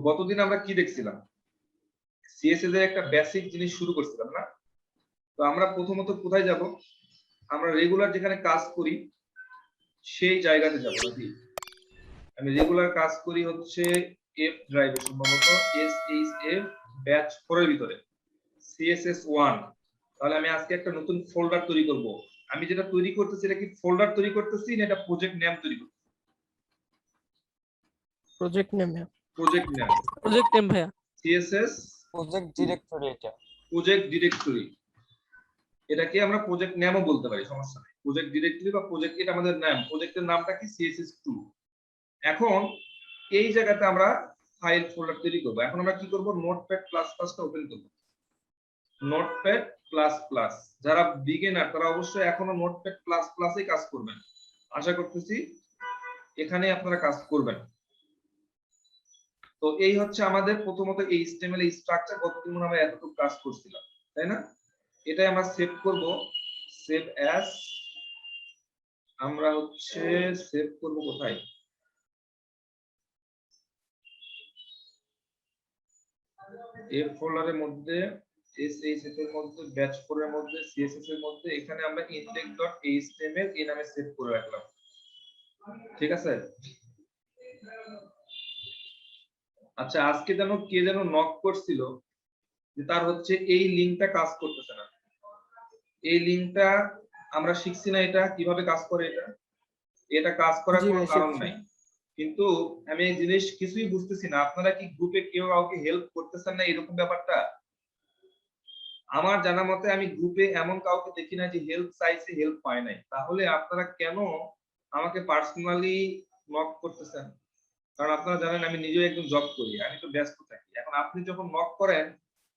গতদিন আমরা কি দেখছিলাম, সিএসএস এর একটা বেসিক জিনিস শুরু করছিলাম না? তো আমরা প্রথমত কোথায় যাব? আমরা রেগুলার যেখানে কাজ করি সেই জায়গাতে যাব নাকি? আমি রেগুলার কাজ করি হচ্ছে এফ ড্রাইভে, সম্ভবত SHF ব্যাচ 4 এর ভিতরে CSS1। তাহলে আমি আজকে একটা নতুন ফোল্ডার তৈরি করব। আমি যেটা তৈরি করতেছি এটা কি ফোল্ডার তৈরি করতেছি না এটা প্রজেক্ট নেম তৈরি করতেছি? প্রজেক্ট নেম প্রজেক্ট নেম ভাইয়া। CSS প্রজেক্ট ডিরেক্টরি, এটা প্রজেক্ট ডিরেক্টরি। এটাকে আমরা প্রজেক্ট নেমও বলতে পারি, সমস্যা নেই। প্রজেক্ট ডিরেক্টরি বা প্রজেক্ট, এটা আমাদের নাম। প্রজেক্টের নামটা কি? CSS2। এখন এই জায়গাতে আমরা ফাইল ফোল্ডার তৈরি করব। এখন আমরা কি করব? নোটপ্যাড প্লাস প্লাসটা ওপেন করব। নোটপ্যাড প্লাস প্লাস, যারা বিগিনার তারা অবশ্যই এখনো নোটপ্যাড প্লাস প্লাসে কাজ করবেন। আশা করতেছি এখানে আপনারা কাজ করবেন। তো এই হচ্ছে আমাদের প্রথমত এই HTML এর স্ট্রাকচার। কতদিন আমরা এতটুকু কাজ করছিলাম, তাই না? এটাই আমরা সেভ করব, সেভ অ্যাজ। আমরা হচ্ছে সেভ করব কোথায়? এই ফোল্ডারের মধ্যে, SHF এর মধ্যে, ব্যাচ 4 এর মধ্যে, CSS এর মধ্যে, এখানে আমরা index.html এই নামে সেভ করে রাখলাম। ঠিক আছে? আচ্ছা, আজকে কে যেন নক করছিল যে তার হচ্ছে এই লিংকটা কাজ করতেছে না। এই লিংকটা আমরা শিখছি না এটা কিভাবে কাজ করে। এটা কাজ করার কোনো কারণ নাই, কিন্তু আমি এই জিনিস কিছুই বুঝতেছি না। আপনারা কি গ্রুপে কেউ কাউকে হেল্প করতেছেন না এরকম ব্যাপারটা? আমার জানা মতে আমি গ্রুপে এমন কাউকে দেখি না যে হেল্প চাইছে হেল্প পায় নাই। তাহলে আপনারা কেন আমাকে পার্সোনালি নক করতেছেন? কারণ আপনারা জানেন আমি নিজেও একজন জব করি, আমি তো ব্যস্ত থাকি। এখন আপনি যখন নক করেন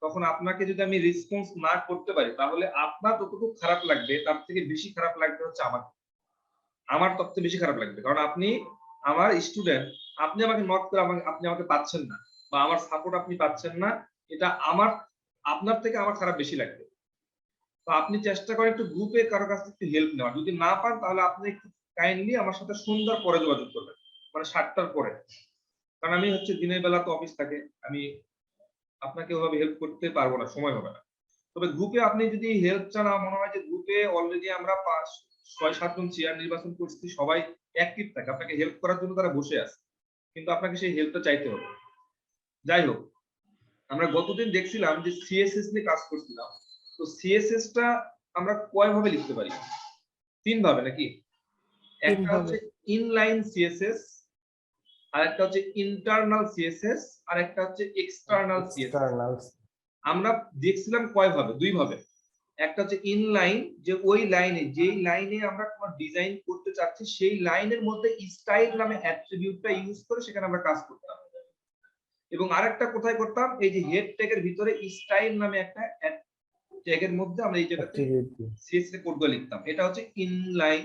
তখন আপনাকে যদি আমি রেসপন্স না করতে পারি তাহলে আপনার যতটুকু খারাপ লাগবে তার থেকে বেশি খারাপ লাগবে হচ্ছে আমার তত বেশি খারাপ লাগবে। কারণ আপনি আমার স্টুডেন্ট, আপনি আমাকে নক করে আপনি আমাকে পাচ্ছেন না বা আমার সাপোর্ট আপনি পাচ্ছেন না, এটা আপনার থেকে আমার খারাপ বেশি লাগবে। তো আপনি চেষ্টা করেন একটু গ্রুপে কারো কাছ থেকে হেল্প নেওয়ার। যদি না পান তাহলে আপনি একটু কাইন্ডলি আমার সাথে সন্ধ্যার পরে যোগাযোগ করবেন, মানে 7টার পরে। কারণ আমি হচ্ছে দিনের বেলা তো অফিস থাকে, আমি আপনাকে ওভাবে হেল্প করতে পারবো না, সময় হবে না। তবে গ্রুপে আপনি যদি হেল্প চান, আমার মনে হয় যে গ্রুপে অলরেডি আমরা 6-7 জন চেয়ার নির্বাচন করছি, সবাই অ্যাক্টিভ থাকে, আপনাকে হেল্প করার জন্য তারা বসে আছে, কিন্তু আপনাকে সেই হেল্পটা চাইতে হবে। যাই হোক, আমরা গতদিন দেখছিলাম যে সিএসএস নিয়ে কাজ করছিলাম। তো সিএসএস টা আমরা কয় ভাবে লিখতে পারি? 3 ভাবে নাকি? একটা হচ্ছে ইনলাইন সিএসএস, আর একটা হচ্ছে ইন্টারনাল সিএসএস, আর একটা হচ্ছে এক্সটার্নাল সিএসএস। আমরা দেখছিলাম কয় ভাবে? 2 ভাবে। একটা হচ্ছে ইনলাইন, যে ওই লাইনে, যেই লাইনে আমরা কোনো ডিজাইন করতে চাচ্ছি সেই লাইনের মধ্যে স্টাইল নামে অ্যাট্রিবিউটটা ইউজ করে সেখানে আমরা কাজ করতাম। এবং আরেকটা কোথায় করতাম? এই যে হেড ট্যাগের ভিতরে স্টাইল নামে একটা ট্যাগের মধ্যে আমরা এই জায়গাতে সিএসএস কোডগুলো লিখতাম। এটা হচ্ছে ইনলাইন,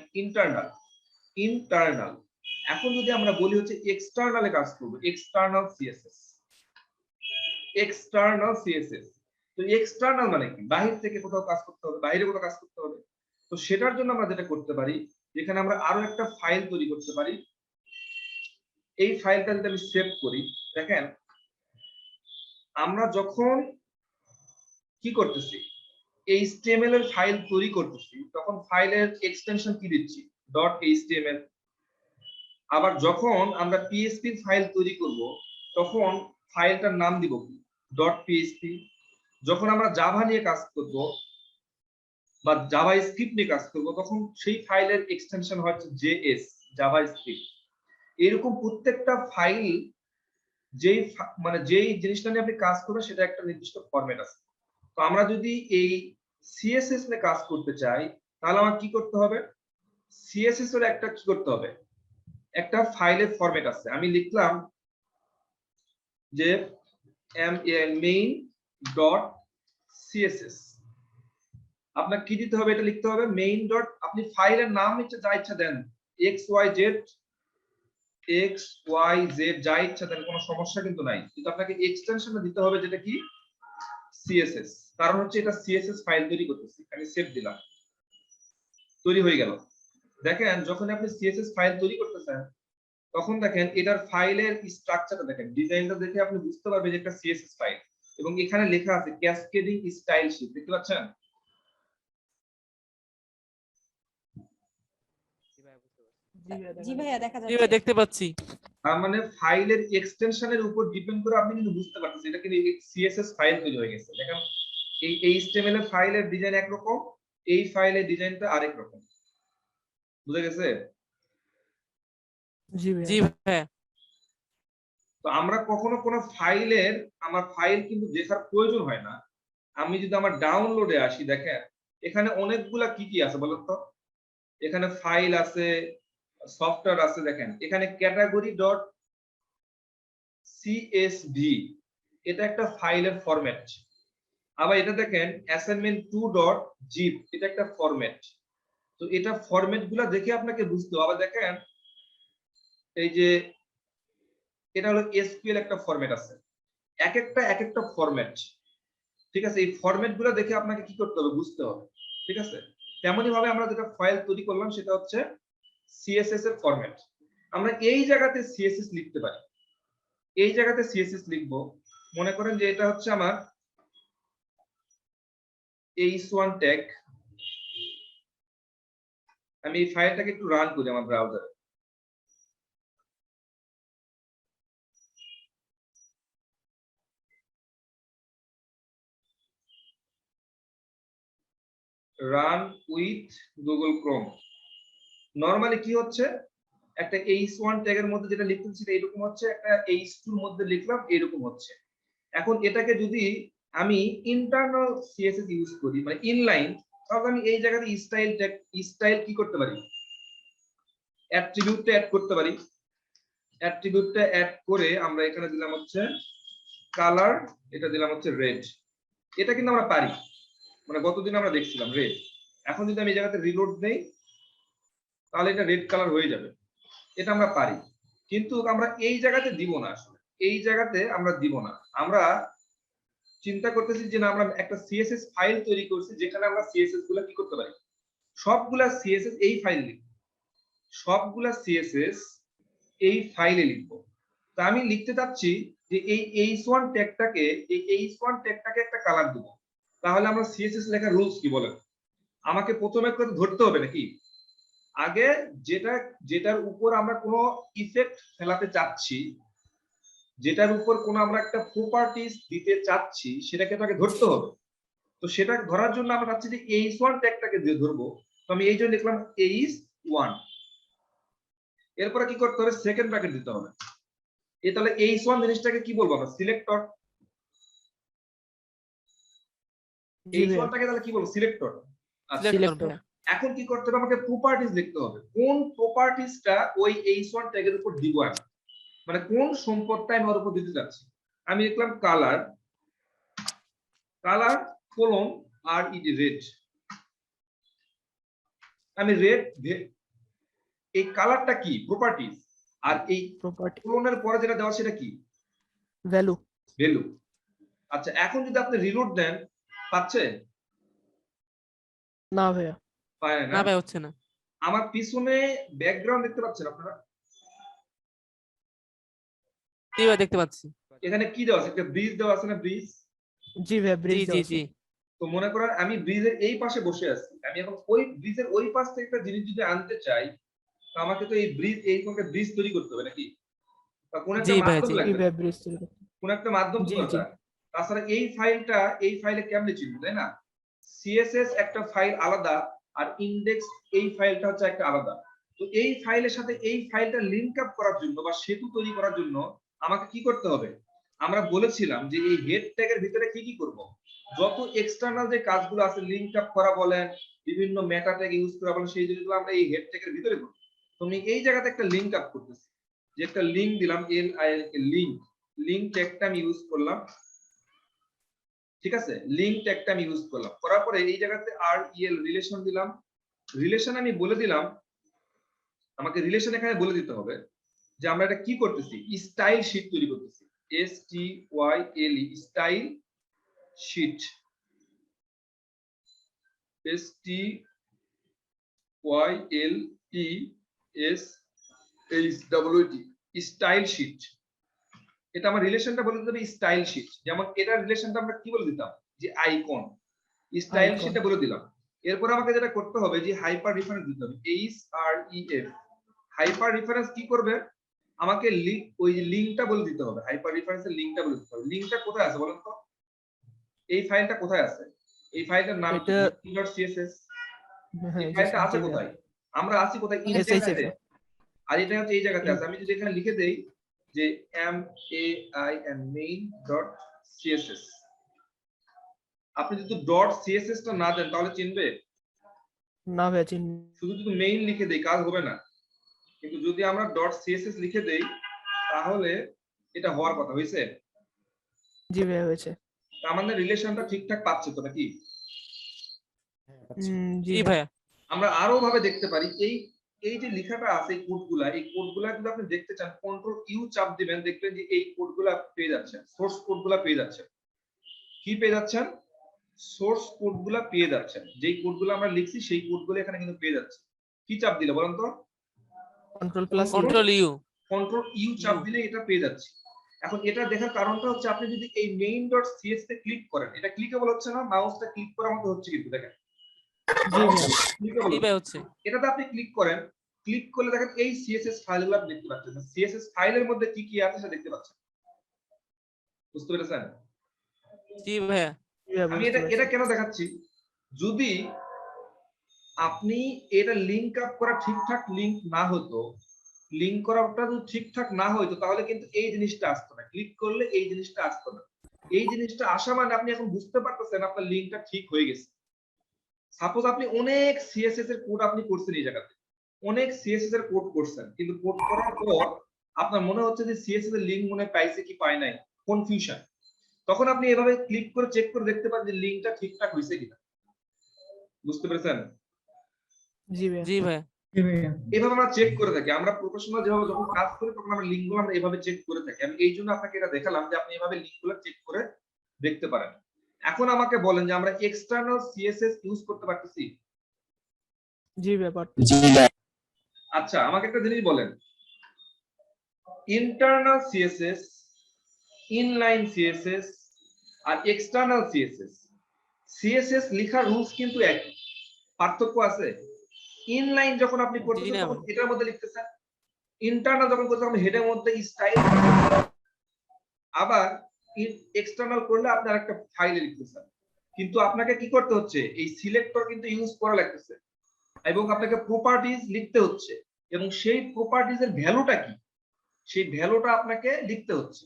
ইন্টারনাল। এখন যদি আমরা বলি হচ্ছে এক্সটার্নালে কাজ করব, এক্সটার্নাল সিএসএস। তো এক্সটার্নাল মানে কি? বাহির থেকে কোথাও কাজ করতে হবে, বাইরে কোথাও কাজ করতে হবে। তো সেটার জন্য আমরা যেটা করতে পারি, যেখানে আমরা আরো একটা ফাইল তৈরি করতে পারি। এই ফাইলটা যদি আমি সেভ করি, দেখেন আমরা যখন কি করতেছি, HTML এর ফাইল তৈরি করতেছি তখন ফাইলের এক্সটেনশন কি দিচ্ছি? .html। আবার যখন আমরা PHP ফাইল তৈরি করব তখন ফাইলটার নাম দিব কি? .php। যখন আমরা জাভা নিয়ে কাজ করব বা জাভা স্ক্রিপ্ট নিয়ে কাজ করব তখন সেই ফাইলের এক্সটেনশন হচ্ছে JS, জাভা স্ক্রিপ্ট। এরকম প্রত্যেকটা ফাইল যেই জিনিসটা নিয়ে আপনি কাজ করবেন সেটা একটা নির্দিষ্ট ফরম্যাট আছে। তো আমরা যদি এই সিএসএস নিয়ে কাজ করতে চাই তাহলে আমার কি করতে হবে? সিএসএস এর একটা কি করতে হবে? একটা ফাইলের ফরম্যাট আছে। আমি লিখলাম যে main.css। আপনার কি দিতে হবে? এটা লিখতে হবে মেইন ডট, আপনি ফাইলের নাম যা ইচ্ছা দেন, xyz যা ইচ্ছা দেন, কোনো সমস্যা কিন্তু নাই, কিন্তু আপনাকে এক্সটেনশনটা দিতে হবে যেটা কি? সিএসএস। কারণ হচ্ছে এটা সিএসএস ফাইল তৈরি করতেছি। আমি সেভ দিলাম, তৈরি হয়ে গেল। দেখেন যখন আপনি সিএসএস ফাইল তৈরি করতেছেন তখন দেখেন এটার ফাইলের স্ট্রাকচারটা দেখেন, ডিজাইনটা দেখে আপনি বুঝতে পারবেন যে একটা সিএসএস ফাইল, এবং এখানে লেখা আছে ক্যাসকেডিং স্টাইল শীট, দেখতে পাচ্ছেন? জি ভাইয়া দেখা জি ভাই যাচ্ছে। দেখতে পাচ্ছি। তার মানে ফাইলের এক্সটেনশনের উপর ডিপেন্ড করে আপনি কিন্তু বুঝতে পারতেছেন এটা কিন্তু সিএসএস ফাইল তৈরি হয়ে গেছে। দেখেন এই এইচটিএমএল এর ফাইলের ডিজাইন একরকম, এই ফাইলের ডিজাইনটা আরেক রকম। বুঝা গেছে? জি ভাই। তো আমরা কখনো কোনো ফাইলের, আমার ফাইল কিন্তু দেখার প্রয়োজন হয় না। আমি যদি আমার ডাউনলোডে আসি, দেখেন এখানে অনেকগুলা কি কি আছে বলেন তো? এখানে ফাইল আছে, সফটওয়্যার আছে, দেখেন এখানে ক্যাটাগরি ডট সিএসভি, এটা একটা ফাইলের ফরম্যাট। আবার এটা দেখেন অ্যাসাইনমেন্ট 2 ডট জিপ, এটা একটা ফরম্যাট। তো এটা ফরম্যাট গুলা দেখে আপনাকে বুঝতে হবে। আবার দেখেন এই যে এটা হলো এসকিউএল একটা ফরম্যাট আছে, এক একটা ফরম্যাট, ঠিক আছে? এই ফরম্যাট গুলো দেখে আপনাকে কি করতে হবে, বুঝতে হবে, ঠিক আছে? তেমনি ভাবে আমরা যেটা ফাইল তৈরি করলাম সেটা হচ্ছে সিএসএস এর ফরম্যাট। আমরা এই জায়গাতে সিএসএস লিখতে পারি, এই জায়গাতে সিএসএস লিখবো। মনে করেন যে এটা হচ্ছে আমার h1 ট্যাগ, আমি এই ফাইলটাকে একটু রান করি আমার ব্রাউজারে। Run with Google Chrome. Normally কি হচ্ছে, একটা h1 ট্যাগের মধ্যে যেটা লিখতেছি সেটা এরকম হচ্ছে, একটা h2 এর মধ্যে লিখলাম এরকম হচ্ছে। এখন এটাকে যদি আমি ইন্টারনাল সিএসএস ইউজ করি, মানে ইনলাইন, তাহলে আমি এই জায়গাতে স্টাইল কি করতে পারি, অ্যাট্রিবিউটটা অ্যাড করতে পারি। অ্যাট্রিবিউটটা অ্যাড করে আমরা এখানে দিলাম হচ্ছে কালার, এটা দিলাম হচ্ছে রেড। এটা কিন্তু আমরা পারি, মানে গতদিন আমরা দেখছিলাম রেড। এখন যদি আমি এই জায়গাতে রিলোড দেই তাহলে এটা রেড কালার হয়ে যাবে, এটা আমরা পারি। কিন্তু আমরা এই জায়গাতে দিব না, আসলে এই জায়গাতে আমরা দিব না। আমরা চিন্তা করতেছি যে না, আমরা একটা সিএসএস ফাইল তৈরি করছি যেখানে আমরা সিএসএস গুলা কি করতে পারি, সবগুলা সিএসএস এই ফাইল লিখব, সবগুলা সিএসএস এই ফাইলে লিখবো। তা আমি লিখতে চাচ্ছি যে এই h1 ট্যাগটাকে, এই h1 ট্যাগটাকে একটা কালার দেব। তাহলে আমরা সিএসএস লেখার রুলস কি বলেন? আমাকে প্রথমে করে ধরতে হবে নাকি? আগে যেটার উপর আমরা কোনো ইফেক্ট ফেলাতে চাচ্ছি, যেটার উপর কোনো আমরা একটা প্রপার্টিজ দিতে চাচ্ছি, সেটাকে তাকে ধরতে হবে। তো সেটা ধরার জন্য আমরা চাচ্ছি যে h1 ট্যাগটাকে দিয়ে ধরবো। তো আমি এই জন্য লিখলাম h1। এরপরে কি করতে হবে, সেকেন্ড ব্র্যাকেট দিতে হবে। এই তাহলে h1 জিনিসটাকে কি বলবো আমরা, সিলেক্টর। h1টাকে তাহলে কি বলবো, সিলেক্টর। আচ্ছা, এখন কি করতে হবে, আমাকে প্রপার্টিজ লিখতে হবে। কোন প্রপার্টিজটা ওই h1 ট্যাগের উপর দিব আমি, মানে কোন সম্পদটা আমি ওর উপর দিতে যাচ্ছি। আমি লিখলাম colour, colour colon R E D red. আমি রেড, এই কালারটা কি, প্রপার্টিজ, আর এই কোলনের পরে যেটা দেওয়া সেটা কি, ভ্যালু। ভ্যালু। আচ্ছা, এখন যদি আপনি রিলোড দেন, পাচ্ছে? না ভাইয়া, পায় না না। ভাই হচ্ছে না। আমার পিছনে ব্যাকগ্রাউন্ড দেখতে পাচ্ছেন আপনারা? জি ভাই দেখতে পাচ্ছি। এখানে কি দেওয়া আছে, একটা ব্রিজ দেওয়া আছে না, ব্রিজ? জি ভাইয়া, জি ব্রিজ জি জি। তো মনে করেন আমি ব্রিজের এই পাশে বসে আছি, আমি এখন ওই ব্রিজের ওই পাশ থেকে একটা জিনিস যদি আনতে চাই, তো আমাকে তো এই ব্রিজ, এই কোনটা ব্রিজ তৈরি করতে হবে নাকি, বা কোন একটা জি ভাই, মাধ্যম জি। জি লাগবে, ভাইয়া, ব্রিজ তৈরি করতে। কোন একটা মাধ্যম তো জি, জি। দরকার। তাছাড়া এই ফাইলটা, এই ফাইলে কেমনে চিনবো, তাই না? সিএসএস একটা ফাইল আলাদা, আর ইনডেক্স এই ফাইলটা হচ্ছে একটা আলাদা। তো এই ফাইলের সাথে এই ফাইলটা লিংক আপ করার জন্য বা সেতু তৈরি করার জন্য আমাকে কি করতে হবে, আমরা বলেছিলাম যে এই হেড ট্যাগের ভিতরে কি কি করব, যত এক্সটার্নাল যে কাজগুলো আছে, লিংক আপ করা বলেন, বিভিন্ন মেটা ট্যাগ ইউজ করা বলেন, সেই জিনিসগুলো আমরা এই হেড ট্যাগের ভিতরে করব। তো আমি এই জায়গাতে একটা লিংক আপ করতেছি, যে একটা লিংক দিলাম, লিংক, লিংক ট্যাগটা আমি ইউজ করলাম, ঠিক আছে? লিংক ট্যাগটা আমি ইউজ করলাম, করার পরে এই জায়গাতে REL রিলেশন দিলাম। রিলেশন আমি বলে দিলাম, আমাকে রিলেশন এখানে বলে দিতে হবে যে আমরা এটা কি করতেছি, স্টাইল শীট তৈরি করতেছি। STYLE, style sheet, STYLE style sheet. এটা আমার রিলেশনটা বলে দিতে হবে স্টাইল শিট। যেমন এটার রিলেশনটা আমরা কি বলে দিতাম, যে আইকন। Style Icon. শিটটা বলে দিলাম। এরপর আমাকে যেটা করতে হবে যে হাইপার রেফারেন্স দিতে হবে, HREF। হাইপার রেফারেন্স কি করবে, আমাকে ওই লিংকটা বলে দিতে হবে, হাইপার রেফারেন্সের লিংকটা বলে দিতে হবে। লিংকটা কোথায় আছে বলেন তো, এই ফাইলটা কোথায় আছে? এই ফাইলটার নাম কি? এটা- .css। হ্যাঁ, এই ফাইলটা আছে জি ভাইয়া। কোথায়? আমরা আছি কোথায়? SHF ইনস্ট্যান্সে। আর এটা হচ্ছে এই জায়গাতে আছে। আমি যদি এখানে লিখে দেই যে main.css, আপনি যদি .css টা না দেন তাহলে চিনবে? না ভাইয়া চিন। শুধু যদি মেইন লিখে দেই কাজ হবে না, কিন্তু যদি আমরা .css লিখে দেই তাহলে এটা হওয়ার কথা। হয়েছে? জি ভাইয়া হয়েছে। তার মানে রিলেশনটা ঠিকঠাক পাচ্ছে তো নাকি? জি জি ভাইয়া। ভাইয়া। আমরা আরো ভাবে দেখতে পারি, এই যে লেখাটা আছে, এই কোডগুলা যদি আপনি দেখতে চান, কন্ট্রোল ইউ চাপ দিবেন, দেখবেন যে এই কোডগুলা পেয়ে যাচ্ছেন, সোর্স কোডগুলা পেয়ে যাচ্ছেন। কি পেয়ে যাচ্ছেন? সোর্স কোডগুলা পেয়ে যাচ্ছেন। যেই কোডগুলো আমরা লিখছি সেই কোডগুলো এখানে কিন্তু পেয়ে যাচ্ছে। কি চাপ দিলে বলেন তো? Control plus control U. Control U চাপ দিলে এটা পেয়ে যাচ্ছে। এখন এটা দেখার কারণটা হচ্ছে আপনি যদি এই main.cs তে ক্লিক করেন, এটা ক্লিকেবল হচ্ছে না, মাউসটা ক্লিক করার মতো হচ্ছে কিন্তু দেখেন। জি ভাইয়া। Clickable জি ভাই হচ্ছে। এটাতে আপনি ক্লিক করেন, ক্লিক করলে দেখেন এই সিএসএস ফাইলগুলো আপনি দেখতে পাচ্ছেন। সিএসএস ফাইলের মধ্যে কি কি আছে সেটা দেখতে পাচ্ছেন। বুঝতে পেরেছেন? জি ভাইয়া। জি ভাইয়া, আমি বুঝতে এটা পারছি। কেন দেখাচ্ছি, যদি আপনি এটা লিংক আপ করা ঠিকঠাক লিংক না হতো, লিংক করাটা যদি ঠিকঠাক না হইতো তাহলে কিন্তু এই জিনিসটা আসতো না। ক্লিক করলে এই জিনিসটা আসতো না। এই জিনিসটা আসা মানে আপনি এখন বুঝতে পারতেছেন আপনার লিংকটা ঠিক হয়ে গেছে। সাপোজ আপনি অনেক সিএসএস এর কোড আপনি করছেন, এই জায়গাতে অনেক সিএসএস এর কোড করছেন, কিন্তু কোড করার পর আপনার মনে হচ্ছে যে সিএসএস এর লিংক মনে পাইছে কি পায় নাই, কনফিউশন। তখন আপনি এভাবে ক্লিক করে চেক করে দেখতে পারেন যে লিংকটা ঠিকঠাক হয়েছে কিনা। বুঝতে পেরেছেন? জি ভাইয়া। জি ভাইয়া। এভাবে আমরা চেক করে থাকি। আমরা প্রফেশনাল যেভাবে যখন কাজ করি তখন আমরা লিংকগুলো আমরা এভাবে চেক করে থাকি। আমি এই জন্য আপনাকে এটা দেখালাম যে আপনি এভাবে লিংকগুলো চেক করে দেখতে পারেন। এখন আমাকে বলেন যে আমরা এক্সটার্নাল সিএসএস ইউজ করতে পারতেছি? জি ভাইয়া পারতেছি। আচ্ছা, আমাকে একটা জিনিস বলেন, ইন্টারনাল সিএসএস, ইনলাইন সিএসএস আর এক্সটার্নাল সিএসএস, সিএসএস লেখার রুলস কিন্তু একই, পার্থক্য আছে? ইনলাইন যখন আপনি করতেছেন না। তখন এটার মধ্যে লিখতেছেন, ইন্টারনাল যখন করতেছেন আপনি হেডের মধ্যে স্টাইল, আবার এক্সটার্নাল করলে আপনি আরেকটা ফাইলে লিখতেছেন। কিন্তু আপনাকে কি করতে হচ্ছে, এই সিলেক্টর কিন্তু ইউজ করা লাগতেছে এবং আপনাকে প্রপার্টিজ লিখতে হচ্ছে, এবং সেই প্রপার্টিজ এর ভ্যালুটা কি সেই ভ্যালুটা আপনাকে লিখতে হচ্ছে।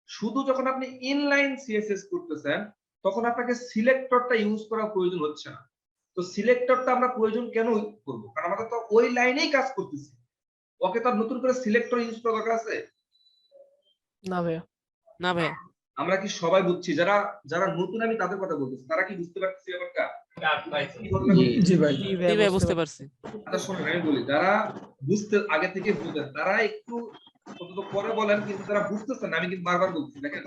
শুধু যখন আপনি ইনলাইন সিএসএস করতেছেন তখন আপনাকে সিলেক্টরটা ইউজ করার প্রয়োজন হচ্ছে না। তো সিলেক্টরটা আমরা প্রয়োজন কেন করব, কারণ আমরা তো ওই লাইনেই কাজ করতেছি, ওকে তো আর নতুন করে সিলেক্টর ইউজ করা দরকার আছে? না ভাইয়া। না ভাইয়া। আমরা কি সবাই বুঝছি? যারা যারা নতুন আমি তাদের কথা বলতেছি, তারা কি বুঝতে পারতেছে ব্যাপারটা? কি ঘটনা ঘটছে? জি ভাই। জি জি ভাইয়া বুঝতে পারছি। আচ্ছা শোনেন, আমি বলি, যারা বুঝতে আগে থেকে বুঝেন তারা একটু অন্তত পরে বলেন, কিন্তু যারা বুঝতেছেন আমি কিন্তু বারবার বলছি। দেখেন,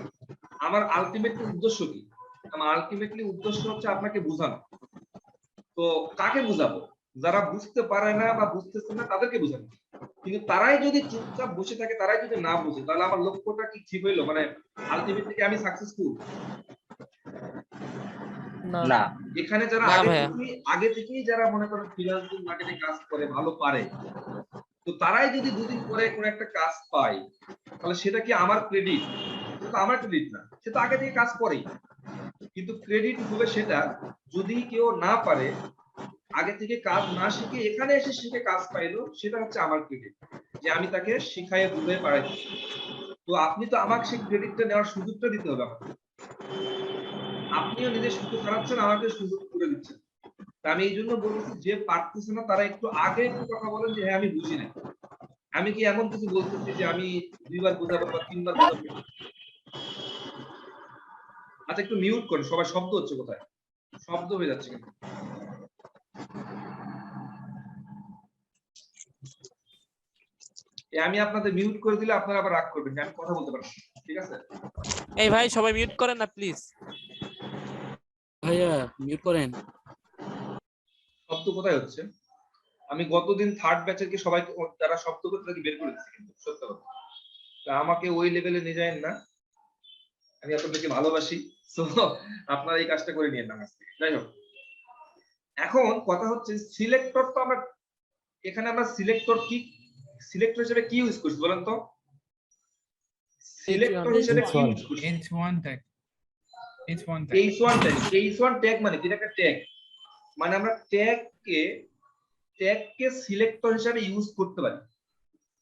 আমার আলটিমেটলি উদ্দেশ্য কি? আমার আলটিমেটলি উদ্দেশ্য হচ্ছে আপনাকে বোঝানো। তো কাকে বুঝাবো? যারা বুঝতে পারে না বা বুঝতেছে না তাদেরকে বুঝাবো। কিন্তু তারাই যদি চুপচাপ বসে থাকে, তারাই যদি না বুঝে, তাহলে আমার লক্ষ্যটা কি ঠিক হইলো? মানে আলটিমেটলি কি আমি সাকসেসফুল? না। এখানে যারা না ভাইয়া। আগে থেকেই যারা মনে করেন ফ্রিল্যান্সিং মার্কেটে কাজ করে ভালো পারে, তো তারাই যদি দুদিন পরে কোনো একটা কাজ পায় তাহলে সেটা কি আমার ক্রেডিট? সেটা আমার ক্রেডিট না, সে তো আগে থেকে কাজ করেই। কিন্তু ক্রেডিট হবে সেটা যদি কেউ না পারে, আগে থেকে কাজ না শিখে এখানে এসে শিখে কাজ পাইলো, সেটা হচ্ছে আমার ক্রেডিট, যে আমি তাকে শিখাইয়ে বুঝে পারাইছি। তো আপনি তো আমাকে সেই ক্রেডিটটা নেওয়ার সুযোগটা দিতে হবে আমাকে। আপনিও নিজের সুযোগ হারাচ্ছেন, আমাকে সুযোগ করে দিচ্ছেন। আমি এই জন্য বলছি, যে পারতেছে না তারা একটু আগে একটু কথা বলেন যে হ্যাঁ আমি বুঝি না। আমি কি এমন কিছু বলতেছি যে আমি 2 বার বোঝাবো বা 3 বার বোঝাবো? আচ্ছা একটু মিউট করেন সবাই, শব্দ হচ্ছে কোথায়, শব্দ হয়ে যাচ্ছে কিন্তু। আমি আপনাদের মিউট করে দিলে আপনারা আবার রাগ করবেন যে আমি কথা বলতে পারছি না। ঠিক আছে? এই ভাই সবাই মিউট করেন না প্লিজ। ভাইয়া মিউট করেন। শব্দ কোথায় হচ্ছে? আমি গতদিন থার্ড ব্যাচের কি সবাইকে যারা শব্দ করতে তাকে বের করে দিচ্ছি, কিন্তু সত্য কথা। তা আমাকে ওই লেভেলে নিয়ে যায়েন না, আমি আপনাদেরকে ভালোবাসি। তো আপনারা এই কাজটা করে নিয়েন না আমার থেকে। যাই হোক, এখন কথা হচ্ছে সিলেক্টর তো আমরা এখানে আমরা সিলেক্টর সিলেক্টর হিসেবে কি ইউজ করছি বলেন তো? সিলেক্টর হিসেবে কি ইউজ করছি? H1 tag. H1 tag. H1 tag মানে কি? এটা একটা ট্যাগ, মানে আমরা ট্যাগকে সিলেক্টর হিসেবে ইউজ করতে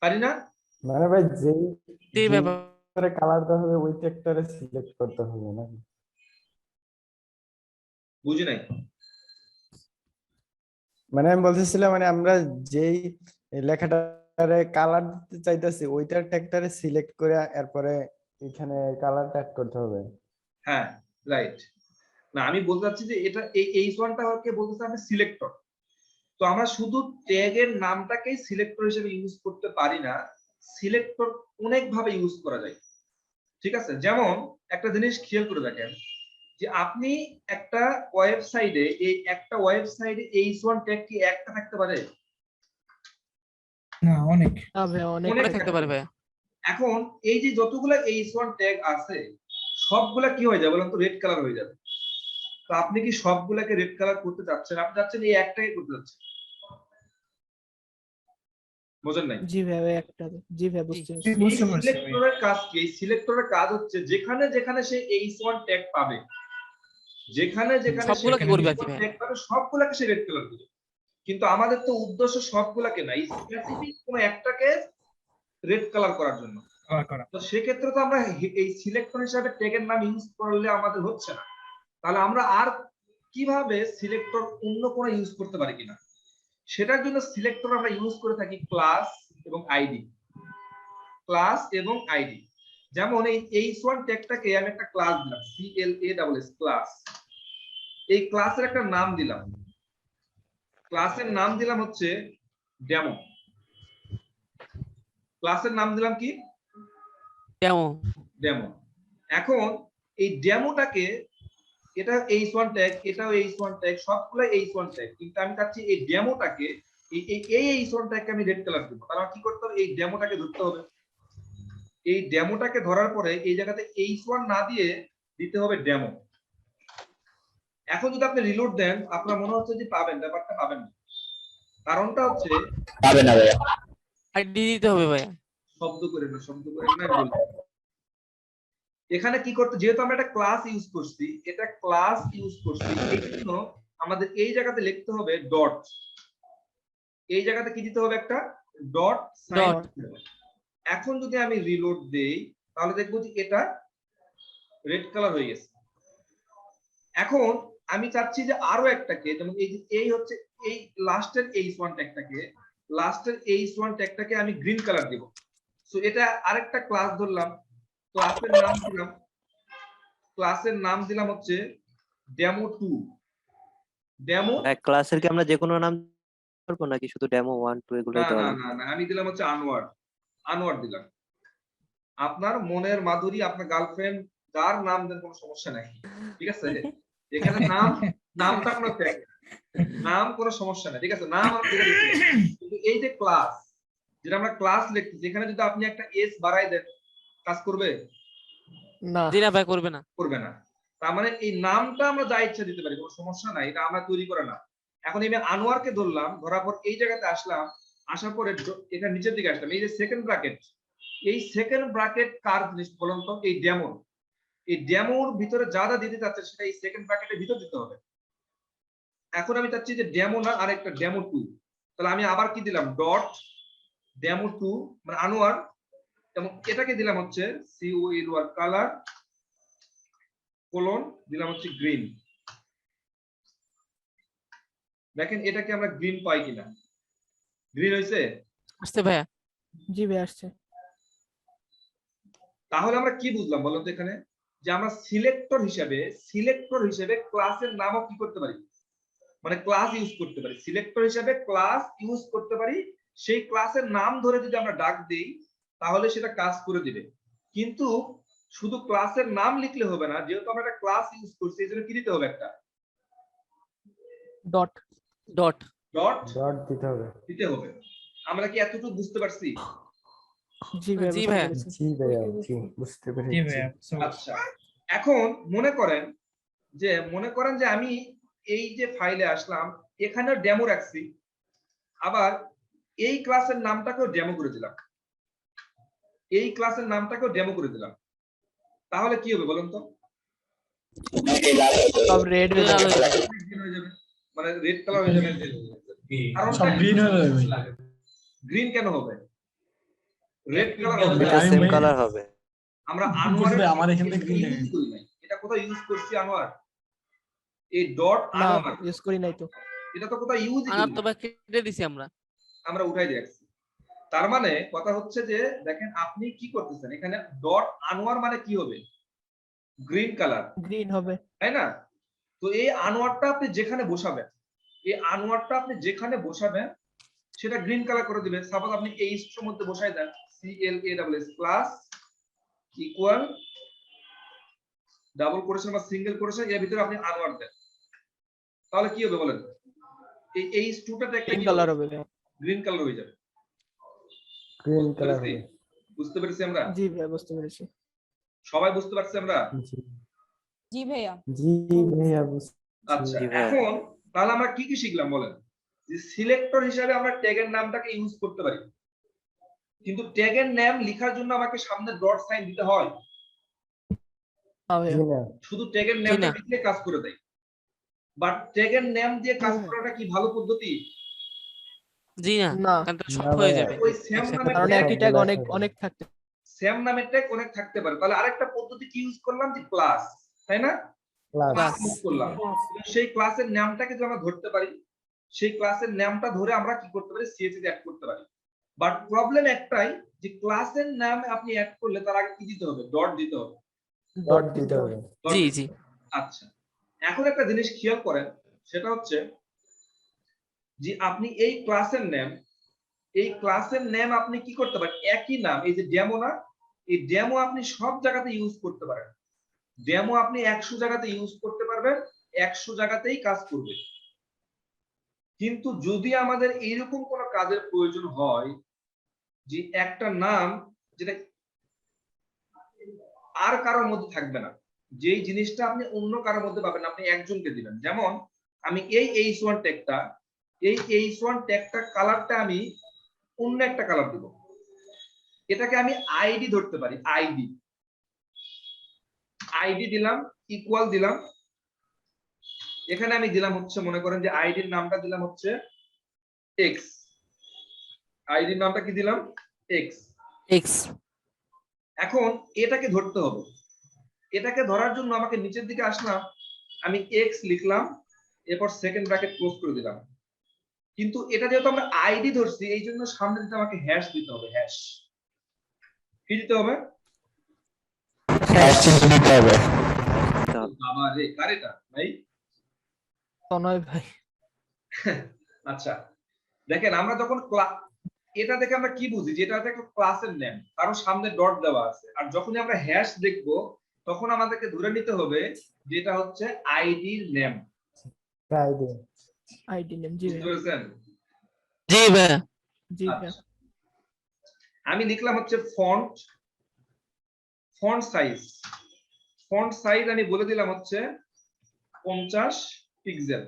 পারি না? মানে ভাই যেই জি ভাই কালার দেওয়া হবে ওই ট্যাগটারে সিলেক্ট করতে হবে না? বুঝি নাই। মানে আমি বলতেছিলাম মানে আমরা যেই লেখাটারে কালার দিতে চাইতেছি ওইটার ট্যাগটারে সিলেক্ট করে এরপরে এখানে কালারটা অ্যাড করতে হবে। হ্যাঁ, রাইট। না, আমি বলতে চাচ্ছি যে এটা এই H1টা হচ্ছে বলতেছে আমি সিলেক্টর। তো আমরা শুধু ট্যাগের নামটাকেই সিলেক্টর হিসেবে ইউজ করতে পারি না, সিলেক্টর অনেক ভাবে ইউজ করা যায়। ঠিক আছে, যেমন একটা জিনিস খেয়াল করে দেখেন যে আপনি একটা ওয়েবসাইটে H1 ট্যাগ কি একটা থাকতে পারে? না, অনেক। না ভাইয়া অনেক অনেক থাকতে পারে ভাইয়া। এখন এই যে যতগুলো H1 ট্যাগ আছে সবগুলা কি হয়ে যাবে বলেন তো? রেড কালার হয়ে যাবে। তো আপনি কি সবগুলাকে রেড কালার করতে চাচ্ছেন? আপনি চাচ্ছেন এই একটাকে করতে চাচ্ছেন, বুঝেন নাই? জি ভাইয়া একটা জি ভাইয়া বুঝতে পারছি। বুঝতে পারছি ভাই। সিলেক্টরের কাজ কি? এই সিলেক্টরের কাজ হচ্ছে যেখানে যেখানে সে H1 ট্যাগ পাবে, যেখানে যেখানে সবগুলোকে করবে আর কি ভাইয়া। ট্যাগ পাবে সবগুলাকে সে রেড কালার করবে। কিন্তু আমাদের তো উদ্দেশ্য সবগুলাকে না, স্পেসিফিক কোনো একটাকে রেড কালার করার জন্য। তো সেক্ষেত্রে তো আমরা এই সিলেক্টর হিসাবে ট্যাগের নাম ইউজ করলে আমাদের হচ্ছে না। তাহলে আমরা আর কিভাবে সিলেক্টর অন্য কোনো ইউজ করতে পারি কিনা, সেটার জন্য সিলেক্টর আমরা ইউজ করে থাকি ক্লাস এবং আইডি। ক্লাস এবং আইডি, যেমন এই H1 ট্যাগটাকে আমি একটা ক্লাস দিলাম, CLASS ক্লাস। এই ক্লাসের একটা নাম দিলাম, ক্লাসের নাম দিলাম হচ্ছে ডেমো। ক্লাসের নাম দিলাম কি? ডেমো। এখন এই ডেমোটাকে, এটা H1 ট্যাগ, এটাও H1 ট্যাগ, সবগুলো H1 ট্যাগ, কিন্তু আমি চাচ্ছি এই ডেমোটাকে এই H1 ট্যাগকে আমি রেড কালার দেব। তাহলে কি করতে হবে? এই ডেমোটাকে ধরতে হবে। এই ডেমোটাকে ধরার পরে এই জায়গাতে H1 না দিয়ে দিতে হবে ডেমো। এখন যদি আপনি রিলোড দেন আপনার মনে হচ্ছে যে পাবেন, ব্যাপারটা পাবেন না। কারণটা হচ্ছে পাবে না ভাইয়া। আইডি দিতে হবে ভাইয়া। শব্দ করে না বলবো। এখানে কি করতে, যেহেতু আমরা একটা ক্লাস ইউজ করছি, এই জন্য আমাদের এই জায়গাতে লিখতে হবে ডট। এই জায়গাতে কি দিতে হবে? একটা ডট সাইন। এখন যদি আমি রিলোড দেই তাহলে দেখবো যে এটা রেড কালার হয়ে গেছে। এখন আমি চাচ্ছি যে আরো একটাকে, যেমন এই হচ্ছে এই লাস্টের H1 ট্যাগটাকে আমি গ্রিন কালার দেব। সো এটা আরেকটা ক্লাস ধরলাম, তো ক্লাসের নাম দিলাম হচ্ছে demo2। ডেমো ক্লাসের কি আমরা যে কোনো নাম করব নাকি শুধু ডেমো 1 2 এগুলোই দেওয়া লাগবে? না, আমি দিলাম হচ্ছে আনোয়ার দিলাম। আপনার মনের মাধুরী, আপনার গার্লফ্রেন্ড যার নাম দেন কোনো সমস্যা নাই, ঠিক আছে? এখানে নামটা কোনো নাম কোনো সমস্যা নাই, ঠিক আছে? নাম আমরা দিতে পারি। কিন্তু এই যে ক্লাস, যেটা আমরা ক্লাস লিখতেছি, এখানে যদি আপনি একটা এস বাড়াই দেন কাজ করবে না জি না ভাই, করবে না। তার মানে এই নামটা আমরা যা ইচ্ছা দিতে পারি, কোনো সমস্যা নাই, এটা আমরা তৈরি করে না। এখন আমি আনোয়ারকে ধরলাম, ধরার পর এই জায়গাতে আসলাম, আসার পরে এখানে নিচের দিকে আসলাম, এই যে সেকেন্ড ব্র্যাকেট, এই সেকেন্ড ব্র্যাকেট কার জিনিস বলুন তো? এই ডেমোর ভিতরে যা যা দিতে চাচ্ছে সেটা এই সেকেন্ড ব্র্যাকেটের ভিতর দিতে হবে। এখন আমি চাচ্ছি যে ডেমো না, আর একটা demo2। তাহলে আমি আবার কি দিলাম? ডট demo2 মানে আনোয়ার, এবং এটাকে দিলাম হচ্ছে COLOR কালার কোলন, দিলাম হচ্ছে গ্রিন। দেখেন এটাকে আমরা গ্রিন পাই কিনা? গ্রিন হয়েছে? আসছে ভাইয়া। জি ভাইয়া আসছে। তাহলে আমরা কি বুঝলাম বলুন তো এখানে? যে আমরা সিলেক্টর হিসেবে ক্লাসের নামও কি করতে পারি, মানে ক্লাস ইউজ করতে পারি। সিলেক্টর হিসেবে ক্লাস ইউজ করতে পারি, সেই ক্লাসের নাম ধরে যদি আমরা ডাক দেই তাহলে সেটা কাজ করে দিবে। কিন্তু শুধু ক্লাসের নাম লিখলে হবে না, যেহেতু আমরা একটা ক্লাস ইউজ করছি, এজন্য কি দিতে হবে? একটা ডট ডট ডট ডট দিতে হবে। দিতে হবে। আমরা কি এতটুকু বুঝতে পারছি? জি ভাইয়া জি বুঝতে ভাইয়া। পেরেছি। জি ভাইয়া, জি বুঝতে জি পেরেছি। ভাইয়া so আচ্ছা, এখন মনে করেন যে আমি এই যে ফাইলে আসলাম, এখানে ডেমো রাখছি, আবার এই ক্লাসের নামটাকেও ডেমো করে দিলাম, এই ক্লাসের নামটাকেও ডেমো করে দিলাম, তাহলে কি হবে বলুন তো? সব রেড হয়ে লাল যাবে। হয়ে যাবে। গ্রিন হয়ে যাবে, মানে রেড কালার হয়ে যাবে। কারণটা সব গ্রিন হয়ে যাবে। গ্রিন কেন হবে? রেড কালার হবে এটা আমি সেম ভাই- কালার হবে। আমরা ভুল করছি আনোয়ারের ভাই, আমার এখান থেকে green ইউজ হয়ে করি নাই। এটা কোথায় ইউজ করছি আনোয়ার? এই ডট না আনোয়ার ইউজ করি নাই তো। এটা তো কোথায় ইউজ আনার তো ভাই কেটে দিছি আমরা। আমরা উঠাই দিয়েছি। তার মানে কথা হচ্ছে যে দেখেন আপনি কি করতেছেন, এখানে ডট আনোয়ার মানে কি হবে? গ্রিন কালার, গ্রিন হবে। তাই না? তো এই আনোয়ারটা আপনি যেখানে বসাবেন, এই আনোয়ারটা আপনি যেখানে বসাবেন সেটা গ্রিন কালার করে দিবেন। সাপোজ আপনি এই স্ট্রির মধ্যে বসাই দেন CLASS plus equal double quotation বা সিঙ্গেল কোটেশন, এর ভিতরে আপনি আনোয়ার দেন, তাহলে কি হবে বলেন? এই স্টুটাতে একটা গ্রিন কালার হবে। গ্রিন কালার হয়ে যাবে। গ্রিন বুঝতে কালার পেরেছি? হবে। বুঝতে পেরেছি আমরা? জি ভাইয়া বুঝতে পেরেছি। সবাই বুঝতে পারছি আমরা? জি জি ভাইয়া। জি ভাইয়া বুঝছি। আচ্ছা, জি ভাইয়া। এখন তাহলে আমরা কি কি শিখলাম বলেন? যে সিলেক্টর হিসাবে আমরা ট্যাগের নামটাকে ইউজ করতে পারি, কিন্তু ট্যাগের নাম লেখার জন্য আমাকে সামনে ডট সাইন দিতে হয়। হ্যাঁ ভাইয়া। জি না, শুধু ট্যাগের জি নামটা না। লিখলে কাজ করে দেয়, বাট ট্যাগের নাম দিয়ে কাজ হুম। করাটা কি ভালো পদ্ধতি? জি না, না, কারণ তো না সব হয়ে ভাইয়া। যাবে ওই সেম একসাথে। নামের কারণ ট্যাগ, একই ট্যাগ সবগুলা অনেক একসাথে। অনেক থাকতে। সেম নামের ট্যাগ অনেক থাকতে পারে। তাহলে আরেকটা পদ্ধতি কি ইউজ করলাম, যে ক্লাস, তাই না? ক্লাস। ক্লাস ইউজ করলাম। সেই ক্লাসের নামটাকে যদি আমরা ধরতে পারি, সেই ক্লাসের নামটা ধরে আমরা কি করতে পারি, CSS অ্যাড করতে পারি। বাট প্রবলেম একটাই, যে ক্লাসের নাম আপনি অ্যাড করলে তার আগে কি দিতে হবে? ডট দিতে হবে। ডট দিতে হবে। Dot জি দিতে জি। হবে। আচ্ছা, এখন একটা জিনিস খেয়াল করেন, সেটা হচ্ছে যে আপনি এই ক্লাসের নাম আপনি কি করতে পারেন, একই নাম, এই যে ডেমো না, এই ডেমো আপনি সব জায়গাতে ইউজ করতে পারেন। ডেমো আপনি 100 জায়গাতে ইউজ করতে পারবেন, 100 জায়গাতেই কাজ করবে। কিন্তু যদি আমাদের এইরকম কোন কাজের প্রয়োজন হয় যে একটা নাম যেটা আর কারোর মধ্যে থাকবে না, যেই জিনিসটা আপনি অন্য কারোর মধ্যে পাবেন না, আপনি একজনকে দিবেন। যেমন আমি এই H1 ট্যাগটা কালারটা আমি অন্য একটা কালার দিব, এটাকে আমি আইডি ধরতে পারি। আইডি দিলাম, ইকুয়াল দিলাম, এখানে আমি দিলাম হচ্ছে, মনে করেন যে আইডির নামটা দিলাম হচ্ছে এক্স, আইডির নামটা কি দিলাম? এক্স। এক্স। এখন এটাকে ধরতে হবে, এটাকে ধরার জন্য আমাকে নিচের দিকে আসলাম, আমি এক্স লিখলাম, এরপর সেকেন্ড ব্র্যাকেট ক্লোজ করে দিলাম। কিন্তু এটা যেহেতু আমরা আইডি ধরছি, এই জন্য সামনে দিতে আমাকে হ্যাশ দিতে হবে। হ্যাশ কি দিতে হবে? দিতে হবে। বাবা রে, কার এটা ভাই? তনয় ভাই। আচ্ছা, দেখেন আমরা যখন এটা দেখে আমরা কি বুঝি, যে এটা একটা ক্লাসের নেম, কারণ সামনে ডট দেওয়া আছে। আর যখনই আমরা হ্যাশ দেখবো, তখন আমাদেরকে ধরে নিতে হবে যে এটা হচ্ছে আইডির নেম। ফ্রাইডে। ID name. জি বুঝতে ভাইয়া। পেরেছেন? জি ভাইয়া। জি ভাইয়া। আচ্ছা, আমি লিখলাম হচ্ছে ফন্ট সাইজ। ফন্ট সাইজ আমি বলে দিলাম হচ্ছে 50 পিক্সেল।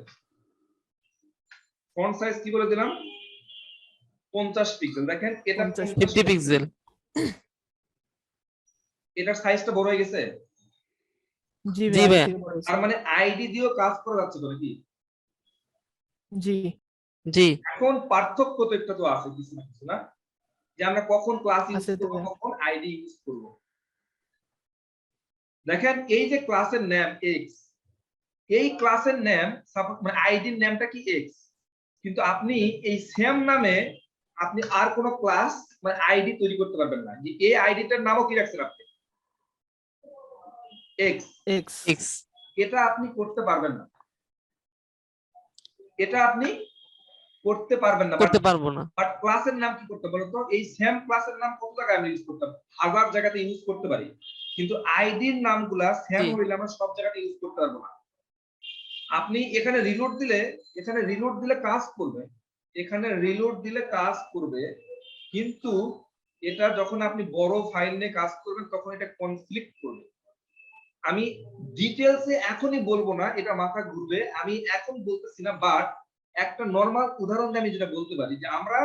ফন্ট সাইজ কি বলে দিলাম? 50 পিক্সেল। দেখেন এটা 50 পিক্সেল। এটার সাইজটা বড় হয়ে গেছে। জি জি ভাইয়া। ভাইয়া। তার মানে আইডি দিয়েও কাজ করা যাচ্ছে তো নাকি? জি জি। এখন পার্থক্য তো একটা তো আছে কিছু না কিছু, না? যে আমরা কখন ক্লাস ইউজ আছে তো করব, ভাইয়া। কখন আইডি ইউজ করব। দেখেন এই যে ক্লাসের নাম এক্স, এই ক্লাসের নাম মানে আইডির নামটা কি এক্স, কিন্তু আপনি এই সেম নামে আপনি আর কোন ক্লাস মানে আইডি তৈরি করতে পারবেন না। যে এই আইডিটার নামও কি রাখছেন আপনি? এক্স। এক্স। এক্স। এটা আপনি করতে পারবেন না, এটা আপনি করতে পারবেন না। করতে পারবো না। বাট ক্লাসের নাম কি করতে বলতো? এই সেম ক্লাসের নাম কত জায়গায় আমরা ইউজ করতাম, হাজার জায়গাতে ইউজ করতে পারি, কিন্তু আইডির নামগুলা সেম জি। হইলে আমরা সব জায়গাতে ইউজ করতে পারবো না। আপনি এখানে রিলোড দিলে কাজ করবে, এখানে রিলোড দিলে কাজ করবে, কিন্তু এটা যখন আপনি বড় ফাইল নিয়ে কাজ করবেন তখন এটা কনফ্লিক্ট করবে। আমি ডিটেলসে এখনই বলবো না, এটা মাথা ঘুরবে, আমি এখন বলতেছি না, বাট একটা নরমাল উদাহরণ দিয়ে আমি যেটা বলতে পারি যে আমরা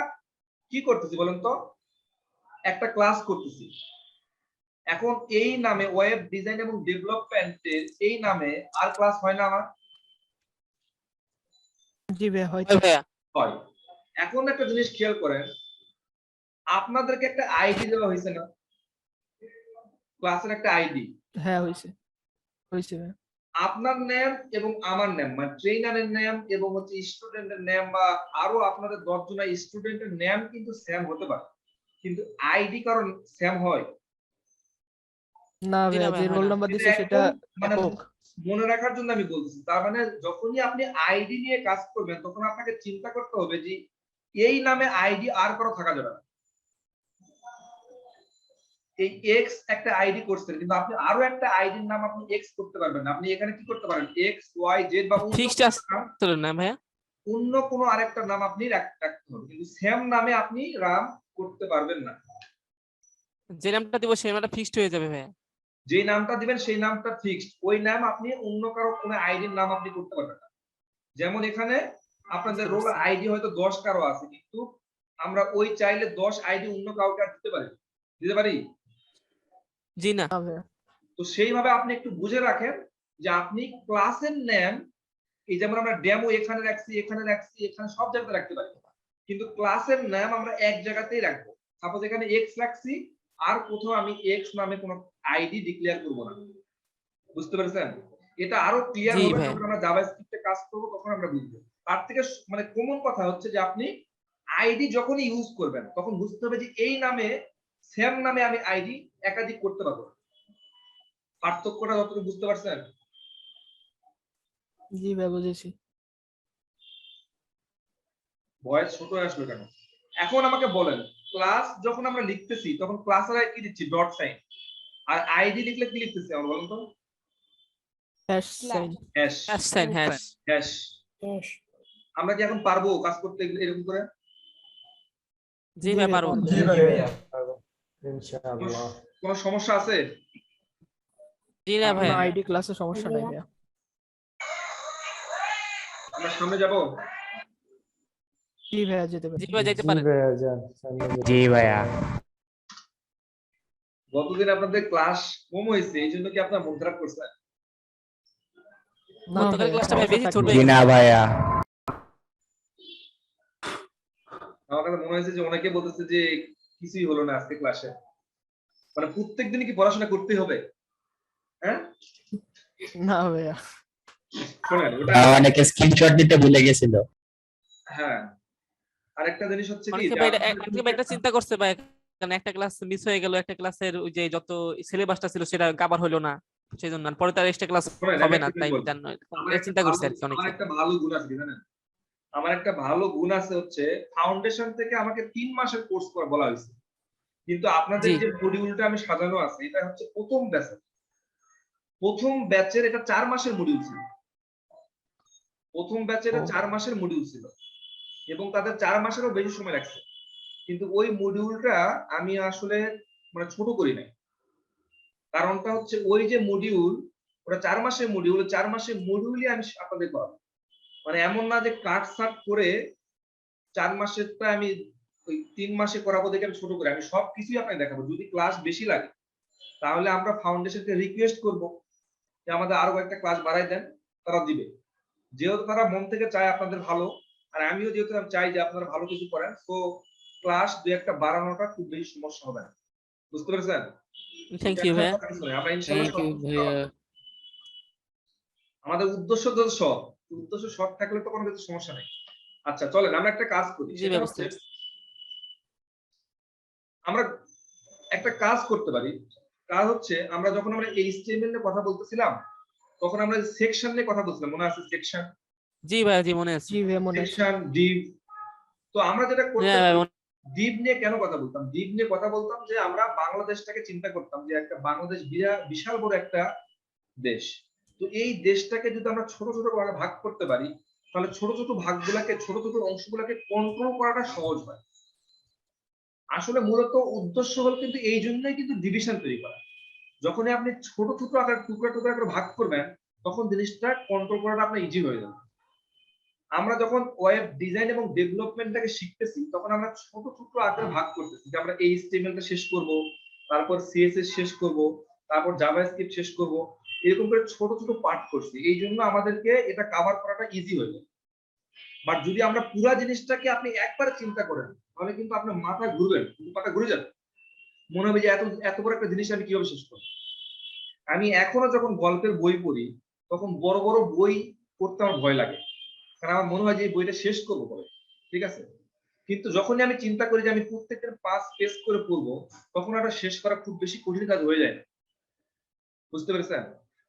কি করতেছি বলেন তো, একটা ক্লাস করতেছি, এখন এই নামে ওয়েব ডিজাইন এবং ডেভেলপমেন্টের এই নামে আর ক্লাস হয় না আমার? জি ভাইয়া হয় হয়তো। ভাইয়া। হয়। এখন একটা জিনিস খেয়াল করেন, আপনাদেরকে একটা আইডি দেওয়া হয়েছে না, ক্লাসের একটা আইডি, হ্যাঁ হয়েছে ভাইয়া। আপনার নেম এবং আমার নেম, মানে ট্রেনারের নেম এবং হচ্ছে স্টুডেন্টের নেম, বা আরো আপনাদের 10 জন স্টুডেন্টের নেম কিন্তু সেম হতে পারে, কিন্তু আইডি কারণ সেম হয় না জি না ভাইয়া, যে ভাইয়া, হয় রোল না। নাম্বার এটা দিছে সেটা একদম মানে একক। মনে রাখার জন্য আমি বলতেছি। তার মানে যখনই আপনি আইডি নিয়ে কাজ করবেন তখন আপনাকে চিন্তা করতে হবে যে এই নামে আইডি আর কারো থাকা যাবে না। এই এক্স একটা আইডি করছেন, কিন্তু আপনি আরো একটা আইডির নাম আপনি এক্স করতে পারবেন না। আপনি এখানে কি করতে পারেন, এক্স ওয়াই জেড বা ফিক্সড আসলে না ভাইয়া। অন্য কোনো আরেকটা নাম আপনি রাখতে হবে, কিন্তু সেম নামে আপনি রান করতে পারবেন না। যে নামটা দিব সেই নামটা ফিক্সড হয়ে যাবে ভাইয়া। যে নামটা দিবেন সেই নামটা ফিক্সড, ওই নাম আপনি অন্য কারো কোনো আইডির নাম আপনি করতে পারবেন না। যেমন এখানে আপনাদের রোল আইডি হয়তো 10 কারো আছে, কিন্তু আমরা ওই চাইলে 10 আইডি অন্য কাউকে আর দিতে পারি? জি না। না ভাইয়া। তো সেইভাবে আপনি একটু বুঝে রাখেন যে আপনি ক্লাসের নেম, এই যেমন আমরা ডেমো এখানে রাখছি, এখানে রাখছি, এখানে সব জায়গাতে রাখতে পারি, কিন্তু ক্লাসের নাম আমরা এক জায়গাতেই রাখবো। সাপোজ এখানে এক্স রাখছি, আর কোথাও আমি এক্স নামে কোনো আইডি ডিক্লেয়ার করব না। বুঝতে পেরেছেন? এটা আরো ক্লিয়ার জি হবে ভাইয়া। যখন আমরা জাভাস্ক্রিপ্টে কাজ করব, তখন আমরা বুঝবো। তার থেকে মানে কমন কথা হচ্ছে যে আপনি আইডি যখনই ইউজ করবেন তখন বুঝতে হবে যে এই নামে সেম নামে আমি আইডি একাধিক করতে পারবো। পার্থক্যটা যতটুকু বুঝতে পারছেন? জি ভাইয়া বুঝেছি। ভয়েস ছোট আসলো কেন? এখন আমাকে বলেন, ক্লাস যখন আমরা লিখতেছি তখন ক্লাসের আগে কি দিচ্ছি? Dot sign. আর আইডি লিখলে কি লিখতেছি আমরা বলেন তো? Hash sign. Hash. Hash sign, hash. Hash. আমরা কি এখন পারবো কাজ করতে এরকম করে? জি ভাইয়া পারবো। জি ভাইয়া পারবো ইনশাআল্লাহ। কোনো সমস্যা আছে? জি না কোনো ভাইয়া। আইডি ক্লাসে সমস্যা নাই ভাইয়া। আমরা সামনে যাব? জি ভাইয়া যেতে জি পারি। ভাইয়া যাইতে জি পারেন। ভাইয়া যান সামনে যান। জি ভাইয়া। গতদিন আপনাদের ক্লাস কম হয়েছে, এই জন্য কি আপনার মন খারাপ করছে? না গতকাল ভাইয়া, ক্লাসটা ভাই সমস্যা বেশি ছোট থাকবে। জি না ভাইয়া। আমার কাছে মনে হয়েছে যে অনেকে বলতেছে যে কিছুই হলো না আজকে ক্লাসে। মানে প্রত্যেকদিন কি পড়াশোনা করতে হবে? হ্যাঁ, না ভাইয়া। শোনেন, ওটা অনেকে স্ক্রিনশট দিতে ভুলে গেছিল। হ্যাঁ, আরেকটা জিনিস হচ্ছে কি অনেকে যে ভাই আপনাদের একটা চিন্তা করছে ভাই, কারণ একটা ক্লাস মিস হয়ে গেল, একটা ক্লাসের ওই যে যত সিলেবাসটা ছিল সেটা কভার হলো না, সেই জন্য আর পরে তার এক্সট্রা ক্লাস শোনেন, হবে আমি না, একটা তাই জিনিস বলবো। জানো আমার একটা চিন্তা করছে আর কি আমার অনেকে। একটা ভালো গুণ আছে কি জানেন? আমার একটা ভালো গুণ আছে হচ্ছে ফাউন্ডেশন থেকে আমাকে 3 মাসের কোর্স করা বলা হয়েছে, কিন্তু আপনাদের জি। যে মডিউলটা আমি সাজানো আছে এটা হচ্ছে প্রথম ব্যাচের এটা 4 মাসের মডিউল ছিল। প্রথম ব্যাচের 4 মাসের মডিউল ছিল এবং তাদের 4 মাসেরও বেশি সময় লাগছে, কিন্তু ওই মডিউলটা আমি আসলে মানে ছোট করি নাই। কারণটা হচ্ছে ওই যে মডিউল, ওটা 4 মাসের মডিউল, 4 মাসের মডিউলই আমি আপনাদের করাবো। মানে এমন না যে কাট সাট করে 4 মাসেরটা আমি ওই 3 মাসে করাবো দেখে আমি ছোট করে, আমি সবকিছুই আপনাকে দেখাবো। যদি ক্লাস বেশি লাগে তাহলে আমরা ফাউন্ডেশনকে রিকোয়েস্ট করব যে আমাদের আরো একটা ক্লাস বাড়াই দেন, তারা দিবে। যেহেতু তারা মন থেকে চায় আপনাদের ভালো, আর আমিও যেহেতু চাই যে আপনারা ভালো কিছু করেন, তো ক্লাস দুই একটা বাড়ানোটা খুব বেশি সমস্যা হবে না। বুঝতে পেরেছেন? থ্যাংক ইউ ভাইয়া। আমরা ইনশাআল্লাহ থ্যাংক ইউ ভাইয়া। আমাদের উদ্দেশ্য তো সৎ, উদ্দেশ্য সৎ থাকলে তো কোনো কিছু সমস্যা নেই। আচ্ছা চলেন আমরা একটা কাজ করি, জি সেটা ভাই, হচ্ছে আমরা একটা কাজ করতে পারি। কাজ হচ্ছে আমরা যখন আমরা HTML নিয়ে কথা বলতেছিলাম তখন আমরা সেকশন নিয়ে কথা বলছিলাম, মনে আছে? সেকশন, জি ভাইয়া, জি মনে আছে। জি ভাইয়া মনে আছে। Section, Depp. তো আমরা যেটা করতে হ্যাঁ ভাই, ডিভ নিয়ে কেন কথা বলতাম? ডিভ নিয়ে কথা বলতাম যে আমরা বাংলাদেশটাকে চিন্তা করতাম যে একটা বাংলাদেশ বিশাল বড় একটা দেশ। তো এই দেশটাকে যদি আমরা ছোট ছোট ভাগে ভাগ করতে পারি, তাহলে ছোট ছোট ভাগগুলাকে, ছোট ছোট অংশগুলোকে কন্ট্রোল করাটা সহজ হয়। আসলে মূলত উদ্দেশ্য হল কিন্তু এই জন্যই কিন্তু ডিভিশন তৈরি করা। যখনই আপনি ছোট ছোট আকার টুকরা টুকরা করে ভাগ করবেন, তখন জিনিসটা কন্ট্রোল করাটা আপনার ইজি হয়ে যাবে। আমরা যখন ওয়েব ডিজাইন এবং ডেভেলপমেন্টটাকে শিখতেছি, তখন আমরা ছোট ছোট আকারে ভাগ করতেছি যে আমরা HTML টা শেষ করব, তারপর CSS শেষ করব, তারপর জাভাস্ক্রিপ্ট শেষ করব, এরকম করে ছোট ছোট পার্ট করছি। এই জন্য আমাদেরকে এটা কভার করাটা ইজি হয়ে যায়। বাট যদি আমরা পুরো জিনিসটাকে আপনি একবারে চিন্তা করেন, তাহলে কিন্তু আপনার মাথা ঘুরবে, মাথা ঘুরে যাবে, মনে হবে যে এত এত বড় একটা জিনিস আমি কিভাবে শেষ করব। আমি এখনো যখন গল্পের বই পড়ি, তখন বড় বড় বই পড়তে আমার ভয় লাগে, কারণ আমার মনে হয় যে এই বইটা শেষ করবো কবে, ঠিক আছে। কিন্তু যখনই আমি চিন্তা করি যে আমি প্রত্যেকটা 5 পেজ করে পড়বো, তখন এটা শেষ করা খুব বেশি কঠিন কাজ হয়ে যায় না। বুঝতে পেরেছেন?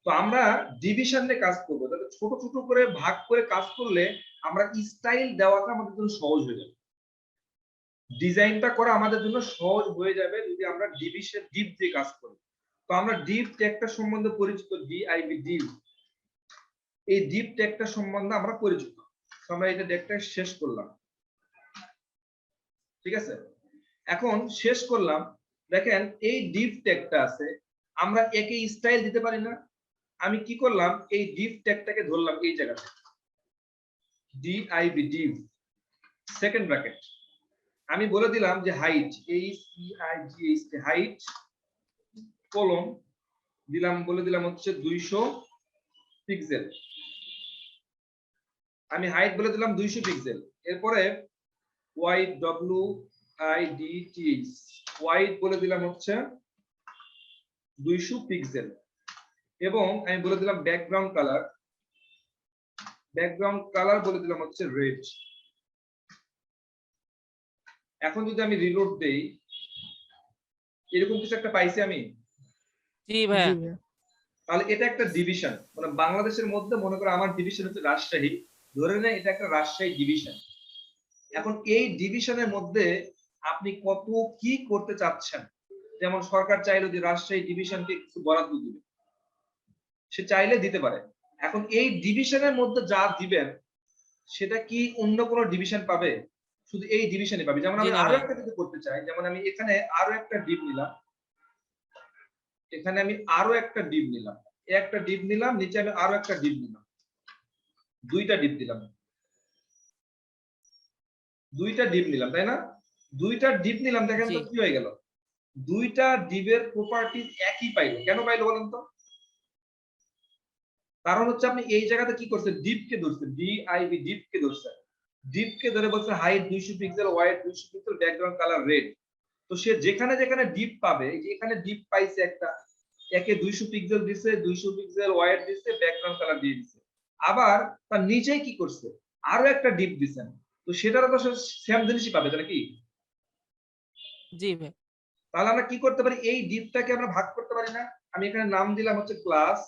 তো আমরা ডিভিশন নিয়ে কাজ করবো, তাহলে ছোট ছোট করে ভাগ করে কাজ করলে আমরা স্টাইল দেওয়াটা আমাদের জন্য সহজ হয়ে যাবে, ডিজাইনটা করা আমাদের জন্য সহজ হয়ে যাবে যদি আমরা ডিভিশন ডিপ দিয়ে কাজ করি। তো আমরা ডিপ ট্যাগটা সম্বন্ধে পরিচিত, DIV ডিপ, এই ডিপ ট্যাগটা সম্বন্ধে আমরা পরিচিত। তো আমরা এটা ট্যাগটা শেষ করলাম, ঠিক আছে। এখন শেষ করলাম, দেখেন এই ডিপ ট্যাগটা আছে, আমরা একে স্টাইল দিতে পারি না। আমি কি করলাম, এই ডিপ ট্যাগটাকে ধরলাম এই জায়গাতে, DIV ডিপ সেকেন্ড ব্র্যাকেট, আমি বলে দিলাম যে হাইট, HEIGHT হাইট কলম দিলাম, বলে দিলাম হচ্ছে 200 পিক্সেল। আমি হাইট বলে দিলাম 200 পিক্সেল। এরপরে WIDTH ওয়াইড বলে দিলাম হচ্ছে 200 পিক্সেল, এবং আমি বলে দিলাম ব্যাকগ্রাউন্ড কালার বলে দিলাম হচ্ছে রেড। এখন যদি আমি রিলোড দেই, এরকম কিছু একটা পাইছি আমি। জি ভাইয়া। জি ভাইয়া। তাহলে এটা একটা ডিভিশন, মানে বাংলাদেশের মধ্যে মনে করো আমার ডিভিশন হচ্ছে রাজশাহী, ধরে নেন এটা একটা রাজশাহী ডিভিশন। এখন এই ডিভিশনের মধ্যে আপনি কত কি করতে চাচ্ছেন, যেমন সরকার চাইলো যে রাজশাহী ডিভিশনকে কিছু বরাদ্দ দিবে, সে চাইলে দিতে পারে। এখন এই ডিভিশনের মধ্যে যা দিবেন, সেটা কি অন্য কোনো ডিভিশন পাবে? শুধু এই ডিভিশনই পাবে। যেমন জি আমি না আরো ভাই। একটা কিছু করতে চাই, যেমন আমি এখানে আরো একটা ডিপ নিলাম, এখানে আমি আরো একটা ডিপ নিলাম, একটা ডিপ নিলাম, নিচে আমি আরো একটা ডিপ নিলাম, দুইটা ডিপ দিলাম, দুইটা ডিপ নিলাম, তাই না? দুইটা ডিপ নিলাম, দেখেন তো জি। কি হয়ে গেল, দুইটা ডিপের প্রপার্টিজ একই পাইলো। কেন পাইলো বলেন তো? কারণ হচ্ছে আপনি এই জায়গাতে কি করছেন, ডিপকে ধরছেন, DIV ডিপকে ধরছেন, ডিপকে ধরে বলছে height 200 pixel, wide 200 pixel, background colour red. তো সে যেখানে যেখানে ডিপ পাবে, এই যে এখানে ডিপ পাইছে একটা, একে 200 পিক্সেল দিছে, 200 পিক্সেল ওয়াইড দিছে, ব্যাকগ্রাউন্ড কালার দিয়ে দিছে। আবার তার নিচেই কি করছে, আরো একটা ডিপ দিছেন, তো সেটারও তো সেম জিনিসই পাবে, তাহলে কি? জি ভাই। তাহলে আমরা কি করতে পারি, এই ডিপটাকে আমরা ভাগ করতে পারি না? আমি এখানে নাম দিলাম হচ্ছে ক্লাস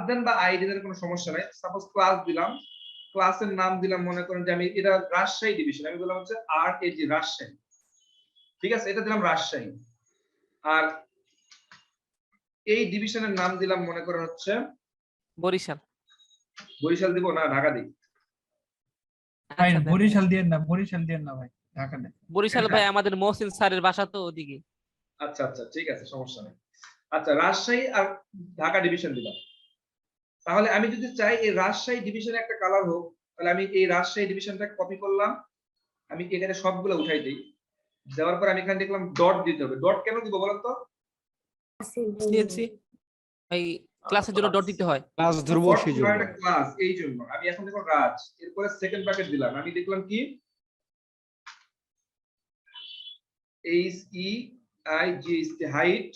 দেন বা আইডি দেন, কোনো সমস্যা নাই। সাপোজ ক্লাস দিলাম, ক্লাসের নাম দিলাম, মনে করেন যে আমি এটা রাজশাহী ডিভিশন, আমি বললাম হচ্ছে RAG রাজশাহী, ঠিক আছে, এটা দিলাম রাজশাহী। আর এই ডিভিশনের নাম দিলাম মনে করেন হচ্ছে বরিশাল। বরিশাল দিব না ঢাকা দিই? ভাই আচ্ছা দেন। বরিশাল দিয়ে না ভাই, ঢাকা দেন। বরিশাল ভাই আমাদের মহসিন স্যারের বাসা তো ওদিকে। আচ্ছা আচ্ছা, ঠিক আছে, সমস্যা নেই। আচ্ছা, রাজশাহী আর ঢাকা ডিভিশন দিলাম। তাহলে আমি যদি চাই এই রাজশাহী ডিভিশনে একটা কালার হোক, তাহলে আমি এই রাজশাহী ডিভিশনটা কপি করলাম, আমি এখানে সবগুলো উঠাই দিই, দেওয়ার পর আমি এখানে দেখলাম ডট দিতে হবে। ডট কেন দিব বলেন তো? দিয়েছি ভাই, ক্লাসের জন্য ডট দিতে হয়। ক্লাস ধরবো সেই জন্য। ক্লাস, এই জন্য আমি এখন দেখো রাজ, এরপরে সেকেন্ড ব্র্যাকেট দিলাম, আমি দেখলাম কি HEIGHT হাইট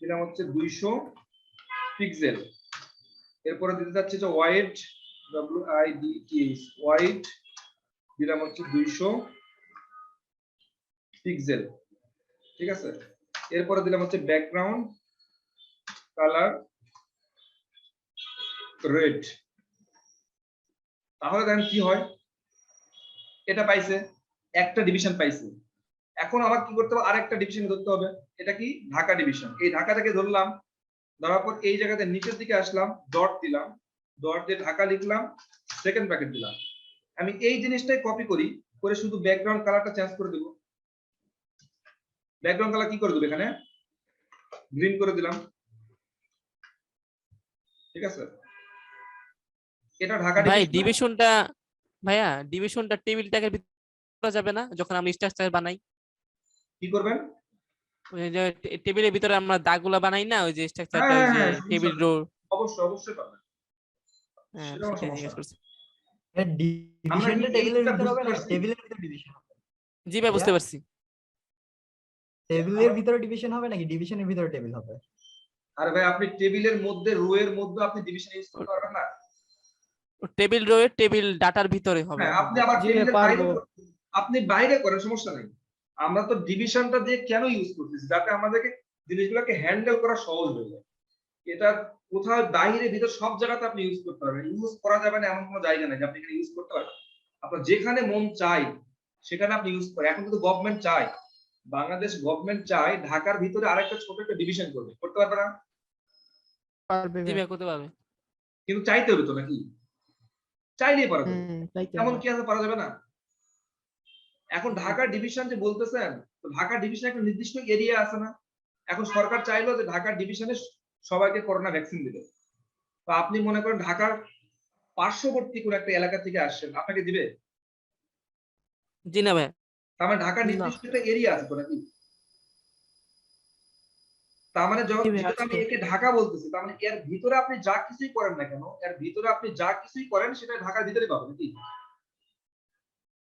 দিলাম হচ্ছে 200 পিক্সেল। এরপরে দিতে যাচ্ছে যে ওয়াইড, WIDTH ওয়াইড দিলাম হচ্ছে 200 পিক্সেল, ঠিক আছে। এরপরে দিলাম হচ্ছে ব্যাকগ্রাউন্ড কালার রেড। তাহলে দেখেন কি হয়, এটা পাইছে, একটা ডিভিশন পাইছে। এখন আমার কি করতে হবে, আরেকটা ডিভিশন ধরতে হবে, এটা কি ঢাকা ডিভিশন। এই ঢাকাটাকে ধরলাম, দেওয়ার পর এই জায়গাতে নিচের দিকে আসলাম, ডট দিলাম, ডট দিয়ে ঢাকা লিখলাম, সেকেন্ড ব্র্যাকেট দিলাম। আমি এই জিনিসটাই কপি করি, করে শুধু ব্যাকগ্রাউন্ড কালারটা চেঞ্জ করে দেব। ব্যাকগ্রাউন্ড কালার কি করে দেব, এখানে গ্রিন করে দিলাম, ঠিক আছে। এটা ঢাকা ভাই division- ডিভিশনটা, ভাইয়া ডিভিশনটা টেবিল ট্যাগের ভিতরে করা যাবে না যখন আমরা স্ট্রাকচার বানাই? কি করবেন? ওই যে টেবিলের ভিতরে আমরা দাগগুলা বানাই না, ওই যে স্ট্রাকচারটা, হ্যাঁ, ওই যে হ্যাঁ, টেবিল সমস্যা রো। অবশ্যই অবশ্যই পাবেন। হ্যাঁ, সেটা আমার সেটাই সমস্যা জিজ্ঞেস না। করছি। আমরা কি ডিভিশনটা টেবিলের এইটা ভিতরে হবে বুঝতে না, পারছি? টেবিলের ভিতরে ডিভিশন হবে? জি ভাই, বুঝতে পারছি। টেবিলের ভিতরে ডিভিশন হবে নাকি ডিভিশনের ভিতরে টেবিল হবে? আরে ভাই, আপনি টেবিলের মধ্যে, রো এর মধ্যে আপনি ডিভিশন ইউজ করতে পারবেন না। টেবিল রো এর টেবিল ডাটার ভিতরে হবে। হ্যাঁ, আপনি আবার জি, টেবিলের বাইরে পারবো। আপনি বাইরে করেন, সমস্যা নেই। আমরা তো ডিভিশনটা দিয়ে কেন ইউজ করতেছি, যাতে আমাদেরকে জিনিসগুলোকে হ্যান্ডেল করা সহজ হয়ে যায়। এটা কোথাও বাইরে ভিতর সব জায়গাতে আপনি ইউজ করতে পারবেন। ইউজ করা যাবে না এমন কোনো জায়গা নেই যে আপনি এখানে ইউজ করতে পারবেন। আপনার যেখানে মন চায় সেখানে আপনি ইউজ করেন। এখন কিন্তু গভর্নমেন্ট চায়, বাংলাদেশ গভর্নমেন্ট চায় ঢাকার ভিতরে আরেকটা ছোট একটা ডিভিশন করবে, করতে পারবে না? পারবে জি ভাই। ভাই, করতে পারবে। কিন্তু চাইতে হবে তো, নাকি? চাইলেই পারা যাবে, তাই তো। এমন কি আছে পারা যাবে না? এখন ঢাকা ডিভিশন যে বলতেছেন, তো ঢাকা ডিভিশনে একটা নির্দিষ্ট এরিয়া আছে না? এখন সরকার চাইলো যে ঢাকা ডিভিশনে সবাইকে করোনা ভ্যাকসিন দিবে, তো আপনি মনে করেন ঢাকার পার্শ্ববর্তী কোন একটা এলাকা থেকে আসছেন, আপনাকে দিবে? জি না ভাই। তার মানে ঢাকার না। নির্দিষ্ট একটা এরিয়া আছে তো, নাকি? তার মানে জি ভাই, যেহেতু আমি আছে। একে ঢাকা বলতেছি, তার মানে এর ভিতরে আপনি যা কিছুই করেন না কেন, এর ভিতরে আপনি যা কিছুই করেন সেটা ঢাকার ভিতরে পাবেন, নাকি?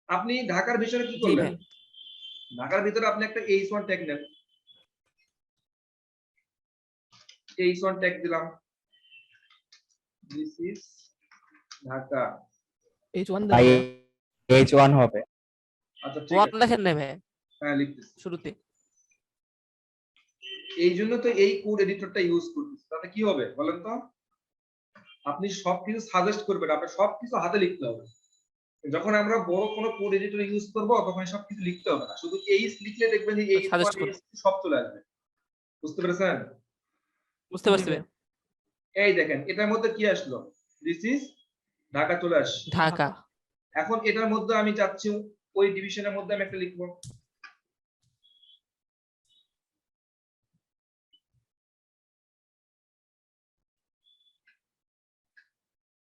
আপনি ঢাকার ভিতরে কি জি করবেন? ভাই। ঢাকার ভিতরে আপনি একটা H1 ট্যাগ নেন, H1 ট্যাগ দিলাম, দিস ইজ ঢাকা। H1 ভাই দেবো। H1 হবে। আচ্ছা, ঠিক ওয়ান আছে, দেখেন না ভাই হ্যাঁ লিখতেছি। শুরুতে। এই জন্য তো এই কোড এডিটরটা ইউজ করতেছি। তাতে কি হবে বলেন তো? আপনি সবকিছু সাজেস্ট করবেন, আপনার সবকিছু হাতে লিখতে হবে। যখন আমরা বড় কোনো কোড এডিটর ইউজ করব, তখন সবকিছু লিখতে হবে না, শুধু এই লিখলে দেখবেন যে এই Suggest করবে। সব চলে আসবে। বুঝতে পেরেছেন? বুঝতে পারছি জি ভাই। এই দেখেন, এটার মধ্যে কি আসলো, দিস ইজ ঢাকা চলে আসছে। ঢাকা। এখন এটার মধ্যে আমি চাচ্ছি ওই ডিভিশনের মধ্যে আমি একটা লিখবো,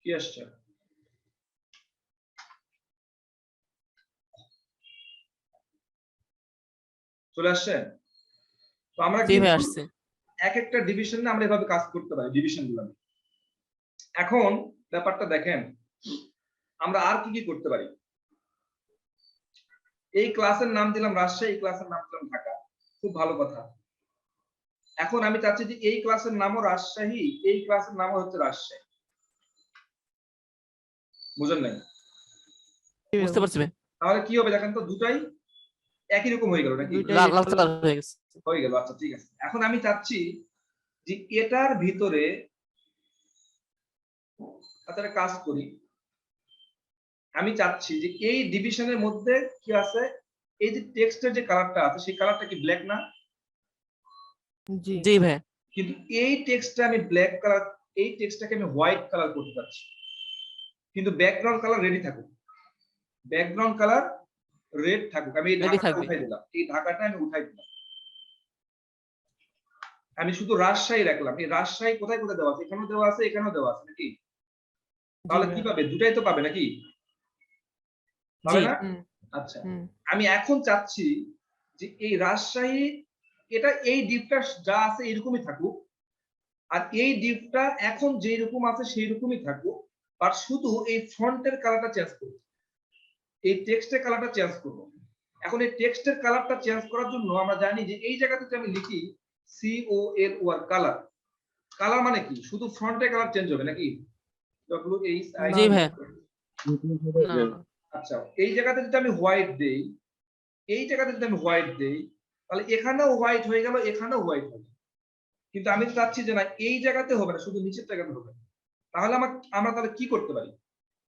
কি আসছে? চলে আসছে? তো আমরা জি ভাই, কিন্তু আসছে। এক একটা ডিভিশনে আমরা এভাবে কাজ করতে পারি, ডিভিশন গুলো। এখন ব্যাপারটা দেখেন, আমরা আর কি কি করতে পারি। এই ক্লাসের নাম দিলাম রাজশাহী, এই ক্লাসের নাম দিলাম ঢাকা, খুব ভালো কথা। এখন আমি চাচ্ছি যে এই ক্লাসের নামও রাজশাহী, এই ক্লাসের নামও হচ্ছে রাজশাহী। বুঝেন নাই? বুঝতে পারছি ভাই। তাহলে কি হবে দেখেন তো, দুটাই একই রকম হয়ে গেল, নাকি? দুইটাই লাল লাল কালার হয়ে গেছে। হয়ে গেল, আচ্ছা ঠিক আছে। এখন আমি চাচ্ছি যে এটার ভিতরে একটা কাজ করি। আমি চাচ্ছি যে এই ডিভিশনের মধ্যে কি আছে, এই যে টেক্সটের যে কালারটা আছে সেই কালারটা কি ব্ল্যাক না? জি। জি ভাই। কিন্তু এই টেক্সটটা আমি ব্ল্যাক কালার, এই টেক্সটটাকে আমি হোয়াইট কালার করতে পারছি, কিন্তু ব্যাকগ্রাউন্ড কালার রেডি থাকুক, ব্যাকগ্রাউন্ড কালার রেড থাকুক। আমি এই Ready ঢাকাটা থাকবে। উঠাই দিলাম, এই ঢাকাটা আমি উঠাই দিলাম, আমি শুধু রাজশাহী রাখলাম। এই রাজশাহী কোথায় কোথায় দেওয়া আছে, এখানেও দেওয়া আছে, এখানেও দেওয়া আছে, নাকি? তাহলে কি পাবে, দুটাই তো পাবে, নাকি? পাবে জি। না? হুম, আচ্ছা, হুম। আমি এখন চাচ্ছি যে এই রাজশাহী, এটা এই ডিপটা যা আছে এরকমই থাকুক, আর এই ডিপটা এখন যেই রকম আছে সেই রকমই থাকুক, বাট শুধু এই ফন্টের কালারটা চেঞ্জ করব, এই টেক্সটের কালারটা চেঞ্জ করব। এখন এই টেক্সটের কালারটা চেঞ্জ করার জন্য আমরা জানি যে এই জায়গাতে যদি আমি লিখি COLOR কালার, কালার মানে কি, শুধু ফন্টের কালার চেঞ্জ হবে, নাকি? WHI জি ভাই। না, না। আচ্ছা, এই জায়গাতে যদি আমি হোয়াইট দেই, এই জায়গাতে যদি আমি হোয়াইট দেই, তাহলে এখানেও হোয়াইট হয়ে গেল, এখানেও হোয়াইট হয়ে গেল। কিন্তু আমি চাচ্ছি যে না, এই জায়গাতে হবে না, শুধু নিচের জায়গাতে হবে। তাহলে আমরা তাহলে কি করতে পারি?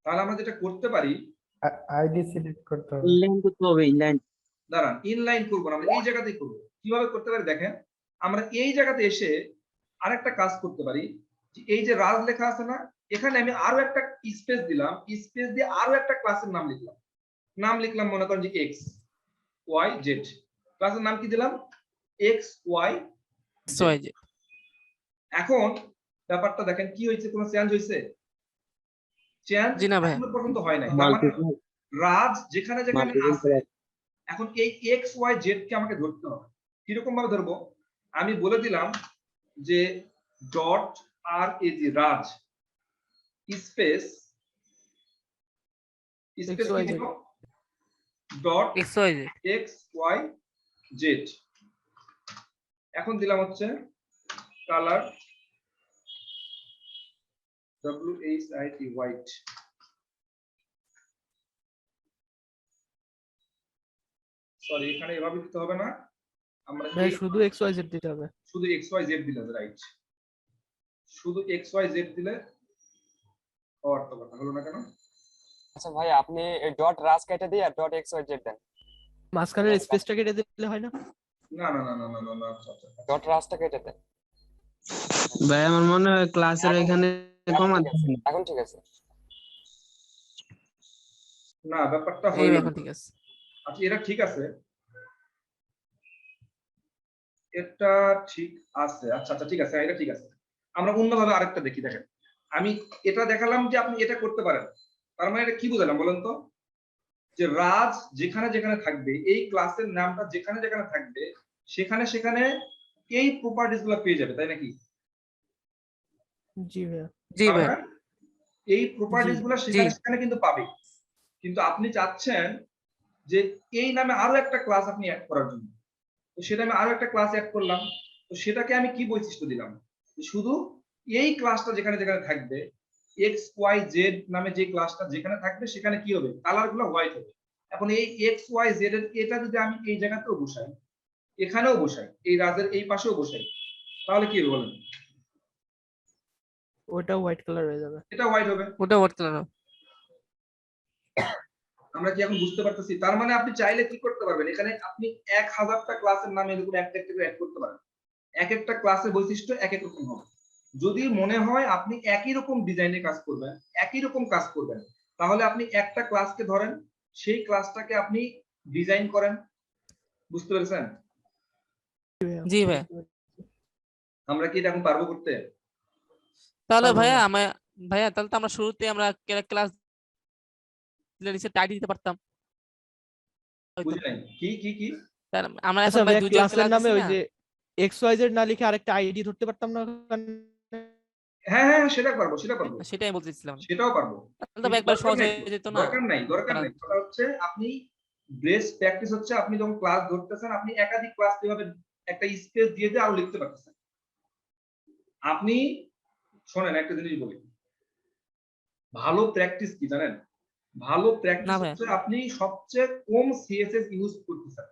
তাহলে আমরা যেটা করতে পারি, আইডি সিলেক্ট করতে হবে। ইনলাইন করতে হবে, ইনলাইন। দাঁড়ান, ইনলাইন করবো না, আমরা এই জায়গাতেই করবো। কিভাবে করতে পারি দেখেন, আমরা এই জায়গাতে এসে আরেকটা কাজ করতে পারি, যে এই যে রাজ লেখা আছে না, এখানে আমি আরো একটা স্পেস দিলাম, স্পেস দিয়ে আরো একটা ক্লাসের নাম লিখলাম মনে করেন যে এক্স ওয়াই জেড। ক্লাসের নাম কি দিলাম? X Y. এখন ব্যাপারটা দেখেন কি হয়েছে, কোনো চেঞ্জ হয়েছে? চেঞ্জ জি না ভাই। এখনো পর্যন্ত হয় নাই। তার মানে রাজ যেখানে যেখানে আছে, এখন এই এক্স ওয়াই জেড কে আমাকে ধরতে হবে। কিরকম ভাবে ধরবো? আমি বলে দিলাম যে dot R as Raj space space কি দিব? Dot XYZ X Y Z. এখন দিলাম হচ্ছে কালার WHIT হোয়াইট। সরি, এখানে এভাবে দিতে হবে না, আমরা ভাই এই শুধু XYZ দিতে হবে। শুধু XYZ দিলে রাইট, শুধু XYZ দিলে অর্থ কথা হলো না কেন? আচ্ছা ভাই, আপনি ডট রাজ কেটে দিয়ে ডট XYZ দেন, মাঝখানের স্পেসটা কেটে দিলে হয় না? না না না না না না না, আচ্ছা আচ্ছা ডট রাজটা কেটে দেন। ভাই আমার মনে হয় ক্লাসের এখানে কমা এখন ঠিক আছে। না, ব্যাপারটা এই হলো এখন ঠিক আছে। আচ্ছা, এটা ঠিক আছে, এটা ঠিক আছে, আচ্ছা আচ্ছা ঠিক আছে, এটা ঠিক আছে। আমরা অন্যভাবে আরেকটা দেখি। দেখেন, আমি এটা দেখালাম যে আপনি এটা করতে পারেন, তার মানে এটা কি বুঝালাম বলেন তো? যে রাজ যেখানে যেখানে থাকবে, এই ক্লাসের নামটা যেখানে যেখানে থাকবে, সেখানে সেখানে এই প্রপার্টিজ গুলো পেয়ে যাবে, তাই নাকি? জি ভাইয়া। জি ভাই। তার মানে এই প্রপার্টিজ গুলো সেখানে সেখানে কিন্তু পাবে, কিন্তু আপনি চাচ্ছেন যে এই নামে আরো একটা ক্লাস আপনি অ্যাড করার জন্য। তো সেটা আমি আরো একটা ক্লাস অ্যাড করলাম, তো সেটাকে আমি কি বৈশিষ্ট্য দিলাম? শুধু এই ক্লাসটা যেখানে যেখানে থাকবে, এক্স ওয়াই জেড নামে যে ক্লাসটা যেখানে থাকবে, সেখানে কি হবে? কালার গুলো হোয়াইট হবে। এখন এই এক্স ওয়াই জেড এর এটা যদি আমি এই জায়গাতেও বসাই, এখানেও বসাই, এই রাজের এই পাশেও বসাই, তাহলে কি হবে বলেন? ওটা হোয়াইট কালার হয়ে যাবে। এটা হোয়াইট হবে। ওটা হোয়াইট কালার। আমরা কি এখন বুঝতে পারতেছি? তার মানে আপনি চাইলে কি করতে পারবেন, এখানে আপনি 1000টা ক্লাসের নামে এরকম একটা একটা করে অ্যাড করতে পারেন। এক একটা ক্লাসের বৈশিষ্ট্য এক এক রকম হবে। যদি মনে হয় আপনি একই রকম ডিজাইনে কাজ করবেন, একই রকম কাজ করবেন, তাহলে আপনি একটা ক্লাসকে ধরেন, সেই ক্লাসটাকে আপনি ডিজাইন করেন। বুঝতে পেরেছেন? জি ভাই। আমরা কি এটা এখন পারবো করতে? তাহলে ভাইয়া ভাইয়া তাহলে তো আমরা শুরুতে আমরা ক্লাস নিচে টাইট দিতে পারতাম। বুঝি নাই, কি কি কি? আমরা আচ্ছা এখন ভাই ভাইয়া দুজন ক্লাসের নামে ওই না? যে XYZ না লিখে আরেকটা আইডি ধরতে পারতাম না? হ্যাঁ হ্যাঁ, সেটা পারবো, সেটা পারবো, সেটাই বলতেছিলাম। সেটাও পারবো। তাহলে তো ভাই একবার সহজ হয়ে যেত না? দরকার নাই, দরকার নাই। কথা হচ্ছে আপনি বেস্ট প্র্যাকটিস হচ্ছে আপনি যখন ক্লাস ধরতেছেন, আপনি একাধিক ক্লাস কিভাবে একটা স্পেস দিয়ে দিয়ে আরো লিখতে পারতেছেন। আপনি শোনেন, একটা জিনিস বলি, ভালো প্র্যাকটিস কি জানেন? ভালো প্র্যাকটিস হচ্ছে আপনি সবচেয়ে কম সিএসএস ইউজ করতেছেন,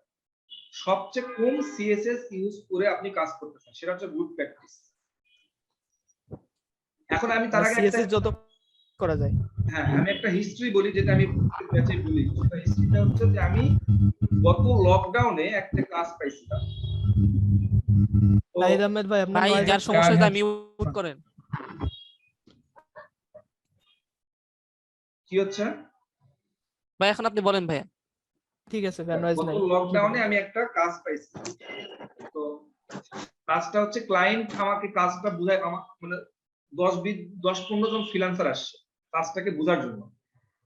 সবচেয়ে কম সিএসএস ইউজ করে আপনি কাজ করতেছেন, সেটা হচ্ছে গুড প্র্যাকটিস। এখন আমি তার আগে সিএসএস যত করা যায়। হ্যাঁ, আমি একটা হিস্ট্রি বলি, যেটা আমি ব্যাচে বলি। সেটা হিস্ট্রিটা হচ্ছে যে আমি গত লকডাউনে একটা ক্লাস পাইছিলাম। নাহিদ আহমেদ ভাই, আপনার ভাই যার সমস্যা হয় মিউট করেন। কি হচ্ছে ভাই? এখন আপনি বলেন ভাইয়া। ঠিক আছে ভাই, নয়েজ নাই। গত লকডাউনে আমি একটা কাজ পাইছি। তো কাজটা হচ্ছে ক্লায়েন্ট আমাকে কাজটা বুঝায়, আমার মানে 10-15 জন ফ্রিল্যান্সার আসছে কাজটাকে বোঝার জন্য।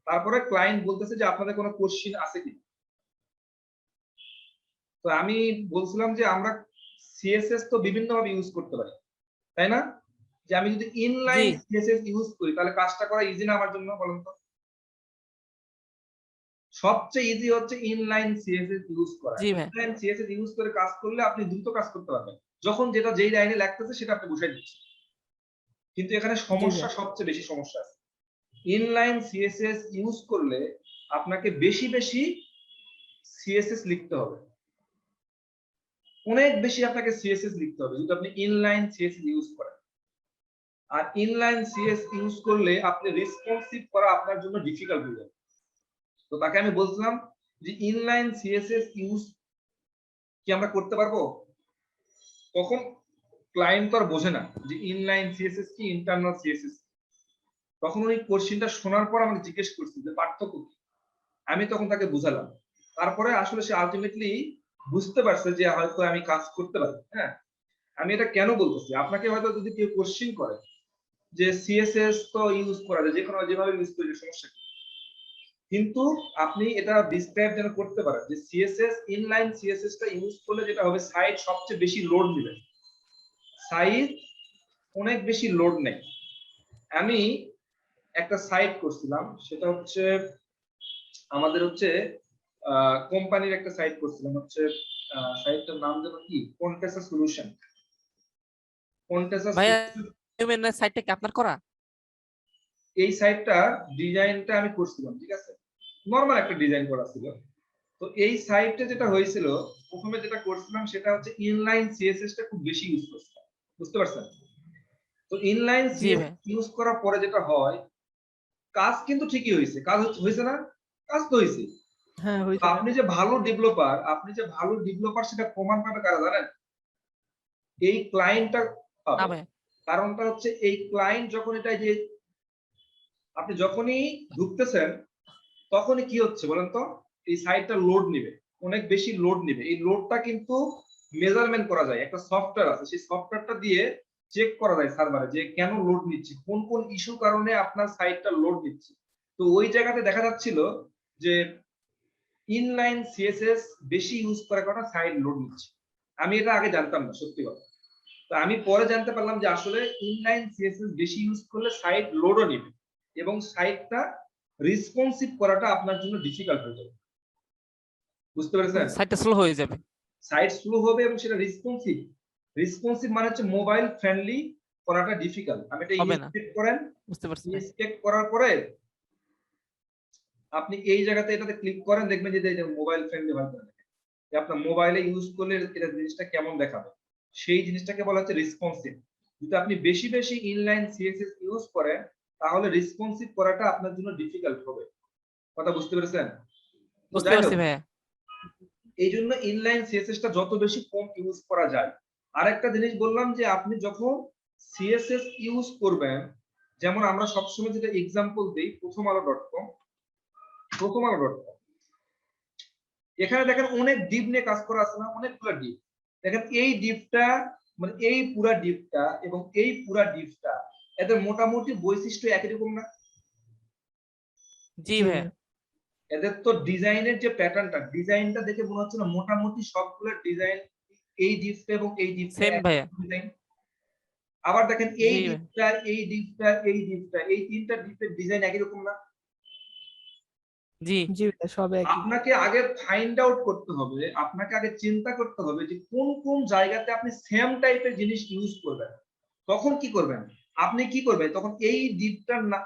তারপরে ক্লায়েন্ট বলতেছে যে আপনাদের কোনো কোশ্চেন আছে কি? তো আমি বলছিলাম যে আমরা সিএসএস তো বিভিন্ন ভাবে ইউজ করতে পারি, তাই না? যে আমি যদি ইনলাইন সিএসএস ইউজ করি, তাহলে কাজটা করা ইজি না আমার জন্য, বলুন তো? সবচেয়ে ইজি হচ্ছে ইনলাইন সিএসএস ইউজ করা। ইনলাইন সিএসএস ইউজ করে কাজ করলে আপনি দ্রুত কাজ করতে পারবেন, যখন যেটা যেই লাইনে লাগতেছে সেটা আপনি বসাই দিচ্ছেন। কিন্তু এখানে সমস্যা, সবচেয়ে বেশি সমস্যা আছে। ইনলাইন সিএসএস ইউজ করলে আপনাকে বেশি বেশি সিএসএস লিখতে হবে, অনেক বেশি আপনাকে সিএসএস লিখতে হবে যদি আপনি ইনলাইন সিএসএস ইউজ করেন। আর ইনলাইন সিএস ইউজ করলে আপনি রেসপন্সিভ করা আপনার জন্য ডিফিকাল্ট হয়ে যাবে। তো তাকে আমি বলছিলাম যে ইনলাইন সিএসএস ইউজ কি আমরা করতে পারবো? তখন ক্লায়েন্ট তো আর বোঝে না যে ইনলাইন সিএসএস কি ইন্টারনাল সিএসএস। তখন ওই কোশ্চেনটা শোনার পর আমাকে জিজ্ঞেস করছে যে পার্থক্য কি। আমি তখন তাকে বুঝালাম, তারপরে আসলে সে আলটিমেটলি বুঝতে পারছে যে হয়তো আমি কাজ করতে পারি। হ্যাঁ, আমি এটা কেন বলতেছি, আপনাকে হয়তো যদি কেউ কোশ্চেন করে যে সিএসএস তো ইউজ করা যায়, যে কোনো যেভাবে ইউজ করি, সমস্যা কি, কিন্তু আপনি এটা ডিসক্রাইব যেন করতে পারেন যে সিএসএস ইনলাইন সিএসএস টা ইউজ করলে যেটা হবে, সাইট সবচেয়ে বেশি লোড নেবে, সাইট অনেক বেশি লোড নেয়। আমি একটা সাইট করছিলাম, সেটা হচ্ছে আমাদের হচ্ছে কোম্পানির একটা সাইট করছিলাম, হচ্ছে সাইটটার নাম যেন কি, কন্টেসা সলিউশন। কন্টেসা ভাইয়া সাইটটা কি আপনার করা? এই সাইটটা ডিজাইনটা আমি করছিলাম, ঠিক আছে, নরমাল একটা ডিজাইন করা ছিল। তো এই সাইটটা যেটা হয়েছিল, প্রথমে যেটা করছিলাম সেটা হচ্ছে ইনলাইন সিএসএস টা খুব বেশি ইউজ করছিলাম, বুঝতে পারছেন? তো ইনলাইন সিএসএস ইউজ করার পরে যেটা হয়, কাজ কিন্তু ঠিকই হয়েছে, কাজ হয়েছে না, কাজ তো হয়েছে। হ্যাঁ হইছে। আপনি যে ভালো ডেভেলপার সেটা প্রমাণ পাবে কারা জানেন? এই ক্লায়েন্টটা পাবে। কারণটা হচ্ছে এই ক্লায়েন্ট যখন এটা যে আপনি যখনই ঢুকতেছেন তখনই কি হচ্ছে বলেন তো, এই সাইটটা লোড নেবে, অনেক বেশি লোড নেবে। এই লোডটা কিন্তু মেজারমেন্ট করা যায়, একটা সফটওয়্যার আছে, সেই সফটওয়্যারটা দিয়ে চেক করা যায় সার্ভারে যে কেন লোড নিচ্ছে, কোন কোন ইস্যু কারণে আপনার সাইটটা লোড নিচ্ছে। তো ওই জায়গাতে দেখা যাচ্ছিল যে ইনলাইন সিএসএস বেশি ইউজ করার কারণে সাইট লোড নিচ্ছে। আমি এটা আগে জানতাম না, সত্যি কথা। তো আমি পরে জানতে পারলাম যে আসলে ইনলাইন সিএসএস বেশি ইউজ করলে সাইট লোডও নেবে এবং সাইটটা রেসপন্সিভ করাটা আপনার জন্য ডিফিকাল্ট হয়ে যাবে, বুঝতে পেরেছেন? সাইটটা স্লো হয়ে যাবে, সাইট স্লো হবে এবং সেটা রেসপন্সিভ মানে হচ্ছে মোবাইল ফ্রেন্ডলি করাটা ডিফিকাল্ট। আমি এটা ইনস্পেক্ট করেন, বুঝতে পারছি। ইনস্পেক্ট করার পরে আপনি এই জায়গাতে এটাতে ক্লিক করেন, দেখবেন যে এটা মোবাইল ফ্রেন্ডলি হয় কিনা, যে আপনার মোবাইলে ইউজ করলে এটা জিনিসটা কেমন দেখাবে, সেই জিনিসটাকে বলা হচ্ছে রেসপন্সিভ। যদি আপনি বেশি বেশি ইনলাইন সিএসএস ইউজ করেন তাহলে রেসপন্সিভ করাটা আপনার জন্য ডিফিকাল্ট হবে। কথা বুঝতে পেরেছেন? বুঝতে পারছি ভাইয়া। এই জন্য ইনলাইন সিএসএস টা যত বেশি কম ইউজ করা যায়। আরেকটা জিনিস বললাম যে আপনি যখন সিএসএস ইউজ করবেন, যেমন আমরা সবসময় যেটা এক্সাম্পল দেই প্রথমআলো.com, এখানে দেখেন অনেক ডিপ নিয়ে কাজ করা আছে না, অনেকগুলো ডিপ। দেখেন এই ডিপটা মানে এই পুরা ডিপটা এবং এই পুরা ডিপটা, এদের মোটামুটি বৈশিষ্ট্য একই রকম না? জি ভাইয়া। এদের তো ডিজাইনের যে প্যাটার্নটা, ডিজাইনটা দেখে মনে হচ্ছে না মোটামুটি সবগুলো ডিজাইন এই ডিপটা এবং এই ডিপটা সেম ভাইয়া। ডিজাইন। আবার দেখেন এই ডিপটা, এই ডিপটা, এই ডিপটা, এই তিনটা ডিপের ডিজাইন একই রকম না? জি জি সব একই। আপনাকে আগে ফাইন্ড আউট করতে হবে, আপনাকে আগে চিন্তা করতে হবে যে কোন কোন জায়গাতে আপনি সেম টাইপের জিনিস ইউজ করবেন। তখন কি করবেন, আপনি কি করবেন, তখন এই ডিপটার না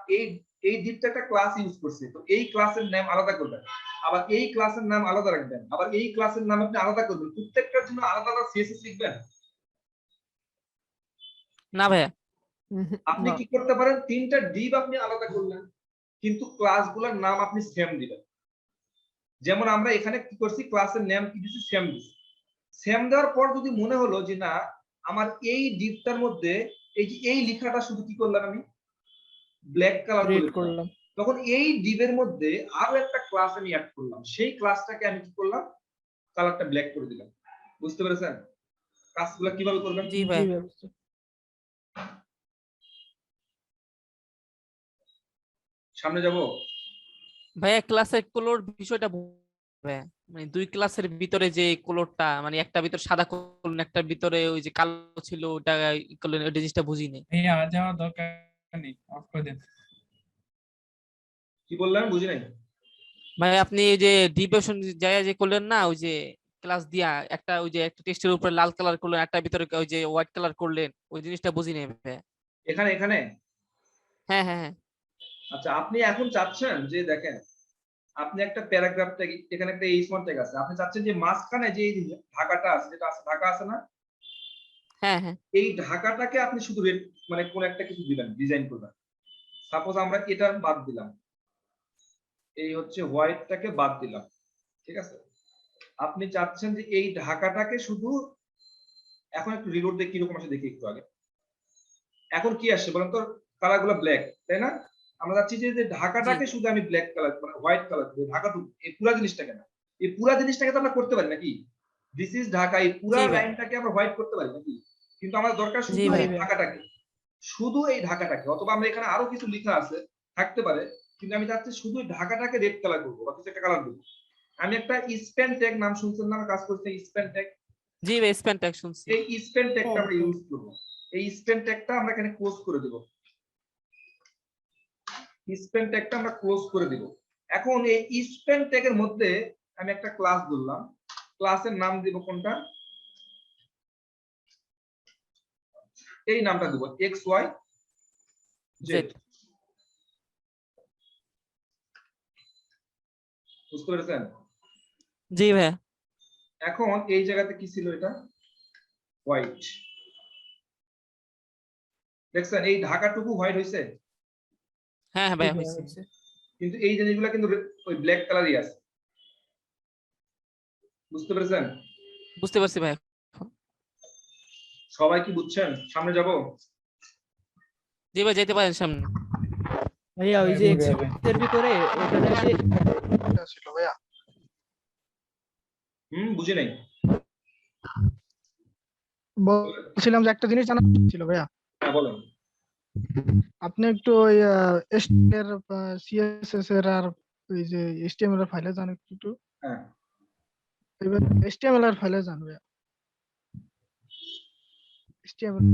এই ডিপটা একটা ক্লাস ইউজ করছে, তো এই ক্লাসের নাম আলাদা করবেন, আবার এই ক্লাসের নাম আলাদা রাখবেন, আবার এই ক্লাসের নাম আপনি আলাদা করবেন। প্রত্যেকটার জন্য আলাদা আলাদা সিএসএস লিখবেন না ভাইয়া। আপনি কি করতে পারেন, তিনটা ডিপ আপনি আলাদা করলেন কিন্তু ক্লাসগুলোর নাম আপনি সেম দিবেন। যেমন আমরা এখানে কি করছি, ক্লাসের নাম কি দিছি, সেম দিছি। সেম দেওয়ার পর যদি মনে হলো যে না আমার এই ডিপটার মধ্যে এই যে এই লেখাটা শুধু কি করলাম, আমি ব্ল্যাক কালার করলাম, তখন এই ডিপের মধ্যে আরো একটা ক্লাস আমি অ্যাড করলাম, সেই ক্লাসটাকে আমি কি করলাম, কালারটা ব্ল্যাক করে দিলাম। বুঝতে পেরেছেন কাজগুলো কিভাবে করবেন? জি ভাই। সামনে যাব ভাইয়া। ক্লাসের কলর বিষয়টা ভাইয়া, মানে দুই ক্লাসের ভিতরে যে কলরটা, মানে একটা ভিতরে সাদা কলর, একটা ভিতরে ওই যে কালো ছিল, ওটা কলর, ওই জিনিসটা বুঝিনি। এই আর যাওয়ার দরকার নেই, অফ করে দেন। কি বললাম বুঝি নাই ভাই। আপনি এই যে ডিভিশন জায়গা যে করলেন না, ওই যে ক্লাস দিয়া একটা, ওই যে একটা টেক্সটের উপরে লাল কালার করলেন, একটা ভিতরে ওই যে হোয়াইট কালার করলেন, ওই জিনিসটা বুঝি নাই ভাই। এখানে এখানে হ্যাঁ হ্যাঁ হ্যাঁ। আচ্ছা, আপনি এখন চাচ্ছেন যে দেখেন আপনি একটা প্যারাগ্রাফ ট্যাগ, এখানে একটা এইচ1 ট্যাগ আছে, আপনি চাচ্ছেন যে মাঝখানে যে এই ঢাকাটা আছে, যেটা আছে ঢাকা আছে না, হ্যাঁ হ্যাঁ, এই ঢাকাটাকে আপনি শুধু মানে কোন একটা কিছু দিবেন, ডিজাইন করবেন। সাপোজ আমরা এটা বাদ দিলাম, এই হচ্ছে হোয়াইটটাকে বাদ দিলাম, ঠিক আছে? আপনি চাচ্ছেন যে এই ঢাকাটাকে শুধু এখন একটু রিলোড দিয়ে কিরকম আসে দেখি একটু আগে। এখন কি আসছে বলেন তো, কালার গুলো ব্ল্যাক, তাই না? আমরা যাচ্ছি যে ঢাকাটাকে শুধু আমি ব্ল্যাক কালার মানে হোয়াইট কালার দেব, ঢাকাটুকু এই পুরো জিনিসটাকে না, এই পুরো জিনিসটাকে তো আমরা করতে পারি নাকি, দিস ইজ ঢাকা, এই পুরো জি ভাই। লাইনটাকে আমরা হোয়াইট করতে পারি নাকি? কিন্তু আমার দরকার শুধু জি ভাই। এই ঢাকাটাকে, শুধু এই ঢাকাটাকে, অথবা আমরা এখানে আরো কিছু লেখা আছে থাকতে পারে, কিন্তু আমি চাচ্ছি শুধু এই ঢাকাটাকে রেড কালার করবো বা কিছু একটা কালার দেবো। আমি একটা স্প্যান ট্যাগ নাম শুনছেন না, কাজ করতে স্প্যান ট্যাগ, জি ভাই স্প্যান ট্যাগ শুনছি। এই স্প্যান ট্যাগটা আমরা ইউজ করব। এই স্প্যান ট্যাগটা আমরা এখানে ক্লোজ করে দেব, স্প্যান ট্যাগটা আমরা ক্লোজ করে দেব। এখন এই স্প্যান ট্যাগের মধ্যে আমি একটা ক্লাস ধরলাম, ক্লাসের নাম দেব কোনটা, এই নামটা দেব xy z। বুঝতে পেরেছেন? জি ভাই। এখন এই জায়গাতে কি ছিল, এটা হোয়াইট, দেখছেন এই ঢাকাটুকু হোয়াইট হয়েছে, হ্যাঁ হ্যাঁ ভাই হয়েছে। কিন্তু এই জিনিসগুলো কিন্তু ওই ব্ল্যাক কালারই আছে। বুঝতে পেরেছেন? বুঝতে পারছি ভাই। সবাই কি বুঝছেন? সামনে যাব? জি ভাই যেতে পারেন সামনে। ভাইয়া ওই যে এর ভিতরে ওখানে যে ছিল ভাইয়া, বুঝি নাই। বলছিলাম যে একটা জিনিস জানা ছিল ভাইয়া। হ্যাঁ বলেন। আপনি একটু ওই এর সিএসএস এর আর ওই যে এইচটিএমএল এর ফাইলে যান একটু। হ্যাঁ এবার এইচটিএমএল এর ফাইলে যান ভাইয়া। এইচটিএমএল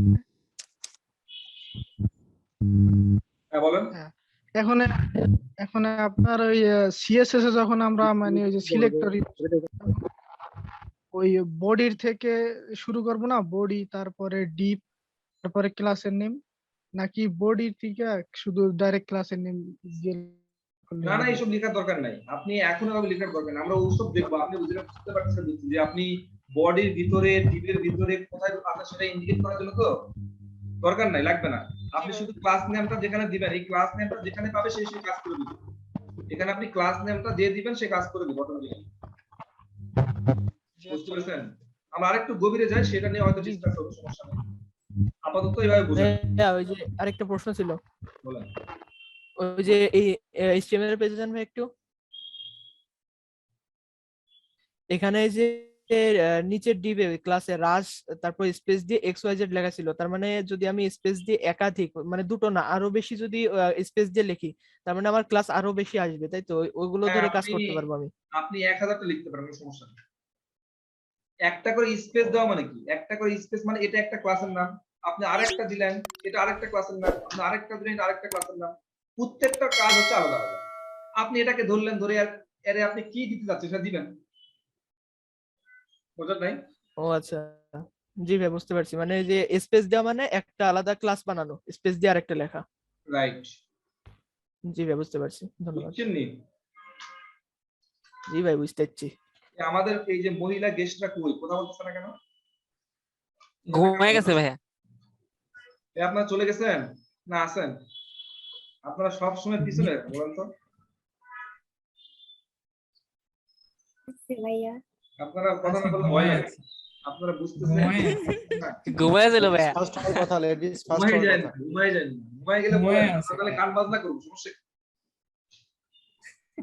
হ্যাঁ বলেন। এখন এখন আপনার ওই সিএসএস এ যখন আমরা মানে ওই যে সিলেক্টর ওই বডির থেকে শুরু করব না, বডি তারপরে ডিপ তারপরে ক্লাসের নেম, নাকি বডি থেকে শুধু ডাইরেক্ট ক্লাসের নেম দিয়ে? না না এইসব লেখার দরকার নাই, আপনি এখন এভাবে লেখার দরকার নাই, আমরা ওসব দেখবো। আপনি বুঝতে পারছেন যে আপনি বডির ভিতরে ডিপের ভিতরে কোথায় আছে সেটা ইন্ডিকেট করার জন্য তো দরকার নাই, লাগবে না। আপনি শুধু ক্লাস নেমটা যেখানে দিবেন, এই ক্লাস নেমটা যেখানে পাবে সেই কাজ করে দিবে। এখানে আপনি ক্লাস নেমটা দিয়ে দিবেন, সে কাজ করে দিবে অটোমেটিক্যালি। বুঝতে পেরেছেন? আমরা আরেকটু গভীরে যাই, সেটা নিয়ে হয়তো ডিসকাস হবে, সমস্যা নেই। আপাতত এইভাবে বুঝেন। ওই যে আরেকটা প্রশ্ন ছিল, বলেন। ওই যে এই এইচটিএমএল এর পেজে যান ভাই একটু, এখানে যে নিচের ডিবে ক্লাসে রাশ তারপর স্পেস দিয়ে XYZ লেখা ছিল, তার মানে যদি আমি স্পেস দিয়ে একাধিক মানে দুটো না আরো বেশি যদি স্পেস দিয়ে লিখি, তার মানে আমার ক্লাস আরো বেশি আসবে, তাই তো? ওইগুলো ধরে কাজ করতে পারবো আমি? আপনি 1000টা লিখতে পারেন, কোনো সমস্যা নেই। একটা করে স্পেস দেওয়া মানে কি, একটা করে স্পেস মানে এটা একটা ক্লাসের নাম, আপনি আরেকটা দিলেন এটা আরেকটা ক্লাসের নাম, আপনি আরেকটা দিলেন এটা আরেকটা ক্লাসের নাম, প্রত্যেকটা কাজ হচ্ছে আলাদা আলাদা। আপনি এটাকে ধরলেন, ধরে এর আপনি কি দিতে যাচ্ছেন সেটা দিবেন। বুঝলেন নাই? ও আচ্ছা, জি ভাই বুঝতে পারছি। মানে যে স্পেস দেওয়া মানে একটা আলাদা ক্লাস বানানো, স্পেস দিয়ে আরেকটা লেখা। রাইট। জি ভাই বুঝতে পারছি, ধন্যবাদ। বুঝছেন নি? জি ভাই বুঝতে পারছি। আমাদের এই যে মহিলা গেস্টরা কই, কথা বলতেছে না কেন? ঘুমায় গেছে ভাইয়া। আপনারা চলে গেছেন না আছেন? আপনারা সব সময় পিছনে বলেন তো। ভাইয়া আপনারা কথা না বললে হয়, আপনারা বুঝতেছেন না। ঘুমায় গেল ভাইয়া। ফার্স্ট হওয়ার কথা, লেডিস ফার্স্ট ঘুমাই হওয়ার যায় কথা। না, ঘুমাই যায় না, ঘুমাই গেলে ঘুমায় বলেন, আছে। তাহলে গান বাজনা করব, সমস্যা কি?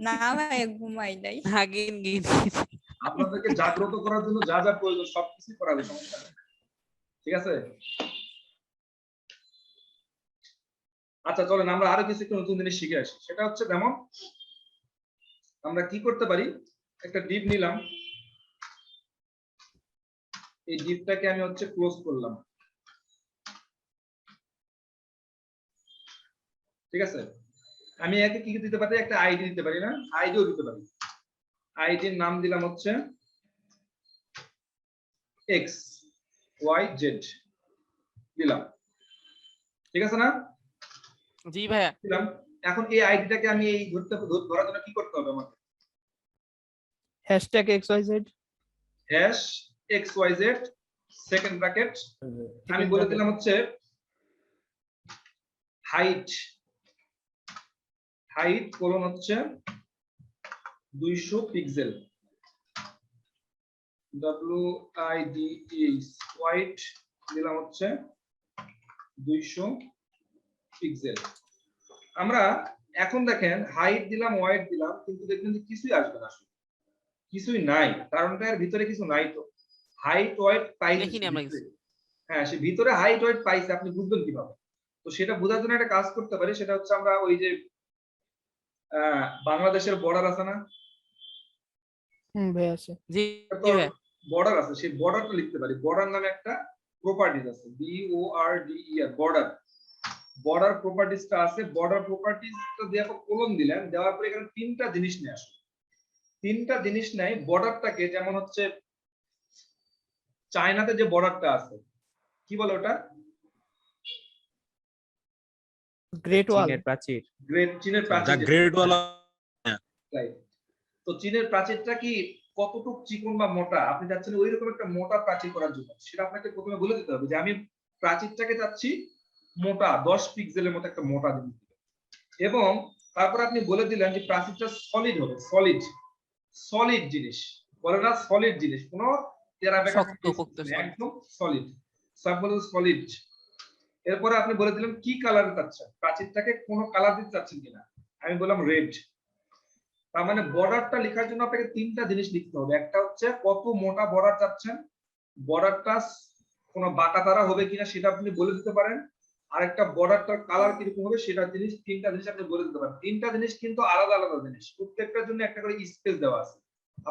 না ভাইয়া ঘুমাই নাই। গিন গিন। আপনাদেরকে জাগ্রত করার জন্য যা যা প্রয়োজন সবকিছু করা হবে, সমস্যা নেই। ঠিক আছে? আচ্ছা চলেন আমরা আরো কিছু একটু নতুন জিনিস শিখে আসি। সেটা হচ্ছে যেমন আমরা কি করতে পারি, একটা ডিপ নিলাম, এই ডিপটাকে আমি হচ্ছে ক্লোজ করলাম, ঠিক আছে? আমি একে কি দিতে পারি, একটা আইডি দিতে পারি না, আইডিও দিতে পারি। আইডির নাম দিলাম হচ্ছে XYZ দিলাম, ঠিক আছে না? জি ভাইয়া দিলাম। এখন এই আইডিটাকে আমি এই ধরার জন্য কি করতে হবে আমাকে? #XYZ #XYZ সেকেন্ড ব্র্যাকেট, আমি বলে দিলাম হচ্ছে হাইট কোলন হচ্ছে 200 পিক্সেল WIDH হোয়াইট দিলাম হচ্ছে 200 পিক্সেল। আমরা এখন দেখেন হাইট দিলাম হোয়াইট দিলাম, কিন্তু দেখবেন যে কিছুই আসবে না, আসলে কিছুই নাই, কারণটা এর ভিতরে কিছু নাই। তো হাইট হোয়াইট পাইছে, দেখিনি আমরা কিছু। হ্যাঁ সে ভিতরে হাইট হোয়াইট পাইছে, আপনি বুঝবেন কিভাবে? তো সেটা বোঝার জন্য একটা কাজ করতে পারি, সেটা হচ্ছে আমরা ওই যে বাংলাদেশের বর্ডার আছে না, ভাই আছে। জি জি ভাই। বর্ডার আছে, সেই বর্ডারটা লিখতে পারি। বর্ডার নামে একটা প্রপার্টিজ আছে, BORDER বর্ডার। বর্ডার প্রপার্টিজটা আছে, বর্ডার প্রপার্টিজটা দিয়ে আপনি কোলন দিলেন, দেওয়ার পরে এখানে তিনটা জিনিস নিয়ে আসে। তিনটা জিনিস নাই বর্ডারটাকে, যেমন হচ্ছে চায়নাতে যে বর্ডারটা আছে কি বলে ওটা? গ্রেট ওয়াল। প্রাচীর। চীনের প্রাচীর। গ্রেট ওয়াল। তো চীনের প্রাচীরটা কি কতটুকু চিকন বা মোটা, আপনি চাচ্ছেন ওই রকম একটা মোটা প্রাচীর করার জন্য, সেটা আপনাকে প্রথমে বলে দিতে হবে যে আমি প্রাচীরটাকে চাচ্ছি মোটা, 10 পিক্সেলের মতো একটা মোটা জিনিস, এবং তারপর আপনি বলে দিলেন যে প্রাচীরটা সলিড হবে। সলিড সলিড জিনিস বলে না, সলিড জিনিস, কোনো একদম সলিড, সব বলে সলিড। এরপরে আপনি বলে দিলেন কি কালার চাচ্ছেন, প্রাচীরটাকে কোন কালার দিতে চাচ্ছেন কিনা, আমি বললাম রেড। তার মানে বর্ডারটা লেখার জন্য আপনাকে তিনটা জিনিস লিখতে হবে। একটা হচ্ছে কত মোটা বর্ডার চাচ্ছেন, বর্ডারটা কোনো বাঁকা তারা হবে কিনা সেটা আপনি বলে দিতে পারেন, আরেকটা বর্ডারটার কালার কিরকম হবে সেটা জিনিস, তিনটা জিনিস আপনি বলে দিতে পারেন। তিনটা জিনিস কিন্তু আলাদা আলাদা জিনিস, প্রত্যেকটার জন্য একটা করে স্পেস দেওয়া আছে।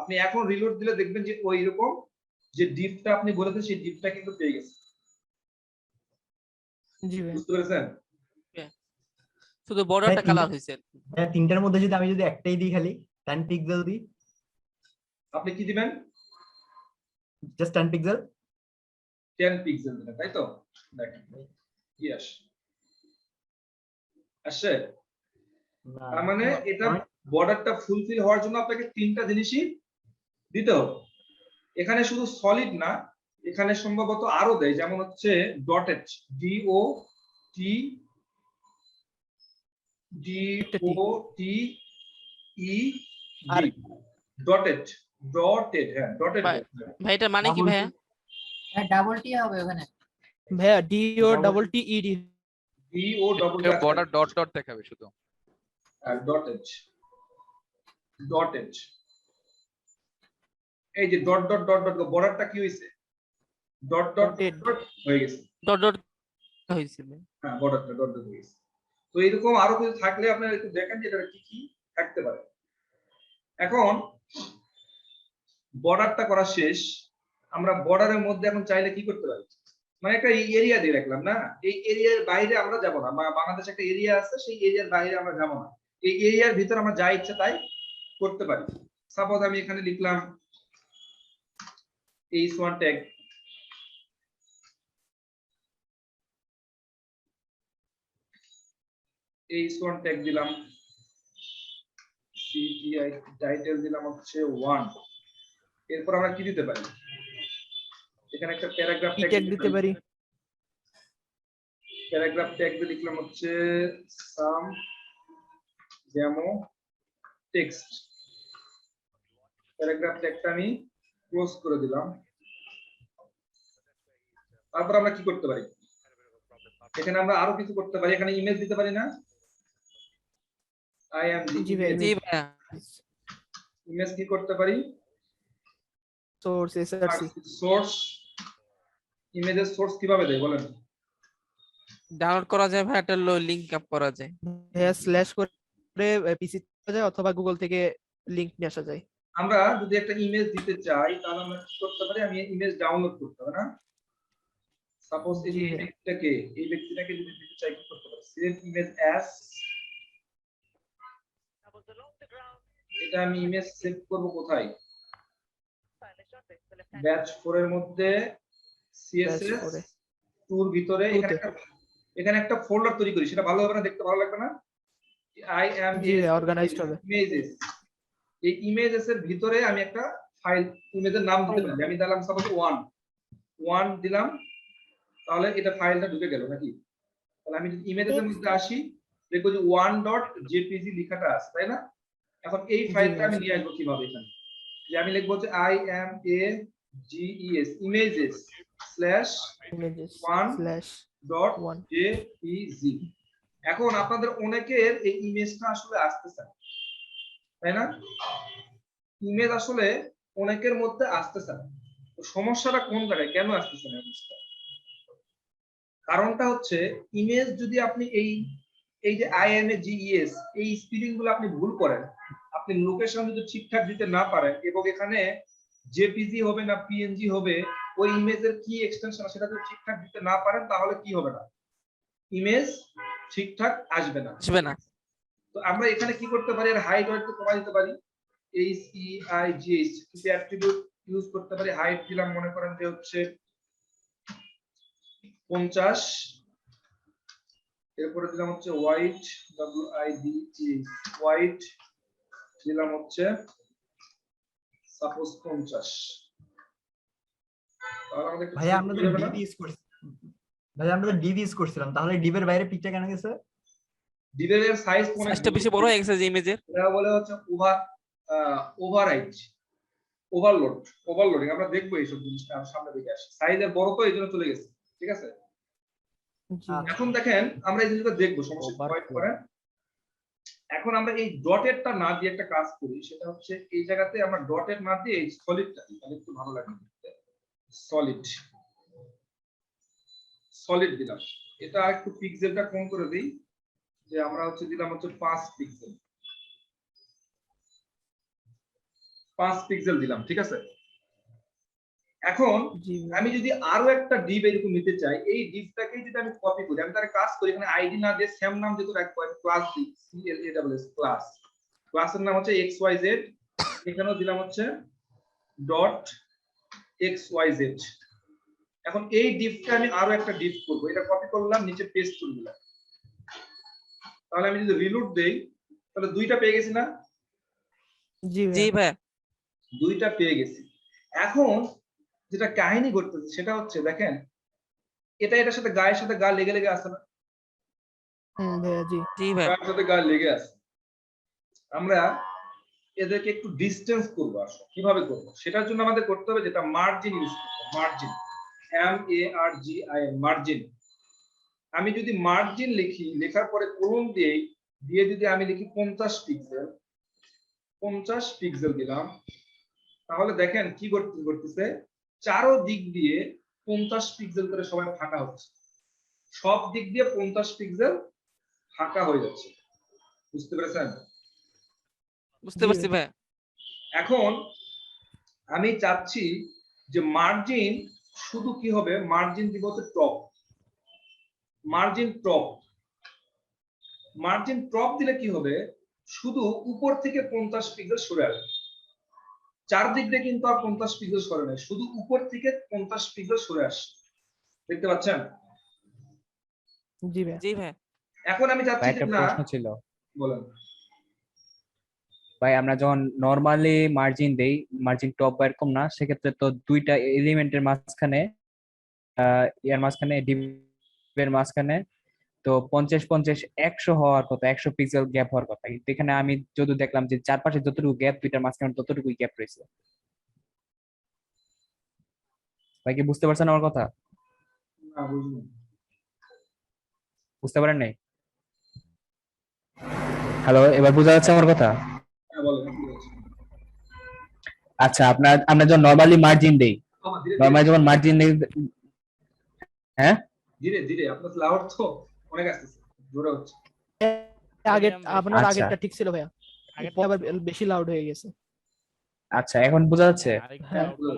আপনি এখন রিলোড দিলে দেখবেন যে ওই রকম যে ডিপটা আপনি বলেছেন সেই ডিপটা কিন্তু পেয়ে গেছে। জি ভাই। বুঝতে পেরেছেন? শুধু বর্ডারটা কালার হইছে। হ্যাঁ, তিনটার মধ্যে যদি আমি একটাই দিই, খালি 10 পিক্সেল দিই, আপনি কি দিবেন? Just 10 pixel. 10 পিক্সেল দিবেন, তাই তো? দেখেন কি আসছে। তার মানে এটা বর্ডারটা ফুলফিল হওয়ার জন্য আপনাকে তিনটা জিনিসই দিতে হবে। এখানে শুধু সলিড না, এখানে সম্ভবত আরো দেয়, যেমন হচ্ছে ডটেড, DOTE ডটেড, ডটেড। হ্যাঁ ডটেড ভাই এটা মানে কি ভাই? হ্যাঁ ডাবল টি হবে ওখানে ভাইয়া DOTTED। বর্ডার ডট ডট দেখাবে শুধু। আর ডটেড, ডটেড, এই যে ডট ডট ডট ডট বর্ডারটা কি হইছে, ডট ডট ডট হয়ে গেছে, ডট ডট হইছিল। হ্যাঁ বর্ডারটা ডট ডট হয়ে গেছে। তো এরকম আরো কিছু থাকলে আপনারা একটু দেখেন যে এটা কি কি থাকতে পারে। এখন বর্ডারটা করা শেষ, আমরা বর্ডারের মধ্যে এখন চাইলে কি করতে পারি, মানে একটা এরিয়া দিয়ে রাখলাম না, এই এরিয়ার বাইরে আমরা যাব না। বাংলাদেশে একটা এরিয়া আছে, সেই এরিয়ার বাইরে আমরা যাব না, এই এরিয়ার ভিতর আমরা যা ইচ্ছা তাই করতে পারি। সাপোজ আমি এখানে লিখলাম h1 ট্যাগ, h1 ট্যাগ দিলাম, CTI টাইটেল দিলাম হচ্ছে 1। এরপর আমরা কি দিতে পারি, এখানে একটা প্যারাগ্রাফ ট্যাগ দিতে পারি। প্যারাগ্রাফ ট্যাগ দিয়ে লিখলাম হচ্ছে সাম ডেমো টেক্সট। প্যারাগ্রাফ ট্যাগটা আমি ক্লোজ করে দিলাম। তারপর আমরা কি করতে পারি, এখানে আমরা আরো কিছু করতে পারি, এখানে ইমেজ দিতে পারি না, ইমেজ কি করতে পারি, সোর্স SRC। সোর্স, ইমেজের সোর্স কিভাবে দেয় বলেন? ডাউনলোড করা যায় ভাই, একটা লিংক আপ করা যায়, স্ল্যাশ করে পিসি করা যায় অথবা গুগল থেকে লিংক নিয়ে আসা যায়। আমরা যদি একটা ইমেজ দিতে চাই তাহলে আমরা কি করতে পারি, আমি ইমেজ ডাউনলোড করতে হবে না, সাপোজ এই ব্যক্তিটাকে যদি দিতে চাই কি করতে পারি, সেভ ইমেজ অ্যাজ, এটা আমি ইমেজ সেভ করব কোথায়, ব্যাচ 4 এর মধ্যে CSS টুর ভিতরে এখানে একটা ফোল্ডার তৈরি করি, সেটা ভালো হবে না, দেখতে ভালো লাগবে না, অর্গানাইজড হবে। ইমেজেস, এই ইমেজেস এর ভিতরে আমি একটা ফাইল, ইমেজের নাম দিতে পারি, আমি দিলাম সাপোজ 1 দিলাম, তাহলে এটা ফাইলটা ঢুকে গেল নাকি? তাহলে আমি যদি ইমেজের মধ্যে আসি দেখো যে 1.jpg লেখাটা আছে, তাই না? এখন এই ফাইলটা আমি নিয়ে আসবো কিভাবে, এখানে যে আমি লিখবো যে I am a GES images slash images 1 slash dot 1 JPG। এখন আপনাদের অনেকের এই ইমেজটা আসলে আসতেছে না, তাই না? ইমেজ আসলে অনেকের মধ্যে আসতেছে না। তো সমস্যাটা কোন জায়গায়, কেন আসতেছে না ইমেজটা? কারণটা হচ্ছে ইমেজ যদি আপনি এই যে IMAGES এই স্পেলিং গুলো আপনি ভুল করেন, আপনি লোকেশন যদি ঠিকঠাক দিতে না পারেন এবং এখানে জেপিজি হবে না পিএনজি হবে, ওই ইমেজের কি এক্সটেনশন সেটা যদি ঠিকঠাক দিতে না পারেন তাহলে কি হবে না, ইমেজ ঠিকঠাক আসবে না। তো আমরা এখানে কি করতে পারি, এর হাইট একটু কমাই দিতে পারি, HEIGH কিছু অ্যাট্রিবিউট ইউজ করতে পারি। হাইট দিলাম মনে করেন যে হচ্ছে 50, এরপরে দিলাম হচ্ছে হোয়াইট WIDH হোয়াইট দিলাম হচ্ছে সাপোজ 50। তাহলে আমাদের ভাইয়া আমরা তো ডিভ ইউজ করছি, ভাইয়া আমরা তো ডিভ ইউজ করছিলাম, তাহলে ডিভের বাইরে পিকটা কেন গেছে? ডিভের সাইজ কোন সাইজটা বেশি বড় হয়ে গেছে যে ইমেজের, এটা বলে হচ্ছে ওভাররাইট ওভারলোডিং। আমরা দেখবো এইসব জিনিসটা সামনে দিকে আসে, সাইজের বড় তো এইজন্য চলে গেছে, ঠিক আছে? এখন দেখেন আমরা এই জিনিসটা দেখবো, সমস্যা পয়েন্ট করে। এখন আমরা এই ডটেরটা না দিয়ে একটা কাজ করি, সেটা হচ্ছে এই জায়গাতে আমরা ডটের না দিয়ে এই সলিডটা দিই, তাহলে একটু ভালো লাগবে। সলিড দিলাম, এটা একটু পিক্সেলটা কম করে দিই, যে আমরা হচ্ছে দিলাম হচ্ছে 5 পিক্সেল, 5 পিক্সেল দিলাম, ঠিক আছে? এখন আমি যদি আরো একটা ডিভ এরকম নিতে চাই, এই ডিভটাকে যদি আমি কপি করি, আমি তার কাজ করি, এখানে আইডি না দিয়ে সেম নাম যেহেতু রাখবো, ক্লাস দিই, ক্লাস, ক্লাসের নাম হচ্ছে XYZ, এখানেও দিলাম হচ্ছে ডট XYZ। এখন এই ডিভটা আমি আরো একটা ডিভ করব, এটা কপি করলাম, নিচে পেস্ট করে দিলাম। তাহলে আমি যদি রিলোড দেই তাহলে দুইটা পেয়ে গেছি না? জি ভাই, দুইটা পেয়ে গেছি। এখন যেটা কাহিনী ঘটতেছে সেটা হচ্ছে দেখেন, এটার সাথে গায়ের সাথে গা লেগে লেগে আসে না? জি ভাই, গায়ের সাথে গা লেগে আসে। আমরা এদেরকে একটু ডিসটেন্স করবো। আসলে কিভাবে করবো সেটার জন্য আমাদের করতে হবে যেটা মার্জিন ইউজ করবো, মার্জিন, MARGIN, মার্জিন। আমি যদি মার্জিন লিখি, লেখার পরে কোলন দিয়ে যদি আমি লিখি 50 পিক্সেল, 50 পিক্সেল দিলাম, তাহলে দেখেন কি করতেছে, চারো দিক দিয়ে 50 পিক্সেল করে সবাই ফাঁকা হচ্ছে, সব দিক দিয়ে 50 পিক্সেল ফাঁকা হয়ে যাচ্ছে। বুঝতে পেরেছেন? বুঝতে পারছি ভাই। এখন আমি চাচ্ছি যে মার্জিন শুধু কি হবে, মার্জিন দিব হচ্ছে top, margin top. Margin top দিলে কি হবে, শুধু উপর থেকে 50 পিক্সেল সরে আসবে, চারদিক দিয়ে কিন্তু আর 50 পিক্সেল সরে নাই, শুধু উপর থেকে 50 পিক্সেল সরে আসছে। দেখতে পাচ্ছেন? জি ভাই, জি ভাই। এখন আমি চাচ্ছি যে না, প্রশ্ন ছিল বলেন ভাই, আমরা যখন নরমালি মার্জিন দেই, মার্জিন টপ বা এরকম না, সেক্ষেত্রে তো দুইটা এলিমেন্টের মাঝখানে ইয়ার মাঝখানে ডিভের মাঝখানে তো 50 50 100 হওয়ার কথা, 100 পিক্সেল গ্যাপ হওয়ার কথা, কিন্তু এখানে আমি যদি দেখলাম যে চারপাশে যতটুকু গ্যাপ, দুইটার মাঝখানে ততটুকুই গ্যাপ রয়েছে। ভাই কি বুঝতে পারছেন আমার কথা? না, বুঝুন বুঝতে পারেন নাই? হ্যালো, এবার বোঝা যাচ্ছে আমার কথা? হ্যাঁ বলেন কি বলছেন? আচ্ছা, আমরা যখন নরমালি মার্জিন দেই, নরমালি যখন মার্জিন দেই, হ্যাঁ ধীরে ধীরে, আপনার লাউড তো অনেক আসতেছে, জোরে হচ্ছে। আগে আপনার আচ্ছা। আগেরটা ঠিক ছিল ভাইয়া, আবার বেশি লাউড হয়ে গেছে। আচ্ছা, এখন বোঝা যাচ্ছে?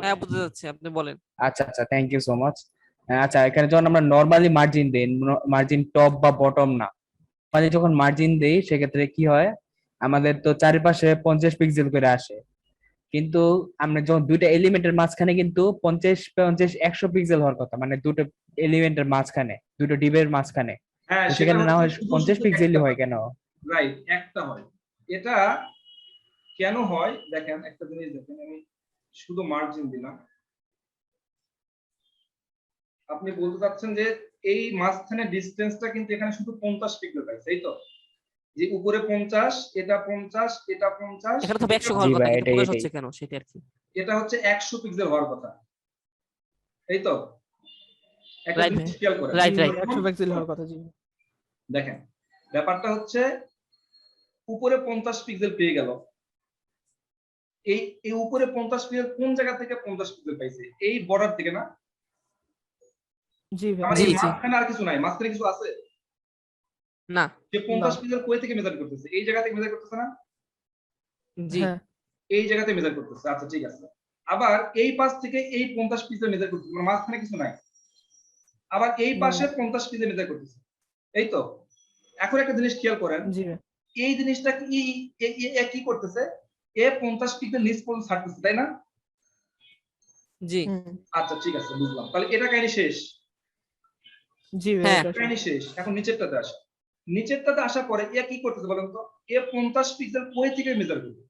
হ্যাঁ বুঝা যাচ্ছে, আপনি বলেন। আচ্ছা আচ্ছা, থ্যাংক ইউ সো মাচ। আচ্ছা, এখানে যখন আমরা নরমালি মার্জিন দেই, মার্জিন টপ বা বটম না, মানে যখন মার্জিন দেই সেক্ষেত্রে কি হয়, আমাদের তো চারিপাশে 50 পিক্সেল করে আসে, কিন্তু আমরা যখন দুইটা এলিমেন্টের মাঝখানে কিন্তু 50 50 100 পিক্সেল হওয়ার কথা, মানে দুটো এলিমেন্টের মাঝখানে, দুটো ডিবের মাঝখানে, হ্যাঁ, তো সেখানে না হয় 50 পিক্সেলই হয় কেন? রাইট, একটা হয়। এটা কেন হয় দেখেন, একটা জিনিস দেখেন, আমি শুধু মার্জিন দিলাম, আপনি বলতে চাচ্ছেন যে এই মাঝখানে ডিসটেন্সটা কিন্তু এখানে শুধু 50 পিক্সেল পাইছে, এই তো, যে উপরে 50, এটা 50, এটা 50, এখানে তো 100 হওয়ার কথা, কিন্তু প্রকাশ হচ্ছে কেন সেটা আর কি। এটা হচ্ছে 100 পিক্সেল হওয়ার কথা, এই তো একটা Right, জিনিস খেয়াল করেন, right, right. 100 পিক্সেল হওয়ার কথা জি। দেখেন ব্যাপারটা হচ্ছে উপরে 50 পিক্সেল পেয়ে গেল, এই এই উপরে 50 পিক্সেল কোন জায়গা থেকে 50 পিক্সেল পাইছে? এই বর্ডার থেকে না? জি ভাই। আমার জি, এই জি। মাঝখানে আর কিছু নাই, মাঝখানে কিছু আছে? না। যে 50 পিক্সেল কই থেকে মেজার করতেছে? এই জায়গা থেকে মেজার করতেছে না? জি। হ্যাঁ এই জায়গাতে মেজার করতেছে। আচ্ছা ঠিক আছে। আবার এই পাশ থেকে এই 50 পিক্সেল মেজার করতেছে, মানে মাঝখানে কিছু নাই। আবার এই পাশে 50 পিক্সেল মেজার করতেছে। এই তো। এখন একটা জিনিস খেয়াল করেন, জি ভাই। এই জিনিসটা কি কি করতেছে? এ 50 পিক্সেল নিচ পর্যন্ত ছাড়তেছে, তাই না? জি। আচ্ছা ঠিক আছে, বুঝলাম। তাহলে এটা কাহিনী শেষ। জি ভাই হ্যাঁ। এটা শেষ। কাহিনী শেষ। এখন নিচেরটাতে আসে। নিচেরটাতে আসার পরে এ কি করতেছে বলেন তো? এ 50 পিক্সেল কই থেকে মেজার করবে?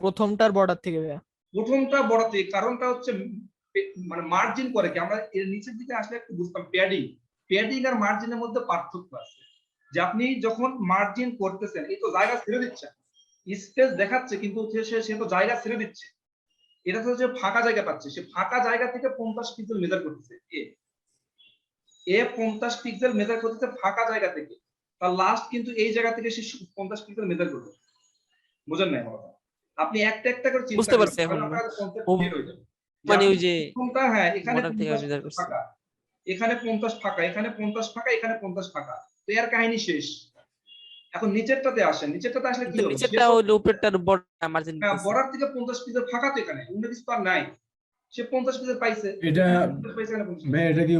প্রথমটার বর্ডার থেকে ভাইয়া। প্রথমটা বড় থেকে, কারণটা হচ্ছে মানে মার্জিন করে কি, আমরা এর নিচের দিকে আসলে একটু বুঝতাম প্যাডিং। প্যাডিং আর মার্জিনের মধ্যে পার্থক্য আছে। যে আপনি যখন মার্জিন করতেছেন, এই তো জায়গা ছেড়ে দিচ্ছেন, স্পেস দেখাচ্ছে কিন্তু সে তো জায়গা ছেড়ে দিচ্ছে। এটা তো যে ফাঁকা জায়গা পাচ্ছে, সে ফাঁকা জায়গা থেকে 50 পিক্সেল মেজার করতেছে। এ 50 পিক্সেল মেজার করতেছে ফাঁকা জায়গা থেকে। তার লাস্ট কিন্তু এই জায়গা থেকে সে 50 পিক্সেল মেজার করবে। বুঝেন না কথা? আপনি একটা একটা করে চিন্তা বুঝতে করেন, পারছি এখন। তাহলে আপনার কনসেপ্ট ও, ক্লিয়ার হয়ে যাবে। মানে ওই যে কোনটা, হ্যাঁ এখানে border থেকে 50 measure করছে। ফাঁকা, এখানে 50 ফাঁকা, এখানে 50 ফাঁকা, এখানে 50 ফাঁকা। তো এর কাহিনী শেষ। এখন নিচেরটাতে আসেন, নিচেরটাতে আসলে কি কিন্তু হবে? নিচেরটা হলো উপরেরটার বর্ডার মার্জিন হ্যাঁ, দিতেছে। বর্ডার থেকে 50 পিক্সেল ফাঁকা তো এখানে, অন্য কিছু তো আর নাই। সে 50 পিক্সেল পাইছে। এটা এখানে 50 পাইছে, এখানে 50 ভাই পাইছে। এটা কি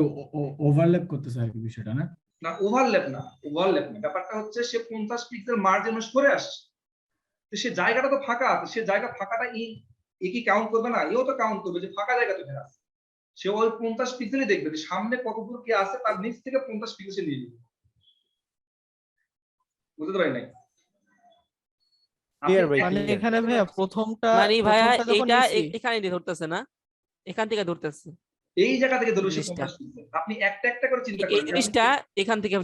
ওভারল্যাপ করতেছে আর কি বিষয়টা না? না, ওভারল্যাপ না, ওভারল্যাপ না। ব্যাপারটা হচ্ছে সে 50 পিক্সেল মার্জিন সরে আসছে, তো সে জায়গাটা তো ফাঁকা আছে, সে জায়গা ফাঁকাটা ই কি কাউন্ট করবে না? এও তো কাউন্ট করবে যে ফাঁকা জায়গা তো এখানে আছে। সে ওই 50 পিক্সেলই দেখবে যে সামনে কতদূর কি আছে, তার নিচ থেকে 50 পিক্সেল নিয়ে নিবে। বুঝতে পারি নাই? ক্লিয়ার ভাই। মানে এখানে ভাইয়া প্রথমটা মানে ভাইয়া যখন এটা নিছি, এখানে দিয়ে ধরতেছে না, এখান থেকে ধরতেছে এই জায়গা থেকে ধরুন সে জিনিসটা। 50 পিক্সেল। আপনি একটা একটা করে চিন্তা এই করেন, জিনিসটা এখান থেকে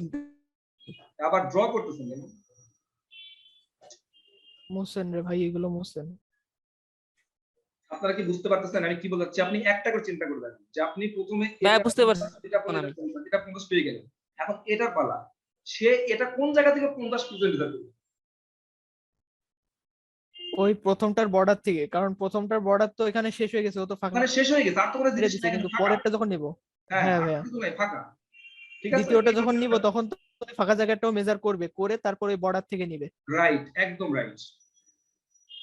আবার ড্র করতেছেন কেন? মোসেন রে ভাই, এগুলো মোসেন। আপনারা কি বুঝতে পারতেছেন আমি কি বলতে চাচ্ছি? আপনি একটা করে চিন্তা করবেন যে আপনি প্রথমে হ্যাঁ, বুঝতে পারছি এটা বলে এটা 50 পেয়ে গেলেন। এখন এটার পালা, সে এটা কোন জায়গা থেকে 50 পিক্সেল মেজার করবে? ওই প্রথমটার বর্ডার থেকে, কারণ প্রথমটার বর্ডার তো এখানে শেষ হয়ে গেছে, ও তো ফাঁকা মানে শেষ হয়ে গেছে, আর তো কোনো ছেড়ে জিনিস দিছে, নাই, কিন্তু ফাঁকা। পরেরটা যখন নিব, হ্যাঁ, হ্যাঁ আর ভাইয়া, কিছু নাই, ফাঁকা। ঠিক আছে, দ্বিতীয়টা যখন নিব তখন তো ওই ফাঁকা জায়গাটাও মেজার করবে, করে তারপরে বর্ডার থেকে নিবে। রাইট, একদম রাইট।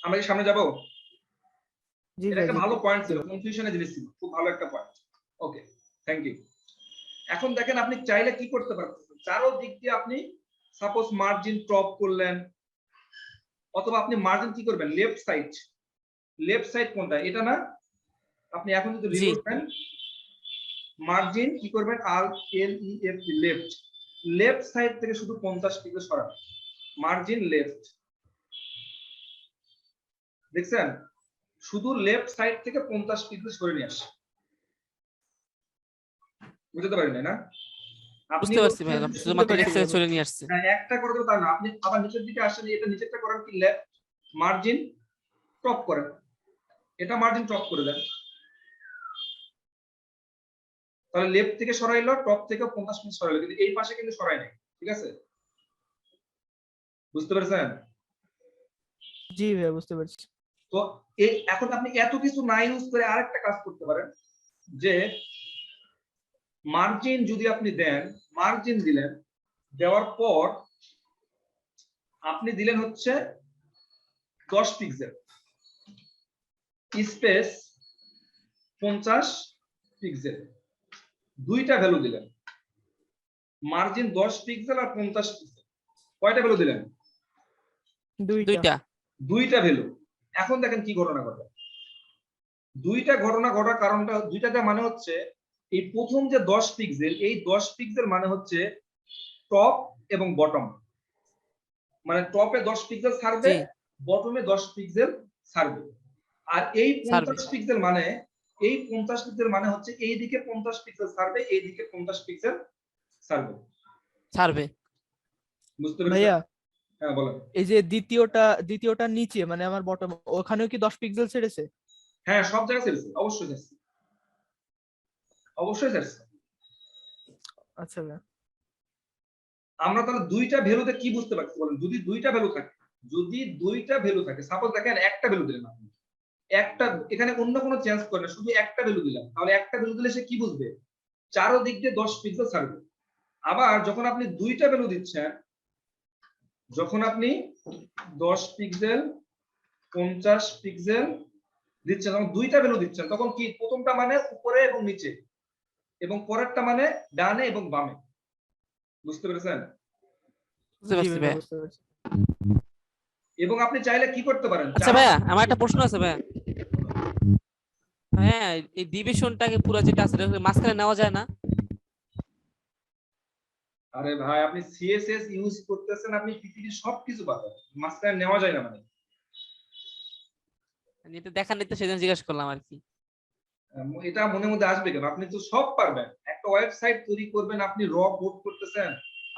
আমরা কি সামনে যাব? জি এটা ভাই একটা জি। ভালো পয়েন্ট ছিল, কনফিউশনের জিনিস ছিল, খুব ভালো একটা পয়েন্ট। Okay, thank you. এখন দেখেন আপনি চাইলে কি করতে পারতেছেন, চারো দিক দিয়ে আপনি সাপোজ মার্জিন টপ করলেন, অথবা আপনি মার্জিন কি করবেন, লেফট সাইড কোনটা, এটা না? আপনি এখন যদি রিলোড দেন, মার্জিন কি করবেন, আর এল ই এফ লেফট সাইড থেকে শুধু 50 পিক্সেল সরান, মার্জিন লেফট। দেখছেন, শুধু লেফট সাইড থেকে 50 পিক্সেল সরে নিয়ে আসে। বুঝতে পারেন না? আপনি বুঝতে পারছি ভাই, শুধুমাত্র লেফট সাইডে চলে নিয়ে আসছে। হ্যাঁ, একটা করে তো তা না, আপনি আবার নিচের দিকে আসেন, এটা নিচেরটা করেন কি, লেফট মার্জিন টপ করেন, এটা মার্জিন টপ করে দেন। তাহলে লেফট থেকে সরাইলো, টপ থেকে 50 পিক্সেল সরাইলো, কিন্তু এই পাশে কিন্তু সরাই নাই। ঠিক আছে, বুঝতে পারছেন? জি ভাই বুঝতে পারছি। তো এই এখন আপনি এত কিছু না ইউজ করে আরেকটা কাজ করতে পারেন, যে মার্জিন যদি আপনি দেন, মার্জিন দিলেন, দেওয়ার পর আপনি দিলেন হচ্ছে 10 পিক্সেল, স্পেস 50 পিক্সেল, দুইটা ভ্যালু দিলেন, মার্জিন 10 পিক্সেল আর 50 পিক্সেল, কয়টা ভ্যালু দিলেন? দুইটা ভ্যালু। এখন দেখেন কি ঘটনা ঘটে, দুইটা ঘটনা ঘটার কারণটা, দুইটাতে মানে হচ্ছে এই প্রথম যে 10 পিক্সেল, এই 10 পিক্সেল মানে হচ্ছে টপ এবং বটম, মানে টপে 10 পিক্সেল ছাড়বে, বটমে 10 পিক্সেল ছাড়বে। আর এই 50 পিক্সেল মানে, এই 50 পিক্সেল মানে হচ্ছে এই দিকে 50 পিক্সেল ছাড়বে, এই দিকে 50 পিক্সেল ছাড়বে। বুঝতে পেরেছেন ভাইয়া? হ্যাঁ বলেন। এই যে দ্বিতীয়টা নিচে মানে আমার বটম, ওখানেও কি 10 পিক্সেল ছেড়েছে? হ্যাঁ, সব জায়গায় ছেড়েছে, অবশ্যই ছেড়েছে। অবশ্যই স্যার। আচ্ছা ভাইয়া। আমরা তাহলে দুইটা ভ্যালুতে কি বুঝতে পারছি বলেন? যদি দুইটা ভ্যালু থাকে, সাপোজ দেখেন একটা ভ্যালু দিলেন আপনি, একটা এখানে অন্য কোনো চেঞ্জ করে না, শুধু একটা ভ্যালু দিলাম, তাহলে একটা ভ্যালু দিলে সে কি বুঝবে? চারো দিক দিয়ে 10 পিক্সেল ছাড়বে। আবার যখন আপনি দুইটা ভ্যালু দিচ্ছেন, যখন আপনি 10 পিক্সেল 50 পিক্সেল দিচ্ছেন, তখন দুইটা ভ্যালু দিচ্ছেন, তখন কি প্রথমটা মানে উপরে এবং নিচে, এবং পরেরটা মানে ডানে এবং বামে। বুঝতে পেরেছেন? বুঝতে পারছি ভাইয়া। এবং আপনি চাইলে কি করতে পারেন? আচ্ছা ভাইয়া, আমার একটা প্রশ্ন আছে ভাইয়া। হ্যাঁ, এই ডিভিশনটাকে পুরো যেটা আছে এটাকে মাঝখানে নেওয়া যায় না? আরে ভাই, আপনি সিএসএস ইউজ করতেছেন, আপনি পিপিটি সবকিছু পাবেন, মাঝখানে নেওয়া যায় না মানে। এটা দেখা নিতে সেদিন জিজ্ঞাসা করলাম আর কি। এটা মনের মধ্যে আসবে কেন? আপনি তো সব পারবেন। একটা ওয়েবসাইট তৈরি করবেন, আপনি র কোড করতেছেন,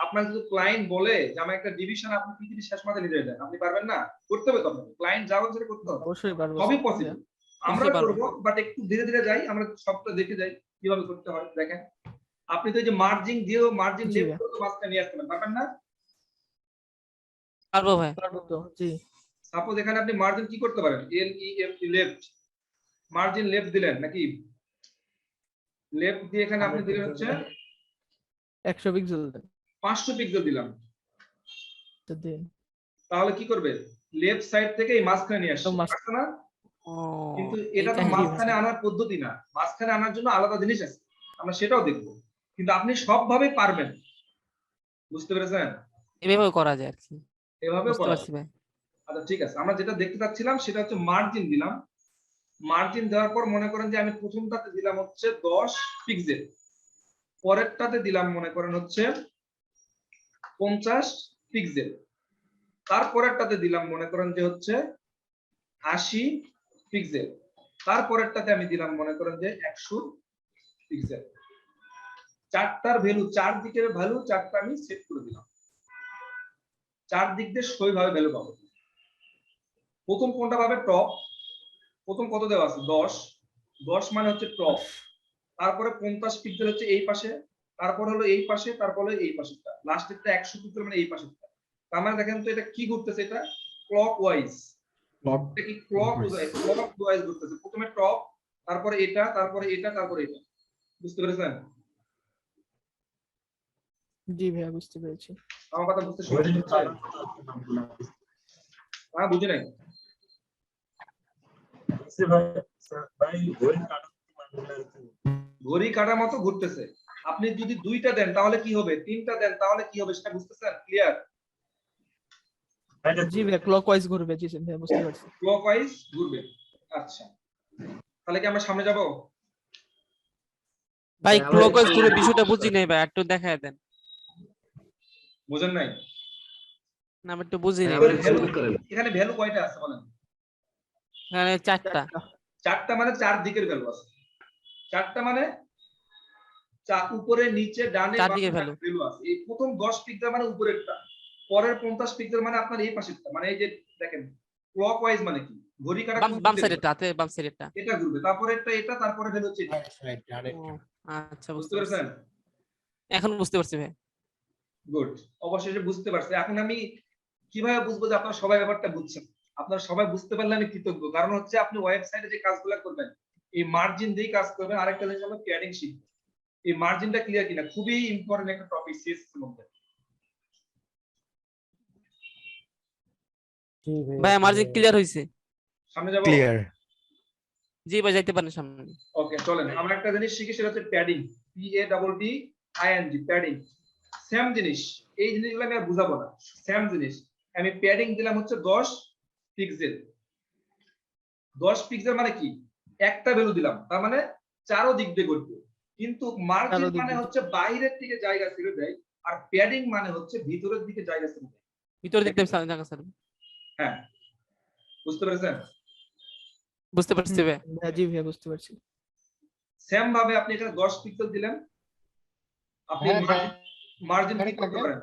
আপনার যদি ক্লায়েন্ট বলে যে আমার একটা ডিভিশন আপনি পিপিটি শেষ মাথায় নিয়ে যাবেন, আপনি পারবেন না? করতে হবে তো আপনাকে, ক্লায়েন্ট যা বলছে করতে হবে। অবশ্যই পারবো। সবই পসিবল, আমরা করব, বাট একটু ধীরে ধীরে যাই, আমরা সবটা দেখে যাই কিভাবে করতে হয়। দেখেন, আপনি তো এই যে মার্জিন দিয়েও মার্জিন লেফট করে মাঝখানে নিয়ে আসতে পারবেন না? পারবো ভাই। পারবো তো, জি। সাপোজ এখানে আপনি মার্জিন কি করতে পারেন? L E F T, left, margin left দিলেন নাকি? লেফট দিয়ে এখানে আপনি দিলেন হচ্ছে 100 পিক্সেল দেন। 500 পিক্সেল দিলাম, তো দেন। তাহলে কি করবে? লেফট সাইড থেকে এই মাঝখানে নিয়ে আসবে, পারছে না? কিন্তু এটা তো মাঝখানে আনার পদ্ধতি না, মাঝখানে আনার জন্য আলাদা জিনিস আছে, আমরা সেটাও দেখব। কিন্তু আপনি সবভাবে পারবেন। বুঝতে পেরেছেন? এভাবে করা যায় আর কি। এভাবে বুঝতে করা পারছি ভাই। আচ্ছা ঠিক আছে, আমরা যেটা দেখতে চাচ্ছিলাম সেটা হচ্ছে মার্জিন দিলাম। মার্জিন দেওয়ার পর মনে করেন যে আমি প্রথমটাতে দিলাম হচ্ছে 10 পিক্সেল, পরেরটাতে দিলাম মনে করেন হচ্ছে 50 পিক্সেল, তারপরেরটাতে দিলাম মনে করেন যে হচ্ছে 80 পিক্সেল, তারপরেরটাতে আমি দিলাম মনে করেন যে 100 পিক্সেল। চারটার ভ্যালু, চার দিকের ভ্যালু চারটা আমি সেট করে দিলাম, চার দিক দিয়ে সইভাবে ভ্যালু পাবো। প্রথম কোনটা পাবে? টপ। প্রথম কত দেওয়া আছে? 10, 10 মানে হচ্ছে টপ। তারপরে 50 পিক্সেল হচ্ছে এই পাশে, তারপর হলো এই পাশে, তারপরে এই পাশেরটা, লাস্টেরটা 100 পিক্সেল মানে এই পাশেরটা। তার মানে দেখেন তো এটা কি ঘুরতেছে? এটা ক্লক ওয়াইজ। এটা কি ক্লক ওয়াইজ ঘুরতেছে? প্রথমে টপ, তারপরে এটা, তারপরে এটা, তারপরে এটা। বুঝতে পেরেছেন? জি ভাইয়া, বুঝতে পেরেছি। আমার কথা বুঝতে সমস্যা হচ্ছে? হ্যাঁ, বুঝি নাই। ঘড়ি কাটার মতো ঘুরতেছে। আপনি যদি দুইটা দেন তাহলে কি হবে? তিনটা দেন তাহলে কি হবে? সেটা বুঝতেছেন? ক্লিয়ার? জি ভাইয়া, ক্লকওয়াইজ ঘুরবে। জি ভাইয়া, বুঝতে পারছি। ক্লকওয়াইজ ঘুরবে। আচ্ছা, তাহলে কি আমরা সামনে যাব? ভাই ক্লকওয়াইজ ঘুরে বিষয়টা বুঝি নাই ভাই, একটু দেখায় দেন। বুঝেন নাই? না, আমি একটু বুঝি নাই। এখানে ভ্যালু কয়টা আছে বলেন? এখানে চারটা। চারটা মানে চার দিকের ভ্যালু আছে। চারটা মানে উপরে নিচে ডানে চারদিকে বামে ভ্যালু ভ্যালু আছে। এই প্রথম 10 পিক্সেল মানে উপরেরটা, পরের 50 পিক্সেল মানে আপনার এই পাশেরটা, মানে এই যে দেখেন ক্লকওয়াইজ মানে কি? ঘড়ি কাঁটা বাম সাইডেরটা, বাম সাইডেরটা এটা ঘুরবে, তারপরেরটা এটা, তারপরে ভ্যালু হচ্ছে এটা। আচ্ছা, বুঝতে পেরেছেন? এখন বুঝতে পারছি ভাই। গুড, অবশেষে বুঝতে পারছি। এখন আমি কিভাবে বুঝবো যে আপনারা সবাই ব্যাপারটা বুঝছেন? আপনারা সবাই বুঝতে পারলে আমি কৃতজ্ঞ। কারণ হচ্ছে আপনি ওয়েবসাইটে যে কাজগুলো করবেন, এই মার্জিন দিয়ে কাজ করবেন। আরেকটা জিনিস হলো প্যাডিং শিখবেন। এই মার্জিনটা ক্লিয়ার কিনা খুবই ইম্পর্টেন্ট একটা টপিক সিএসএস এর মধ্যে। ভাই মার্জিন ক্লিয়ার হইছে? সামনে যাব? ক্লিয়ার। জি ভাই, যাইতে পারেন সামনে। ওকে, চলেন আমরা একটা জিনিস শিখি, সেটা হচ্ছে padding. P A double D I N G, padding. Same জিনিস, এই জিনিসগুলো আমি আর বুঝাবো না, সেম জিনিস। আমি প্যাডিং দিলাম হচ্ছে 10 পিক্সেল। 10 পিক্সেল মানে কি? একটা ভ্যালু দিলাম, তার মানে চারো দিক দিয়ে ঘুরবে। কিন্তু মার্জিন মানে হচ্ছে বাইরের দিকে জায়গা ছেড়ে দেয়, আর প্যাডিং মানে হচ্ছে ভিতরের দিকে জায়গা ছেড়ে দেয়। ভিতরের দিকে জায়গা ছেড়ে। হ্যাঁ, বুঝতে পেরেছেন? বুঝতে পারছি ভাই। জি ভাইয়া, বুঝতে পারছি। সেম ভাবে আপনি এখানে 10 পিক্সেল দিলেন, আপনি মার্জিন কি করতে পারেন?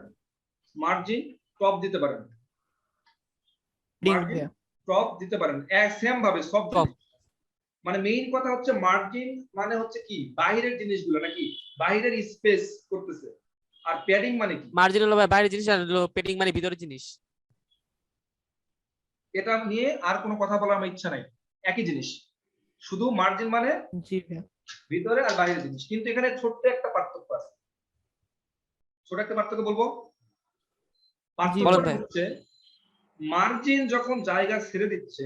মার্জিন টপ দিতে পারেন, মার্জিন টপ দিতে পারেন। সেম ভাবে সব মানে মেইন কথা হচ্ছে মার্জিন মানে হচ্ছে কি বাইরের জিনিসগুলো নাকি বাইরের স্পেস করতেছে, আর প্যাডিং মানে কি মার্জিন হলো ভাই বাইরের জিনিস, আর হলো পেডিং মানে ভিতরের জিনিস। এটা নিয়ে আর কোনো কথা বলার আমার ইচ্ছা নাই, একই জিনিস, শুধু মার্জিন মানে জি ভাইয়া। ভিতরে আর বাইরের জিনিস। কিন্তু এখানে ছোট্ট একটা পার্থক্য আছে, ছোট একটা পার্থক্য বলবো। পার্থক্যটা হচ্ছে মার্জিন যখন জায়গা ছেড়ে দিচ্ছে,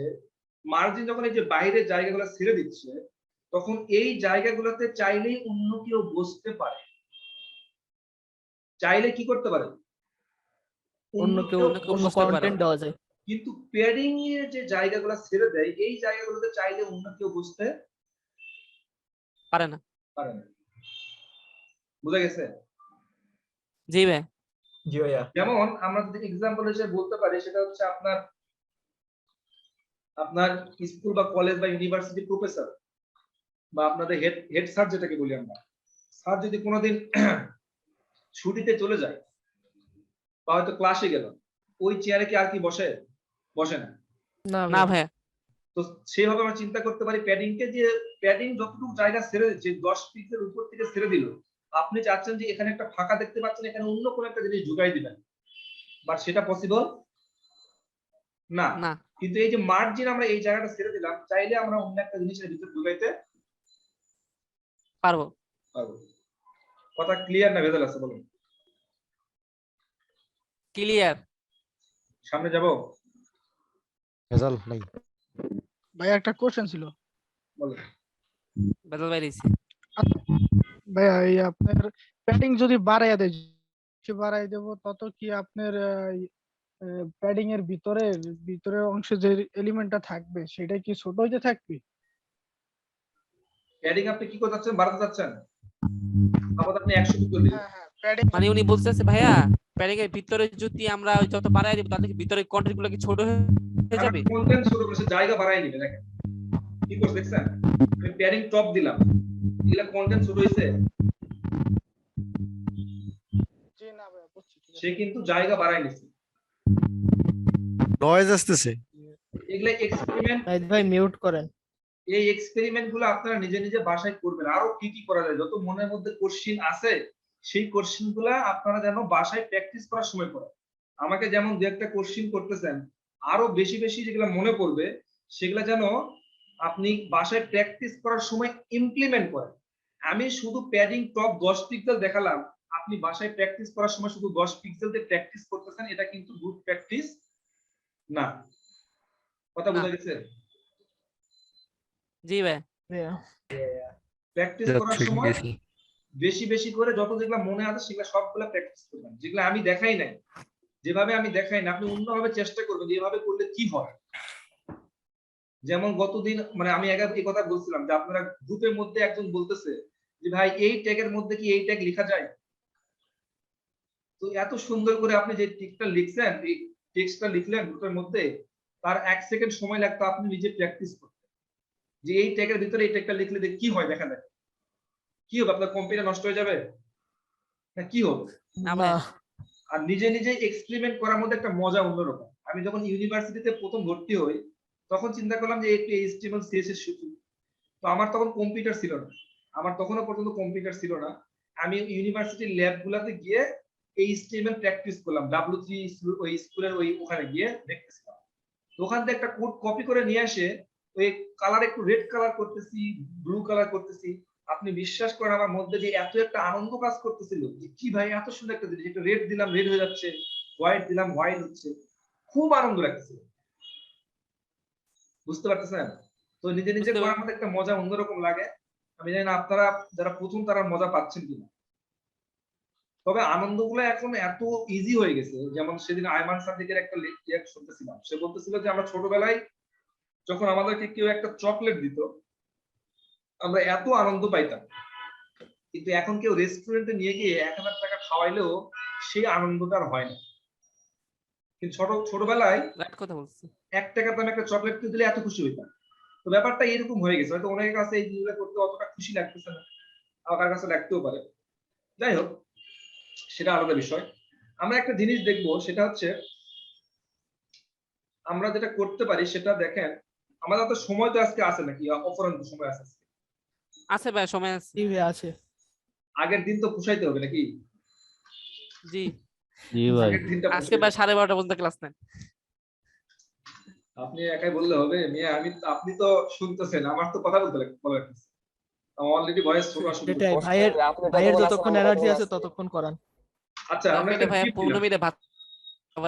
মার্জিন যখন এই যে বাইরের জায়গাগুলো ছেড়ে দিচ্ছে, তখন এই জায়গাগুলোতে চাইলেই অন্য কেউ বসতে পারে, চাইলে কি করতে পারে অন্য কেউ অন্য কন্টেন্ট দেওয়া যায়। কিন্তু প্যাডিং এর যে জায়গাগুলো ছেড়ে দেয় এই জায়গাগুলোতে চাইলে অন্য কেউ বসতে পারে না। বুঝা গেছে? জি ভাই। জি ভাইয়া। যেমন আমরা যদি এক্সাম্পল হিসেবে বলতে পারি, সেটা হচ্ছে আপনার স্কুল বা কলেজ বা ইউনিভার্সিটি প্রফেসর বা আপনাদের হেড স্যার যেটাকে বলি আমরা, স্যার যদি কোনোদিন ছুটিতে চলে যায় বা হয়তো ক্লাসে গেল, ওই চেয়ারে কি আর কি বসে? বসে না। না ভাইয়া। তো সেইভাবে আমরা চিন্তা করতে পারি প্যাডিং কে, যে প্যাডিং যতটুকু জায়গা ছেড়ে দিচ্ছে 10 পিক্সেল উপর থেকে ছেড়ে দিল, আপনি চাচ্ছেন যে এখানে একটা ফাঁকা দেখতে পাচ্ছেন, এখানে অন্য কোনো একটা জিনিস ঢুকাই দিবেন, বাট সেটা পসিবল না। কিন্তু এই যে মার্জিন আমরা এই জায়গাটা ছেড়ে দিলাম, চাইলে আমরা অন্য একটা জিনিসের ভিতর ঢুকাইতে পারবো। কথা ক্লিয়ার না ভেজাল আছে? বলুন। ক্লিয়ার। সামনে যাব? ভেজাল নাই ভাই একটা কোশ্চেন ছিল। বলুন। ভেজাল বাইরেছি ভাই এই আপনার প্যাডিং যদি বাড়াইয়া দেয়, বাড়াই দেব, তত কি আপনার প্যাডিং এর ভিতরে অংশে যে এলিমেন্টটা থাকবে সেটা কি ছোট হইতে থাকবে? প্যাডিং আপনি কি করতে চাচ্ছেন? বাড়াতে চাচ্ছেন? আপাতত আপনি 100 করে দিন। মানে উনি বলতেছে ভাইয়া প্যাডিং এর ভিতরে যদি আমরা যত বাড়াই দেব, তাহলে কি ভিতরে কন্টেন্ট গুলো কি ছোট হয়ে যাবে? কন্টেন্ট ছোট করে জায়গা বাড়াই নিবে। দেখেন কি করছে, দেখছেন? আমি প্যাডিং টপ দিলাম, এগুলা কন্টেন্ট ছোট হইছে? জি না ভাই, বুঝছি। সে কিন্তু জায়গা বাড়াই নিছে। নয়েজ আসতেছে। এগুলা এক্সপেরিমেন্ট। ভাই মিউট করেন। এই এক্সপেরিমেন্ট গুলো আপনারা নিজে নিজে বাসায় করবেন। আরো কি কি করা যায়, যত মনের মধ্যে কোশ্চেন আছে সেই কোশ্চেন গুলা আপনারা যেন বাসায় প্র্যাকটিস করার সময় করেন। আমাকে যেমন দু একটা কোশ্চেন করতেছেন, আরো বেশি বেশি যেগুলো মনে পড়বে সেগুলা যেন আপনি বাসায় প্র্যাকটিস করার সময় ইমপ্লিমেন্ট করেন। আমি শুধু প্যাডিং টপ 10 পিক্সেল দেখালাম, আপনি বাসায় প্র্যাকটিস করার সময় শুধু 10 পিক্সেল দিয়ে প্র্যাকটিস করতেছেন, এটা কিন্তু গুড প্র্যাকটিস না। কথা বোঝা গেছে? জি ভাই। প্র্যাকটিস করার সময় বেশি বেশি করে যত যেগুলো মনে আছে সেগুলো সবগুলো প্র্যাকটিস করবেন। যেগুলো আমি দেখাই নাই, যেভাবে আমি দেখাই না, আপনি অন্যভাবে চেষ্টা করবেন যে এভাবে করলে কি হয়। যেমন গতদিন মানে আমি এই কথা বলছিলাম যে আপনারা গ্রুপের মধ্যে একজন বলতেছে যে ভাই এই ট্যাগের মধ্যে কি এই ট্যাগ লেখা যায়? তো এত সুন্দর করে আপনি যে টেক্সটটা লিখছেন, এই টেক্সটটা লিখলেন গ্রুপের মধ্যে, তার 1 সেকেন্ড সময় লাগতো আপনি নিজে প্র্যাকটিস করতে, যে এই ট্যাগের ভিতরে এই ট্যাগটা লিখলে কি হয় দেখা যায়। কি হবে? আপনার কম্পিউটার নষ্ট হয়ে যাবে না কি হবে? আর নিজে নিজে এক্সপেরিমেন্ট করার মধ্যে একটা মজা অন্যরকম। আমি যখন ইউনিভার্সিটিতে প্রথম ভর্তি হই তখন চিন্তা করলাম যে একটু HTML CSS শিখি। তো আমার তখন কম্পিউটার ছিল না, আমার তখনও পর্যন্ত কম্পিউটার ছিল না। আমি ইউনিভার্সিটির ল্যাব গুলাতে গিয়ে HTML প্র্যাকটিস করলাম, W3 ওই স্কুলের ওখানে গিয়ে দেখতেছিলাম। ওখান থেকে একটা কোড কপি করে নিয়ে আসে ওই কালার একটু রেড কালার করতেছি, ব্লু কালার করতেছি। আপনি বিশ্বাস করেন আমার মধ্যে যে এত একটা আনন্দ কাজ করতেছিল যে কি ভাই এত সুন্দর একটা জিনিস, একটা রেড দিলাম রেড হয়ে যাচ্ছে, হোয়াইট দিলাম হোয়াইট হচ্ছে, খুব আনন্দ লাগতেছিল। বুঝতে পারতেছেন? তো নিজে নিজে করার মধ্যে একটা মজা অন্যরকম লাগে। আমি জানি না আপনারা যারা প্রথম তারা মজা পাচ্ছেন কিনা। তবে আনন্দগুলো এখন এত ইজি হয়ে গেছে। যেমন সেদিন আয়মান সাদিকের একটা লেকচার শুনতেছিলাম, সে বলতেছিল যে আমরা ছোটবেলায় যখন আমাদেরকে কেউ একটা চকলেট দিত আমরা এত আনন্দ পাইতাম, কিন্তু এখন কেউ রেস্টুরেন্টে নিয়ে গিয়ে 1000 টাকা খাওয়াইলেও সেই আনন্দটা আর হয় না। কিন্তু ছোটবেলায় কথা বলছি 1 টাকার দামে একটা চকলেট কিনে দিলে এত খুশি হইতাম। তো ব্যাপারটা এরকম হয়ে গেছে। হয়তো অনেকের কাছে এই জিনিসগুলো করতে অতটা খুশি লাগতেছে না, আমার কাছে লাগতেও পারে। যাই হোক, সেটা আলাদা বিষয়। আমরা একটা জিনিস দেখবো, সেটা হচ্ছে আমরা যেটা করতে পারি সেটা দেখেন, আমাদের তো সময় তো আজকে আছে নাকি, অপরন্ত সময় আছে আজকে? আছে ভাই, সময় আছে। জি ভাই আছে। আগের দিন তো পুষাইতে হবে নাকি? জি জি ভাই। আগের দিনটা আজকে ভাই 12:30 পর্যন্ত ক্লাস নেন। আপনি একাই বললে হবে মিয়া? আপনি তো শুনতেছেন, আমার তো কথা বলতে বলা লাগতেছে। আমার অলরেডি ভয়েস ছোট শুরু সেটাই, করছে। ভাইয়ের যতক্ষণ এনার্জি আছে ততক্ষণ করান। আচ্ছা, আমরা এটা একটা ভাই ডিপ 15 নিলাম, মিনিটে ভাত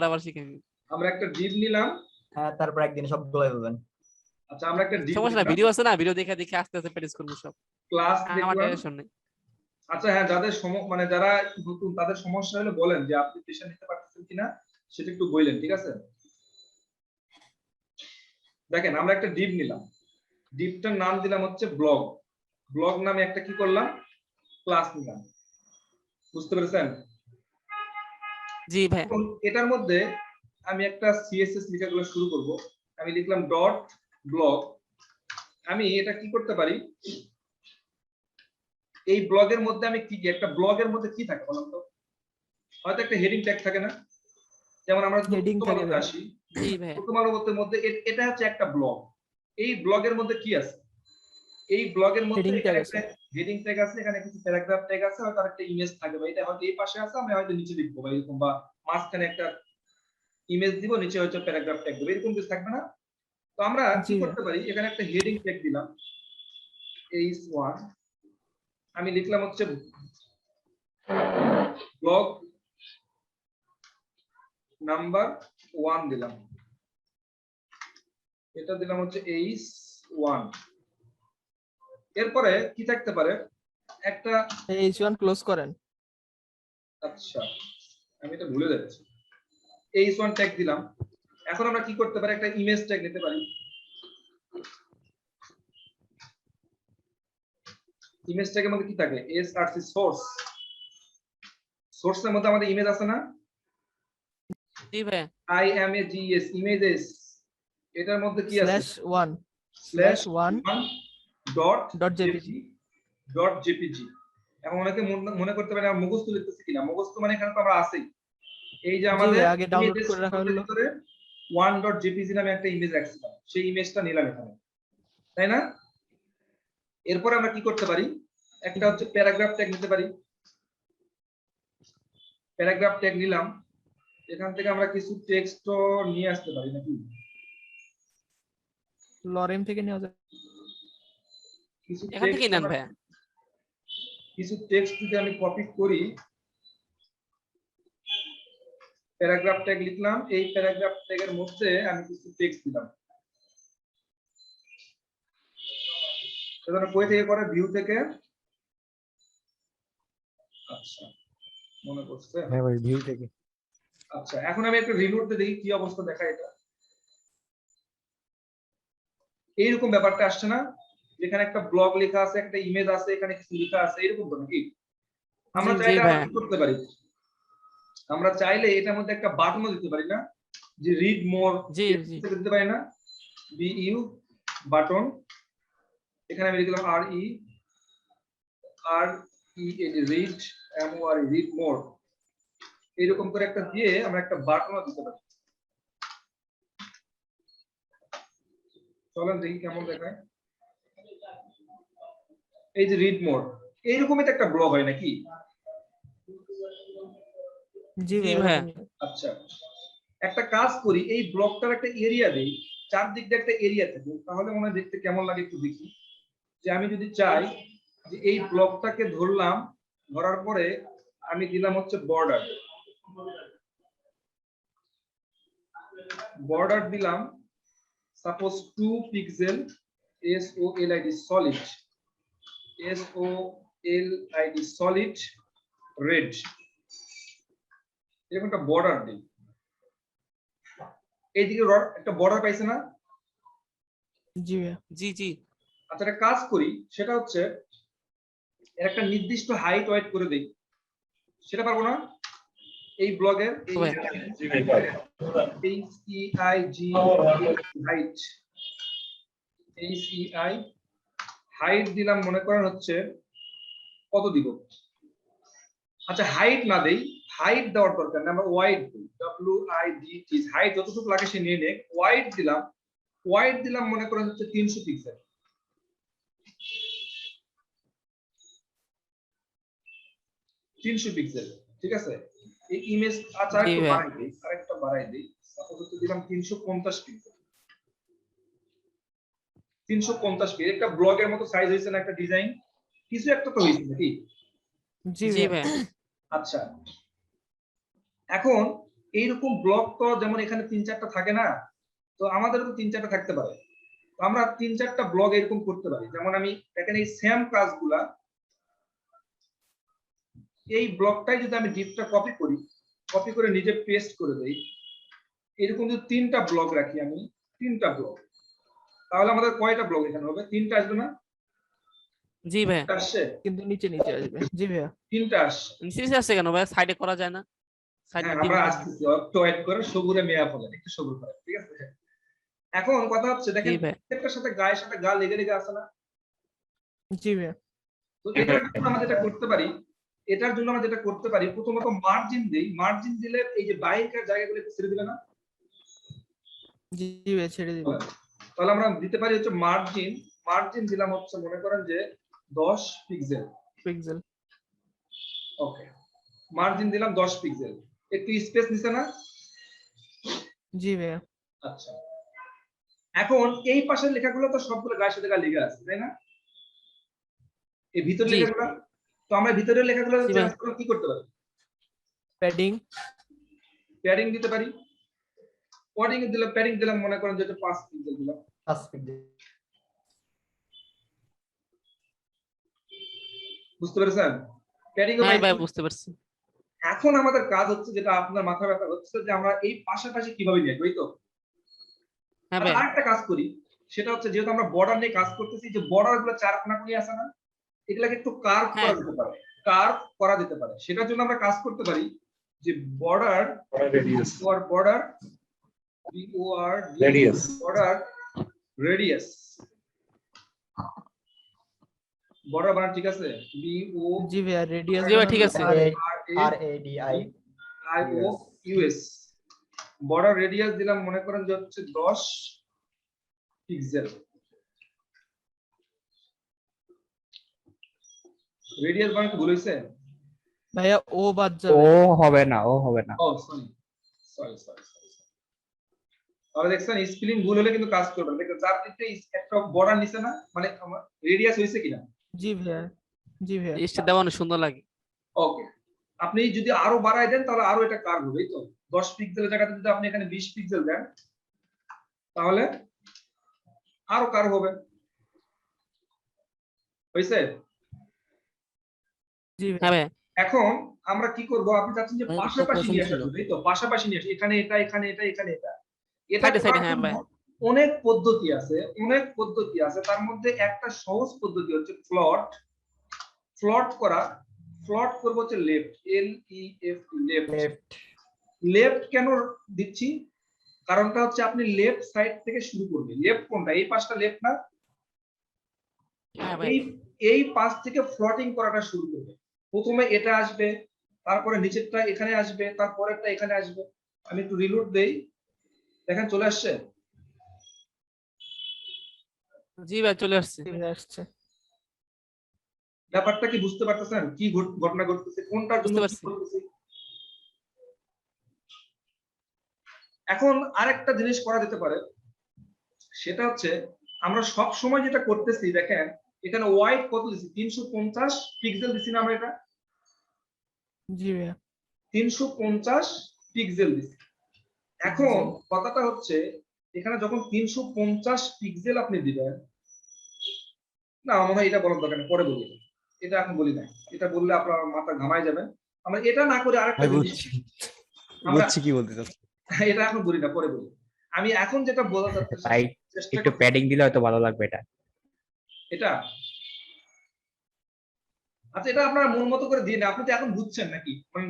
আবার শিখে নিন। আমরা একটা ডিপ নিলাম। হ্যাঁ, তারপর একদিন সবগুলাই বলবেন। আচ্ছা, আমরা একটা ডিপ সমস্যা না, নিলাম, ভিডিও আছে না, ভিডিও দেখে দেখে আস্তে আস্তে প্র্যাকটিস করব সব। ক্লাস আমার দেখলাম। টেনশন নেই। আচ্ছা হ্যাঁ, যাদের মানে যারা নতুন তাদের সমস্যা হলে বলেন যে আপনি পেশা নিতে পারতেছেন কিনা, সেটা একটু বললেন, ঠিক আছে? দেখেন, আমরা একটা ডিপ নিলাম, ডিপটার নাম দিলাম হচ্ছে ব্লগ। ব্লগ নামে একটা কি করলাম, ক্লাস নিলাম। বুঝতে পেরেছেন? জি ভাই। এটার মধ্যে আমি একটা সিএসএস লেখাগুলো শুরু করব। আমি লিখলাম ডট ব্লগ। আমি এটা কি করতে পারি, এই ব্লগের মধ্যে আমি কি, একটা ব্লগের মধ্যে কি থাকে বলুন তো? হয়তো একটা হেডিং ট্যাগ থাকে না? যেমন আমরা হেডিং থাকে ভাই। আসি, জি ভাই। প্রথম আলোর মধ্যে এটা হচ্ছে একটা ব্লগ। এই ব্লগের মধ্যে কি আছে? এই ব্লগের মধ্যে হেডিং ট্যাগ আছে। হেডিং ট্যাগ আছে, এখানে কিছু প্যারাগ্রাফ ট্যাগ আছে, হয়তো একটা ইমেজ থাকে, বা এটা হয়তো এই পাশে আছে, আমরা হয়তো নিচে লিখবো, বা এরকম, বা মাঝখানে একটা ইমেজ দিব, নিচে হয়তো প্যারাগ্রাফ ট্যাগ দেবো, এরকম কিছু থাকবে না? তো আমরা কি করতে পারি, এখানে একটা হেডিং ট্যাগ দিলাম H1, আমি লিখলাম হচ্ছে ব্লগ নাম্বার 1 দিলাম, এটা দিলাম হচ্ছে H1। এরপরে কি থাকতে পারে, একটা H1 ক্লোজ করেন। আচ্ছা, আমি এটা ভুলে যাচ্ছি, H1 ট্যাগ দিলাম। এখন আমরা কি করতে পারি, একটা ইমেজ ট্যাগ নিতে পারি। ইমেজ ট্যাগের মধ্যে কি থাকে, src সোর্স। সোর্সের মধ্যে আমাদের ইমেজ আছে না? জি ভাই। images ইমেজেস, এটার মধ্যে কি আছে, /1 .jpg। এখন অনেকে মনে করতে পারে আমরা মুখস্থ লিখতেছি কিনা, মুখস্থ মানে এখানে তো আমরা আছেই। এই যে আমাদের আগে ডাউনলোড করে রাখা হলো, 1.jpg নামে একটা ইমেজ রাখছিলাম, সেই ইমেজটা নিলাম এখানে, তাই না? এরপর আমরা কি করতে পারি, একটা হচ্ছে প্যারাগ্রাফ ট্যাগ নিতে পারি। প্যারাগ্রাফ ট্যাগ নিলাম, এখান থেকে আমরা কিছু টেক্সট নিয়ে আসতে পারি নাকি? লরেম থেকে নেওয়া যায়, কিছু এখান থেকে নেন ভাই। কিছু টেক্সট যদি আমি কপি করি, প্যারাগ্রাফ ট্যাগ লিখলাম, এই প্যারাগ্রাফ ট্যাগের মধ্যে আমি কিছু টেক্সট দিলাম। সেটা কই থেকে করে, ভিউ থেকে। আচ্ছা, মনে পড়ছে। হ্যাঁ ভাই, ভিউ থেকে। আচ্ছা, এখন আমি একটু রিলোডে দেখি কি অবস্থা দেখায় এটা। এইরকম ব্যাপারটা আসছে না, যেখানে একটা ব্লগ লেখা আছে, একটা ইমেজ আছে, এখানে কিছু লেখা আছে, এরকম তো নাকি? আমরা চাইলে আমরা কি করতে পারি, আমরা চাইলে এটার মধ্যে একটা বাটনও দিতে পারি না, যে রিড মোর, দিতে পারি না, BU বাটন। এখানে আমি লিখলাম RE read MOR read more, এরকম করে একটা দিয়ে আমরা একটা বাটনও দিতে পারি। চলেন দেখি কেমন দেখায়। এই যে রিড মোর, এইরকমই তো একটা ব্লগ হয় নাকি? জি ভাই। আচ্ছা, একটা কাজ করি, এই ব্লগটার একটা এরিয়া দেই, চারদিক দিয়ে একটা এরিয়া থাকে, তাহলে মনে হয় দেখতে কেমন লাগে একটু দেখি। যে আমি যদি চাই যে এই ব্লকটাকে ধরলাম, ধরার পরে আমি দিলাম হচ্ছে বর্ডার। বর্ডার দিলাম suppose 2 pixel, SOLID solid, SOLID solid red, এরকম একটা বর্ডার দিই। এইদিকে একটা বর্ডার পাইছে না? জি জি জি। আচ্ছা, একটা কাজ করি, সেটা হচ্ছে এর একটা নির্দিষ্ট হাইট ওয়েট করে দেই। সেটা পারবো না? এই ব্লগের হাইট দিলাম, মনে করেন হচ্ছে কত দিব? আচ্ছা, হাইট না দেই, হাইট দেওয়ার দরকার নেই, আমরা ওয়াইড দিই, WIDT, হাইট যতটুকু লাগে সে নিয়ে নেক। ওয়াইড দিলাম ওয়াইড দিলাম মনে করেন হচ্ছে 300 পিক্সেল। 300 পিক্সেল, ঠিক আছে। এই ইমেজ আচ্ছা জি একটু ভাইয়া। বাড়াই দিই, আরেকটা বাড়াই দিই, সাপোজ হচ্ছে দিলাম 350 পিক্সেল। 350 পিক্সেল একটা ব্লগের মতো সাইজ হয়েছে না, একটা ডিজাইন কিছু একটা তো হয়েছে নাকি? জি জি ভাইয়া। ভাইয়া। আচ্ছা, এখন এইরকম ব্লক তো যেমন এখানে 3-4টা থাকে না, তো আমাদেরও তো 3-4টা থাকতে পারে। তো আমরা 3-4টা ব্লগ এরকম করতে পারি। যেমন আমি দেখেন এই সেম কাজগুলা, এই ব্লকটাই যদি আমি ডিপটা কপি করে নিজে পেস্ট করে দেই, এরকম যদি 3টা ব্লক রাখি আমি, 3টা ব্লক, তাহলে আমাদের কয়টা ব্লক এখানে হবে? 3টা আসবে না? জি ভাইয়া। আসছে কিন্তু নিচে নিচে আসবে। জি ভাইয়া। 3টা আসছে। নিচে আসছে কেন ভাইয়া? সাইডে করা যায় না? সাইডে হ্যাঁ, তিন আমরা আসতেছি, একটু ওয়েট করে, সবুরে মেয়া ফেলেন, একটু সবুর করেন, ঠিক আছে। এখন কথা হচ্ছে দেখেন জি ভাইয়া। প্রত্যেকটার সাথে গায়ের সাথে গা লেগে লেগে আছে না? জি ভাইয়া। তো এটার জন্য আমরা যেটা করতে পারি, প্রথমত মার্জিন দেই। মার্জিন দিলে এই যে বাইরের জায়গাগুলো একটু ছেড়ে দিবে না? জি ভাইয়া, ছেড়ে দিব। তাহলে আমরা দিতে পারি হচ্ছে মার্জিন দিলাম হচ্ছে মনে করেন যে 10 পিক্সেল। পিক্সেল। ওকে, মার্জিন দিলাম 10 পিক্সেল। একটু স্পেস নিছে না? জি ভাইয়া। আচ্ছা, এখন এই পাশের লেখাগুলো তো সবগুলো গায়ের সাথে গা লেগে আছে, তাই না? এই ভিতরের জি। লেখাগুলো, তো আমরা ভিতরের লেখাগুলো জি চেঞ্জ ভাইয়া। করে কি করতে পারি? প্যাডিং দিতে পারি। প্যাডিং দিলাম মনে করেন যে 5 পিক্সেল দিলাম। 5 পিক্সেল। বুঝতে পেরেছেন? প্যাডিং হ্যাঁ ভাইয়া, বুঝতে পারছি। এখন আমাদের কাজ হচ্ছে, যেটা আপনার মাথা ব্যথা হচ্ছে, যে আমরা এই পাশাপাশি কিভাবে নিয়ে আসবো, এই তো। হ্যাঁ ভাইয়া। আরেকটা কাজ করি, সেটা হচ্ছে যেহেতু আমরা বর্ডার নিয়ে কাজ করতেছি, যে বর্ডার গুলো 4 কোণা কোণে আছে না, এগুলাকে একটু কার্ভ করা হ্যাঁ। যেতে পারে। সেটার জন্য আমরা কাজ করতে পারি যে border radius border radius radius border বানান ঠিক আছে? জি ভাইয়া, রেডিয়াস। জি ভাইয়া, ঠিক আছে। RADIUS বর্ডার রেডিয়াস দিলাম মনে করেন যে হচ্ছে 10 পিক্সেল। রেডিয়াস বানান কি ভুল হইছে ভাইয়া? ও বাদ ও যাবে। হবে না, ও হবে না। ও সরি তাহলে দেখছেন স্পেলিং ভুল হলে কিন্তু কাজ করবে না। দেখো যার দিতে একটা বর্ডার নিছে না, মানে আমার রেডিয়াস হইছে কিনা? জি ভাইয়া। জি ভাইয়া। জিনিসটা দেওয়া অনেক সুন্দর লাগে। ওকে, আপনি যদি আরো বাড়ায় দেন তাহলে আরো এটা কার্ভ হবে, এই তো। 10 পিক্সেলের জায়গাতে যদি আপনি এখানে 20 পিক্সেল দেন তাহলে আরো কার্ভ হবে। হইছে? জি হ্যাঁ ভাইয়া। এখন আমরা কি করব, আপনি চাচ্ছেন যে পাশাপাশি নিয়ে আসতে, এই তো পাশাপাশি নিয়ে আসি, এখানে এটা এখানে এটা এখানে এটা। এটা সাইডে, হ্যাঁ ভাই। অনেক পদ্ধতি আছে, তার মধ্যে একটা সহজ পদ্ধতি হচ্ছে ফ্লট করা। ফ্লট করব হচ্ছে লেফট, লেফট কেন দিচ্ছি? কারণটা হচ্ছে আপনি লেফট সাইড থেকে শুরু করবেন। লেফট কোনটা? এই পাশটা লেফট না? হ্যাঁ ভাই। এই পাশ থেকে ফ্লটিং করাটা শুরু করবে। প্রথমে এটা আসবে, তারপরে নিচেরটা এখানে আসবে, তারপরেরটা এখানে আসবে। আমি একটু রিলোড দেই, দেখেন চলে আসছে। জি ভাই, চলে আসছে। ব্যাপারটা কি বুঝতে পারতেছেন? কি ঘটনা ঘটতেছে, কোনটার জন্য বুঝতে কি পারছি। করতেছে? এখন আরেকটা জিনিস করা যেতে পারে, সেটা হচ্ছে আমরা সব সময় যেটা করতেছি, দেখেন এখানে ওয়াইড কত দিছি? 350 পিক্সেল দিছি না আমরা? এটা জি ভাইয়া। 350 পিক্সেল দিছি। এখন কথাটা হচ্ছে এখানে যখন 350 পিক্সেল আপনি দিবেন, না আমার মনে হয় এটা বলার দরকার নেই, পরে বলি। এটা এখন বলি না, এটা বললে আপনার মাথা ঘামায় যাবে। আমরা এটা না করে আরেকটা জিনিস, বুঝছি কি বলতে চাচ্ছি। এটা এখন বলি না, পরে বলি। আমি এখন যেটা বলা যাচ্ছে, ভাই একটু প্যাডিং দিলে হয়তো ভালো লাগবে এটা। আচ্ছা, এটা আপনারা মন মতো করে দিন, আপনি তো এখন বুঝছেন নাকি? মানে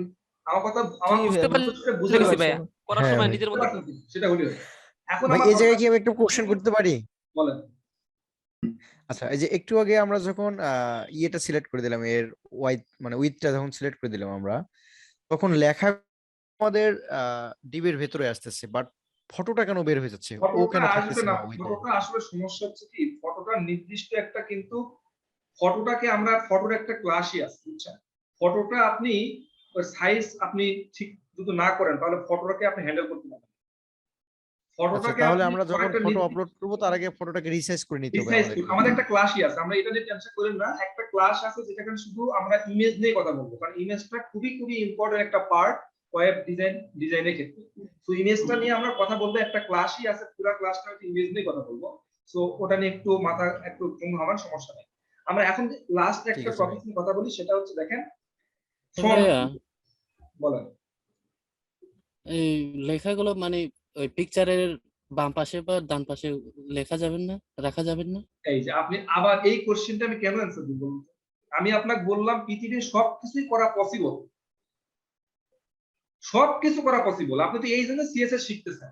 আমার কথা আমার বুঝতে পারছি ভাইয়া, করার সময় নিজের মতো। সেটা হলো। এখন ভাই আমার এই জায়গায় কি আমি একটু কোশ্চেন করতে পারি? বলেন। আচ্ছা, এই যে একটু আগে আমরা যখন ইয়েটা সিলেক্ট করে দিলাম, এর মানে উইথটা যখন সিলেক্ট করে দিলাম আমরা, তখন লেখা আমাদের ডিবের ভেতরে আসতেছে, বাট ফটোটা কেন বের হয়ে যাচ্ছে, ও ফটোটা কেন আসবে থাকতেছে না, না ওইটাই। ফটোটা আসলে সমস্যা হচ্ছে কি, ফটোটা নির্দিষ্ট একটা কিন্তু ফটোটাকে আমরা ফটোর একটা ক্লাসই আছে, বুঝছেন? ফটোটা আপনি সাইজ আপনি ঠিক যদি না করেন তাহলে ফটোটাকে আপনি হ্যান্ডেল করতে পারবেন। আচ্ছা, ফটোটাকে তাহলে আপনি আমরা যখন একটা ফটো আপলোড করবো তার আগে ফটোটাকে রিসাইজ করে নিতে হবে রিসাইজ আমাদেরকে। আমাদের একটা ক্লাসই আছে, আমরা এটা নিয়ে টেনশন করেন না। একটা ক্লাস আছে যেটাকে শুধু আমরা ইমেজ নিয়ে কথা বলবো, কারণ ইমেজটা খুবই খুবই ইম্পর্টেন্ট একটা পার্ট ওয়েব ডিজাইনের ক্ষেত্রে। তো ইমেজটা নিয়ে আমরা কথা বলবো, একটা ক্লাসই আছে, পুরো ক্লাসটা হচ্ছে ইমেজ নিয়ে কথা বলবো। সো ওটা নিয়ে একটু মাথা একটু ঘুম হওয়ার সমস্যা নেই। আমরা এখন লাস্ট একটা আছে টপিক ভাই। নিয়ে কথা বলি, সেটা হচ্ছে দেখেন ভাইয়া, বলেন। এই লেখাগুলো মানে ওই পিকচারের বাম পাশে বা ডান পাশে লেখা যাবেন না, রাখা যাবেন না? এই যে আপনি আবার এই কোশ্চেনটা আমি কেন অ্যান্সার দিব বলুন তো? আমি আপনাকে বললাম পৃথিবীর সবকিছুই করা পসিবল, সবকিছু করা পসিবল। আপনি তো এই জন্য সিএসএস শিখতেছেন,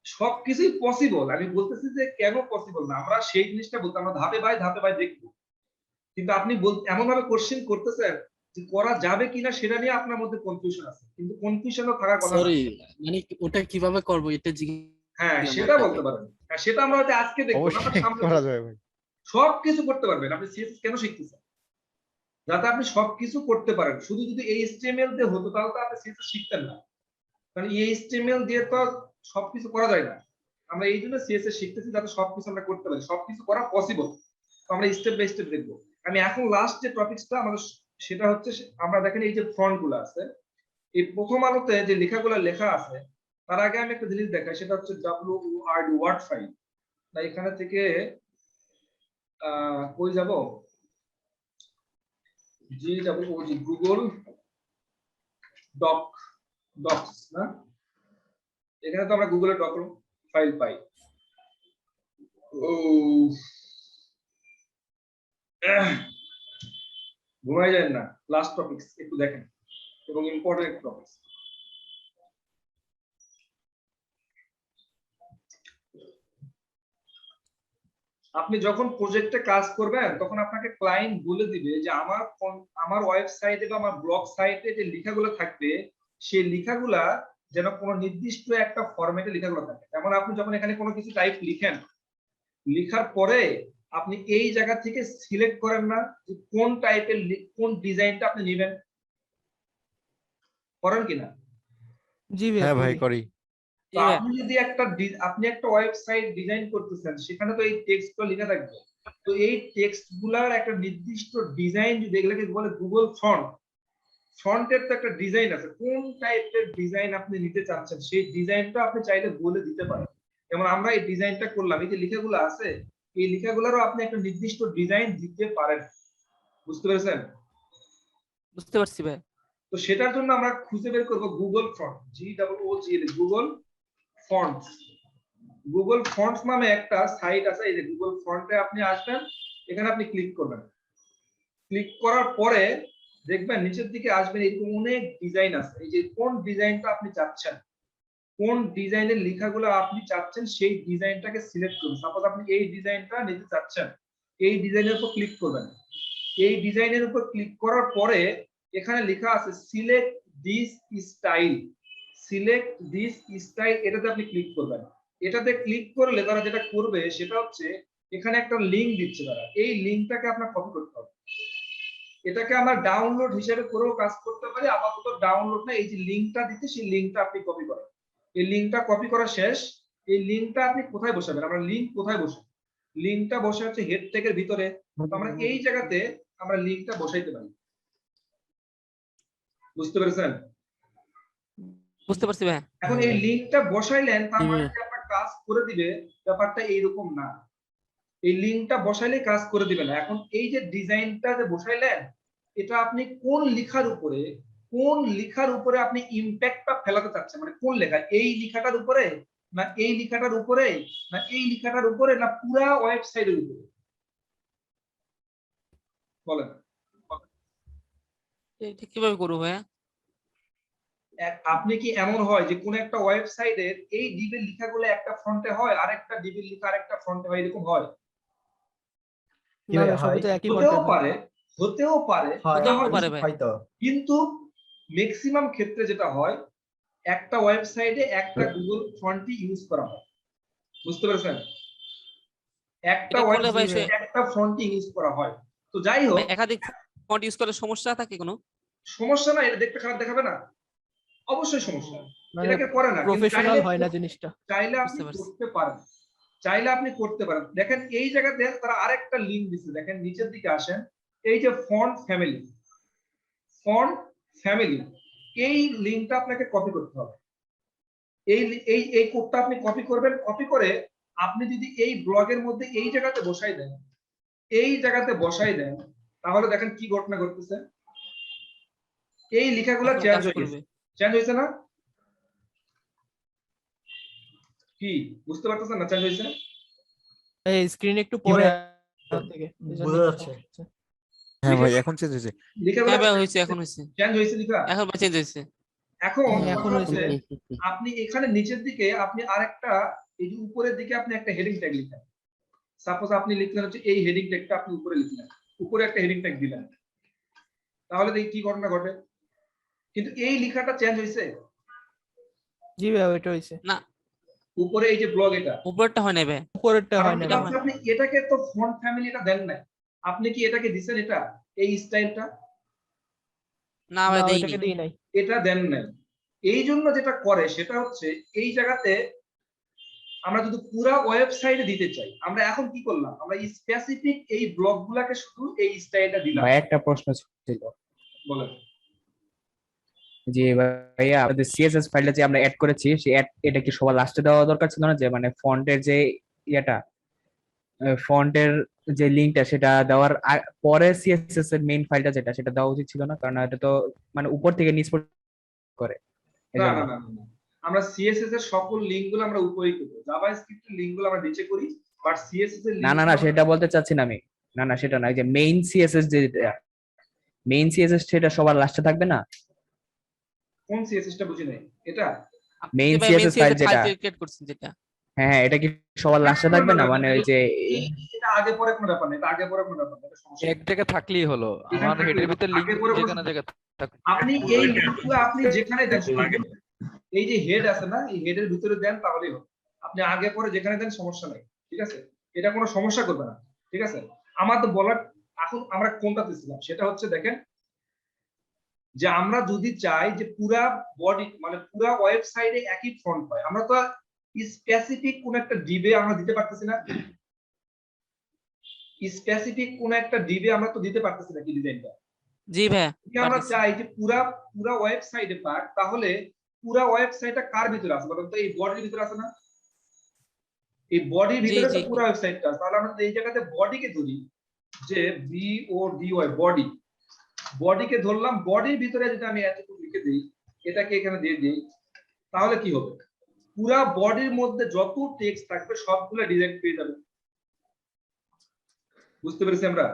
সবকিছুই পসিবল। আমি বলতেছি যে কেন পসিবল না, আমরা সেই জিনিসটা বলতে আমরা ধাপে বাই দেখবো। কিন্তু আপনি এমন ভাবে কোশ্চেন করতেছেন যে করা যাবে কিনা সেটা নিয়ে আপনার মধ্যে কনফিউশন আছে, কিন্তু কনফিউশনও থাকার কথা না। সরি, মানে ওটা কিভাবে করব এটা হ্যাঁ সেটা বলতে পারেন, হ্যাঁ সেটা আমরা হয়তো আজকে দেখবো না, অবশ্যই সামনে করা যাবে ভাই। সবকিছু করতে পারবেন। আপনি সিএসএস কেন শিখতেছেন? যাতে আপনি সবকিছু করতে পারেন। শুধু যদি এইচটিএমএল দিয়ে হতো তাহলে তো আপনি সিএসএস শিখতেন না, কারণ এইচটিএমএল দিয়ে তো সবকিছু করা যায় না। আমরা এই জন্য সিএসএস শিখতেছি যাতে সবকিছু আমরা করতে পারি, সবকিছু করা পসিবল। তো আমরা স্টেপ বাই স্টেপ দেখবো। আমি এখন লাস্ট যে টপিকসটা আমাদের সেটা হচ্ছে আমরা দেখেন এই যে ফন্ট গুলো আছে, এই প্রথম আলোতে যে লেখাগুলো লেখা আছে, তার আগে আমি একটা জিনিস দেখাই, সেটা হচ্ছে WORD ওয়ার্ড ফাইল। না এখানে থেকে কই যাব, GWOG গুগল ডকস না, এখানে তো আমরা গুগলের ডক ফাইল পাই। ঘুমাই যায় না, লাস্ট টপিকস একটু দেখেন এবং ইম্পর্টেন্ট টপিকস। আপনি যখন প্রজেক্টে কাজ করবেন তখন আপনাকে ক্লায়েন্ট বলে দিবে যে আমার ওয়েবসাইটে বা আমার ব্লগ সাইটে যে লেখাগুলো থাকবে সেই লেখাগুলা যেন কোনো নির্দিষ্ট একটা ফরম্যাটে লেখাগুলো থাকে। যেমন আপনি যখন এখানে কোনো কিছু টাইপ লিখেন, লেখার পরে আপনি এই জায়গা থেকে সিলেক্ট করেন না যে কোন টাইপের কোন ডিজাইনটা আপনি নেবেন, করেন কিনা? জি হ্যাঁ ভাই করি। তো আপনি যদি আপনি একটা ওয়েবসাইট ডিজাইন করতেছেন, সেখানে তো এই টেক্সটগুলো লেখা থাকবে। তো এই টেক্সটগুলোর একটা নির্দিষ্ট ডিজাইন, যদি এগুলোকে বলে গুগল ফন্টের তো একটা ডিজাইন আছে, কোন টাইপের ডিজাইন আপনি নিতে চাচ্ছেন সেই ডিজাইনটা আপনি চাইলে বলে দিতে পারেন। যেমন আমরা এই ডিজাইনটা করলাম, এই যে লেখাগুলো আছে এই লেখাগুলোরও আপনি একটা নির্দিষ্ট ডিজাইন দিতে পারেন। বুঝতে পেরেছেন? বুঝতে পারছি ভাই। তো সেটার জন্য আমরা খুঁজে বের করব Google font, GWOG Google fonts. Google fonts নামে একটা সাইট আছে, এই যে গুগল ফন্টে আপনি আসবেন, এখানে আপনি ক্লিক করবেন। ক্লিক করার পরে দেখবেন নিচের দিকে আসবেন, এরকম অনেক ডিজাইন আছে। এই যে কোন ডিজাইনটা আপনি চাচ্ছেন, কোন ডিজাইনের লেখাগুলো আপনি চাচ্ছেন সেই ডিজাইনটাকে সিলেক্ট করুন। সাপোজ আপনি এই ডিজাইনটা নিতে চাচ্ছেন, এই ডিজাইনের উপর ক্লিক করবেন। এই ডিজাইনের উপর ক্লিক করার পরে এখানে লেখা আছে select this style, select this style, এটাতে আপনি ক্লিক করবেন। এটাতে ক্লিক করলে তারা যেটা করবে সেটা হচ্ছে এখানে একটা লিংক দিচ্ছে তারা, এই লিংকটাকে আপনার কপি করতে হবে। এটাকে আমরা ডাউনলোড হিসেবে করেও কাজ করতে পারি, আপাতত ডাউনলোড না, এই যে লিংকটা দিচ্ছে সেই লিংকটা আপনি কপি করেন। এই লিংকটা কপি করা শেষ, এই লিংকটা আপনি কোথায় বসাবেন? আমরা লিংক কোথায় বসাবো? লিংকটা বসে হচ্ছে হেড ট্যাগের ভিতরে। তো আমরা এই জায়গাতে আমরা লিংকটা বসাইতে পারি। বুঝতে পেরেছেন? বুঝতে পারছি ভাই। এখন এই লিংকটা বসাইলেন তার মানে যে আপনার কাজ করে দিবে, ব্যাপারটা এইরকম না। এই লিংকটা বসাইলে কাজ করে দিবে না। এখন এই যে ডিজাইনটা যে বসাইলেন, এটা আপনি কোন লেখার উপরে আপনি ইমপ্যাক্টটা ফেলাতে চাচ্ছেন, মানে কোন লেখা, এই লেখাটার উপরে না এই লেখাটার উপরে না এই লেখাটার উপরে না পুরা ওয়েবসাইটের উপরে? বলেন এটা কিভাবে করব ভাইয়া? আপনি কি এমন হয় যে কোন একটা ওয়েবসাইটের এই ডিবির লেখাগুলো একটা ফন্টে হয় আর একটা ডিবির লেখা আরেকটা ফন্টে হয়, এরকম হয়? না না, সবই তো একই হতেও ফন্টের। পারে, হতেও পারে, হয়তো কিন্তু ম্যাক্সিমাম ক্ষেত্রে যেটা হয় একটা ওয়েবসাইটে একটা গুগল ফন্টই ইউজ করা হয়, বুঝতে পেরেছেন? একটা এটা করলে ভাই ওয়েবসাইটে একটা ফন্টই ইউজ করা হয়। তো যাই হোক, একাধিক ফন্ট ইউজ করলে সমস্যা থাকে কোনো? সমস্যা না, এটা দেখতে খারাপ দেখাবে না? অবশ্যই সমস্যা, মানে এটাকে করে না, কিন্তু প্রফেশনাল চাইলে হয় না জিনিসটা। চাইলে আপনি করতে পারেন, চাইলে আপনি করতে পারেন। দেখেন এই জায়গাতে তারা আরেকটা লিংক দিচ্ছে, দেখেন নিচের দিকে আসেন, এই যে ফন্ট ফ্যামিলি, ফন্ট ফ্যামিলি, এই লিংকটা আপনাকে কপি করতে হবে। এই এই এই কোডটা আপনি কপি করবেন, কপি করে আপনি যদি এই ব্লগের মধ্যে এই জায়গাতে বসাই দেন, এই জায়গাতে বসাই দেন, তাহলে দেখেন কি ঘটনা ঘটতেছে। এই লেখাগুলো চেঞ্জ হয়ে গেছে, চেঞ্জ হয়েছে না? কি বুঝতে পারতেছেন না চেঞ্জ হয়েছে? এই স্ক্রিন একটু পরে থেকে বোঝা যাচ্ছে। হ্যাঁ ভাই এখন চেঞ্জ হয়েছে। লেখাগুলো হ্যাঁ ভাই হয়েছে, এখন হয়েছে, চেঞ্জ হয়েছে লেখা, এখন চেঞ্জ হয়েছে। এখন এখন হয়েছে। আপনি এখানে নিচের দিকে আপনি আরেকটা, এই যে উপরের দিকে আপনি একটা হেডিং ট্যাগ লিখেন। সাপোজ আপনি লিখলেন হচ্ছে এই হেডিং ট্যাগটা আপনি উপরে লিখলেন, উপরে একটা হেডিং ট্যাগ দিলেন, তাহলে দেখি কি ঘটনা ঘটে। কিন্তু এই লেখাটা চেঞ্জ হয়েছে? জি ভাই ওইটা হয়েছে। না, উপরে এই যে ব্লগ, এটা উপরেরটা হয় না ভাই, উপরেরটা হয় না। আপনি এটাকে তো ফন্ট ফ্যামিলিটা দেন নাই, আপনি কি এটাকে দিবেন? এটা এই স্টাইলটা না ভাই ওইটাকে দেইনি, দেই নাই। এটা দেন নাই। এই জন্য যেটা করে সেটা হচ্ছে এই জায়গাতে আমরা যদি পুরো ওয়েবসাইটে দিতে চাই, আমরা এখন কি করলাম, আমরা স্পেসিফিক এই ব্লকগুলোকে শুধু এই স্টাইলটা দিলাম। ভাই একটা প্রশ্ন ছিল। বলেন। জি ভাইয়া, আমাদের সিএসএস ফাইলটা যে আমরা অ্যাড করেছি, সেই এটা কি সবার লাস্টে দেওয়া দরকার ছিল না? যে মানে ফন্টের যে ইয়েটা, ফন্টের যে লিংকটা, সেটা দেওয়ার পরে সিএসএস এর মেইন ফাইলটা যেটা, সেটা দেওয়া উচিত ছিল না? কারণ এটা তো মানে উপর থেকে নিচ পর্যন্ত করে। না না না, আমরা সিএসএস এর সকল লিংকগুলো আমরা উপরেই করব, জাভাস্ক্রিপ্ট এর লিংকগুলো আমরা নিচে করি, বাট সিএসএস এর না না না, সেটা বলতে চাচ্ছি না আমি। না না, সেটা না, যে মেইন সিএসএস, যে মেইন সিএসএস সেটা সবার লাস্টে থাকবে না? কোন সিএসএসটা বুঝি নাই এটা? মেইন সিএসএস ফাইল যেটা ক্রিয়েট করছেন যেটা, হ্যাঁ হ্যাঁ, এটা কি সবার লাস্টে থাকবে না? মানে ওই যে এটা আগে পরে কোনো ব্যাপার না, এটা আগে পরে কোনো ব্যাপার না, এটা সমস্যা এক জায়গায় থাকলেই হলো, আমার হেডের ভিতর লিংক যেখানে জায়গা থাকবে। আপনি এই লিংকগুলো আপনি যেখানে দেন, এই যে হেড আছে না, এই হেডের ভিতরে দেন তাহলেই হবে। আপনি আগে পরে যেখানে দেন সমস্যা নাই, ঠিক আছে? এটা কোনো সমস্যা করবে না, ঠিক আছে? আমার তো বলার, এখন আমরা কোনটাতে ছিলাম, সেটা হচ্ছে দেখেন যে আমরা যদি চাই যে পুরা বডি মানে পুরা ওয়েবসাইটে একই ফন্ট হয়, আমরা তো স্পেসিফিক কোন একটা ডিবে আমরা দিতে পারতেছি না, স্পেসিফিক কোন একটা ডিবে আমরা তো দিতে পারতেছি না কি ডিজাইনটা। জি ভাই, আমরা চাই যে পুরা ওয়েবসাইটে পাক, তাহলে পুরা ওয়েবসাইটটা কার ভিতরে আছে বলুন তো? এই বডির ভিতরে আছে না? এই বডির ভিতরে তো পুরো ওয়েবসাইটটা আছে। তাহলে আমরা এই জায়গাতে বডিকে ধরি, যে বি ও ডি ওয়াই, বডি, বডিকে ধরলাম, বডির ভিতরে যদি আমি এতটুকু লিখে দিই, এটাকে এখানে দিয়ে দিই, তাহলে কি হবে? পুরা বডির মধ্যে যত টেক্সট থাকবে সবগুলো ডিরেক্ট পেয়ে যাবে। বুঝতে পেরেছি আমরা?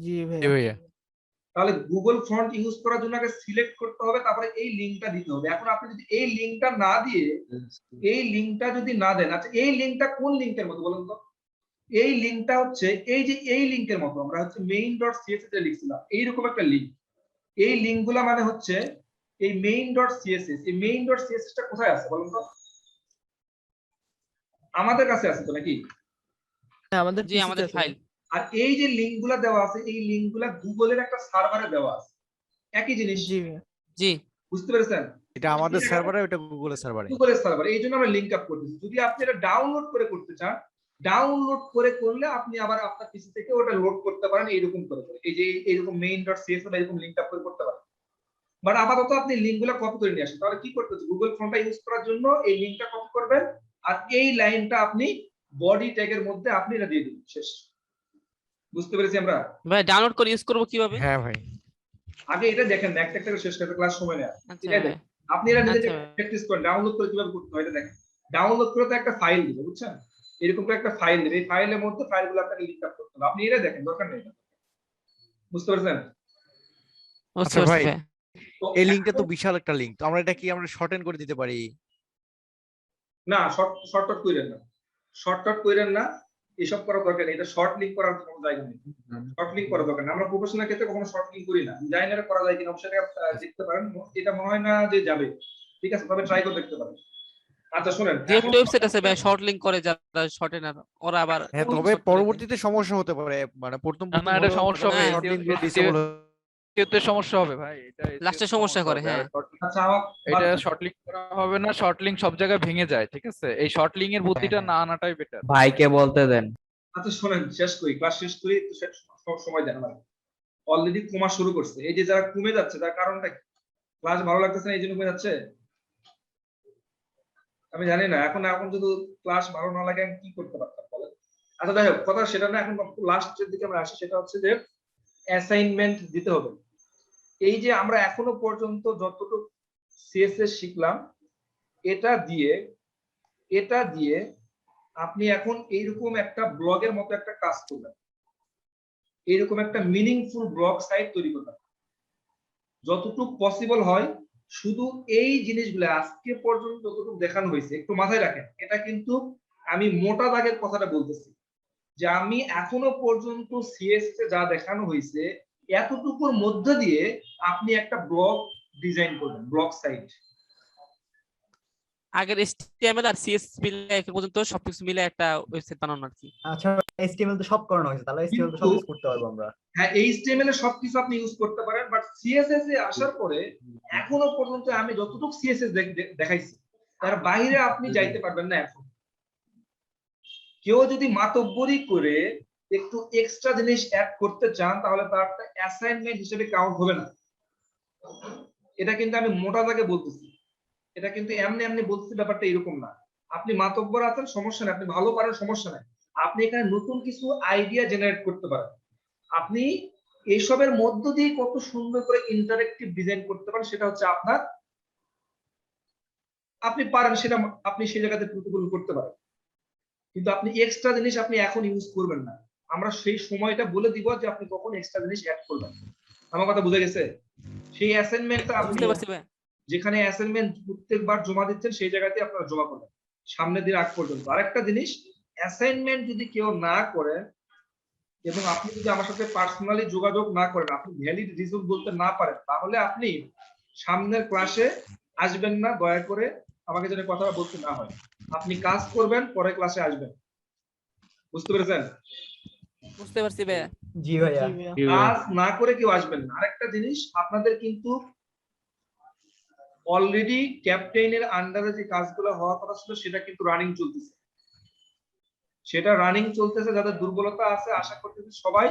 জি ভাইয়া। তাহলে গুগল ফন্ট ইউজ করার জন্য আগে সিলেক্ট করতে হবে, তারপরে এই লিংকটা দিতে হবে। এখন আপনি যদি এই লিংকটা না দিয়ে, এই লিংকটা যদি না দেন, আচ্ছা এই লিংকটা কোন লিংকের মতো বলুন তো? এই লিংকটা হচ্ছে এই যে এই লিংকের মতো, আমরা হচ্ছে main.css এ লিখছিলাম এইরকম একটা লিংক। এই লিংকগুলো মানে হচ্ছে এই main.css, এই main.css টা কোথায় আছে বলুন তো? আমাদের কাছে আছে তো নাকি? আমাদের জি আমাদের ফাইল। আর এই যে লিংকগুলো দেওয়া আছে, এই লিংকগুলো গুগলের একটা সার্ভারে দেওয়া আছে, একই জিনিস। জি জি, বুঝতে পেরেছেন? এটা আমাদের সার্ভারে, এটা গুগলের সার্ভারে। গুগলের সার্ভারে, এই জন্য আমরা লিংক আপ করতেছি। যদি আপনি এটা ডাউনলোড করে করতে চান, ডাউনলোড করে করলে আপনি আবার আপনার পিসি থেকে ওটা লোড করতে পারেন এইরকম করে, এই যে এইরকম main.css বা এরকম লিংক আপ করে করতে পারেন। বাট আপাতত আপনি লিংকগুলো কপি করে নিয়ে আসেন। তাহলে কি করতে হচ্ছে? গুগল ফন্টটা ইউজ করার জন্য এই লিংকটা কপি করবেন, আর এই লাইনটা আপনি বডি ট্যাগের মধ্যে আপনি এটা দিয়ে দিবেন, শেষ। বুঝতে পেরেছি আমরা? ভাই ডাউনলোড করে ইউজ করব কিভাবে? হ্যাঁ ভাই, আগে এটা দেখেন, একটা একটা করে শেষ করতে ক্লাস সময় নেয়। আচ্ছা এটা দেখেন, আপনি এটা নিজে প্র্যাকটিস করেন, ডাউনলোড করে কিভাবে করতে হয় এটা দেখেন। ডাউনলোড করে তো একটা ফাইল দিবে, বুঝছেন? এরকম করে একটা ফাইল দিবে, এই ফাইলের মধ্যে ফাইলগুলো আপনাকে লিংক আপ করতে হবে। আপনি এটা দেখেন, দরকার নেই। বুঝতে পারছেন? আচ্ছা ভাই, এই লিংকটা তো বিশাল একটা লিংক, তো আমরা এটা কি আমরা শর্টেন করে দিতে পারি? না, শর্টকাট কইরেন না, শর্টকাট কইরেন না। এসব করার দরকার নেই, এটা শর্ট লিঙ্ক করার কোনো জায়গা নেই, শর্ট লিঙ্ক করার দরকার নেই। আমরা প্রফেশনাল ক্ষেত্রে কখনো শর্ট লিঙ্ক করি না, ডিজাইনারে করা যায় কিনা অবশ্যই দেখতে পারেন, এটা মনে হয় না যে যাবে, ঠিক আছে, তবে ট্রাই করে দেখতে পারেন। আচ্ছা শুনেন, যে একটা ওয়েবসাইট আছে ভাই শর্ট লিংক করে, যারা শর্টে না ওরা আবার হ্যাঁ, তবে পরবর্তীতে সমস্যা হতে পারে, মানে প্রথম না এটা সমস্যা হবে, short link দিয়ে disable এতে সমস্যা হবে ভাই, এটা লাস্টে সমস্যা করে। হ্যাঁ আচ্ছা এটা শর্ট লিংক করা হবে না, শর্ট লিংক সব জায়গায় ভেঙে যায়, ঠিক আছে, এই শর্ট লিংক এর বুদ্ধিটা না আনাটাই বেটার। ভাইকে বলতে দেন। আচ্ছা শুনেন, শেষ করি, ক্লাস শেষ করি, একটু সময় দেন ভাই। অলরেডি কমা শুরু করছে, এই যে যারা কমে যাচ্ছে তার কারণটা কি? ক্লাস ভালো লাগতেছে না এই জন্য কমে যাচ্ছে? আমি জানি না, এখন যদি ক্লাস ভালো না লাগে আমি কি করতে পারতাম বলেন? আচ্ছা যাই হোক, কথা সেটা না, এখন লাস্টের দিকে আমরা আসি, সেটা হচ্ছে যে অ্যাসাইনমেন্ট দিতে হবে। এই যে আমরা এখনো পর্যন্ত যতটুকু সিএসএস শিখলাম, এটা দিয়ে আপনি এখন এইরকম একটা ব্লগের মতো একটা কাজ করবেন, এইরকম একটা মিনিংফুল ব্লগ সাইট তৈরি করবেন যতটুকু পসিবল হয়। শুধু এই জিনিসগুলো আজকে পর্যন্ত যতটুকু দেখানো হয়েছে একটু মাথায় রাখেন, এটা কিন্তু আমি মোটা দাগের কথাটা বলতেছি, যে আমি এখনো পর্যন্ত সিএসএস এ যা দেখানো হয়েছে এতটুকুর মধ্যে দিয়ে আপনি একটা ব্লগ ডিজাইন করবেন, ব্লগ সাইট। আগের HTML আর CSS মিলে এখন পর্যন্ত সবকিছু মিলে একটা ওয়েবসাইট বানানো আর কি। আচ্ছা HTML তো সব করানো হয়েছে, তাহলে HTML তো সব ইউজ করতে পারবো আমরা। হ্যাঁ, HTML এর সবকিছু আপনি ইউজ করতে পারেন, বাট CSS এ আসার পরে এখনো পর্যন্ত আমি যতটুকু CSS দেখাইছি তার বাইরে আপনি যাইতে পারবেন না। এখন কেউ যদি মাতব্বরি করে একটু এক্সট্রা জিনিস অ্যাড করতে চান তাহলে তার একটা অ্যাসাইনমেন্ট হিসেবে কাউন্ট হবে না। এটা কিন্তু আমি মোটা দাগে বলতেছি, এটা কিন্তু এমনি বলতেছি, ব্যাপারটা এরকম না। আপনি মাতব্বর আছেন সমস্যা নেই, আপনি ভালো পারেন সমস্যা নেই, আপনি এখানে নতুন কিছু আইডিয়া জেনারেট করতে পারেন। আপনি এইসবের মধ্য দিয়ে কত সুন্দর করে ইন্টারেক্টিভ ডিজাইন করতে পারেন সেটা হচ্ছে আপনার, আপনি পারেন সেটা, আপনি সেই জায়গাতে প্রতিফলন করতে পারেন, কিন্তু আপনি এক্সট্রা জিনিস আপনি এখন ইউজ করবেন না। আমরা সেই সময়টা বলে দিব যে আপনি কখন এক্সট্রা জিনিস অ্যাড করবেন। আমার কথা বুঝে গেছে? সেই অ্যাসাইনমেন্টটা আপনি যেখানে অ্যাসাইনমেন্ট প্রত্যেকবার জমা দিচ্ছেন সেই জায়গাতে আপনারা জমা করবেন সামনের দিন আগ পর্যন্ত। আরেকটা জিনিস, অ্যাসাইনমেন্ট যদি কেউ না করে এবং আপনি যদি আমার সাথে পার্সোনালি যোগাযোগ না করেন, আপনি ভ্যালিড রিজন বলতে না পারেন, তাহলে আপনি সামনের ক্লাসে আসবেন না। দয়া করে আমাকে যেন কথা বলতে না হয়, আপনি কাজ করবেন পরে ক্লাসে আসবেন। বুঝতে পেরেছেন? বুঝতে পারছি ভাইয়া। জি ভাইয়া। কাজ না করে কেউ আসবেন না। আরেকটা জিনিস, আপনাদের কিন্তু অলরেডি ক্যাপ্টেইনের আন্ডারে যে কাজগুলো হওয়ার কথা ছিল সেটা কিন্তু রানিং চলতেছে, যাদের দুর্বলতা আছে আশা করতেছি সবাই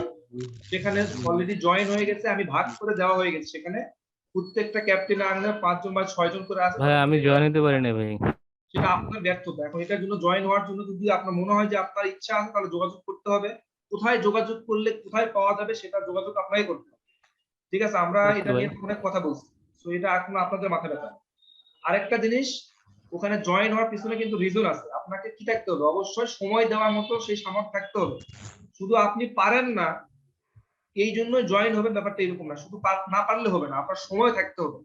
সেখানে অলরেডি জয়েন হয়ে গেছে। আমি ভাগ করে দেওয়া হয়ে গেছে, সেখানে প্রত্যেকটা ক্যাপ্টেইনের আন্ডারে 5 জন বা 6 জন করে আছে। ভাই আমি জয়েন হতে পারি না ভাই, সেটা আপনার ব্যর্থতা। এখন এটার জন্য জয়েন হওয়ার জন্য যদি আপনার মনে হয় যে আপনার ইচ্ছা আছে তাহলে যোগাযোগ করতে হবে। কোথায় যোগাযোগ করলে কোথায় পাওয়া যাবে সেটা যোগাযোগ আপনাকে করতে হবে, ঠিক আছে? আমরা এটা নিয়ে অনেক কথা বলছি, তো এটা এখন আপনাদের মাথায় ব্যথা। আরেকটা জিনিস, ওখানে জয়েন হওয়ার পিছনে কিন্তু রিজন আছে। আপনাকে কি থাকতে হবে? অবশ্যই সময় দেওয়ার মতো সেই সামর্থ্য থাকতে হবে। শুধু আপনি পারেন না এই জন্য জয়েন হবেন ব্যাপারটা এরকম না। শুধু না পারলে হবে না, আপনার সময় থাকতে হবে।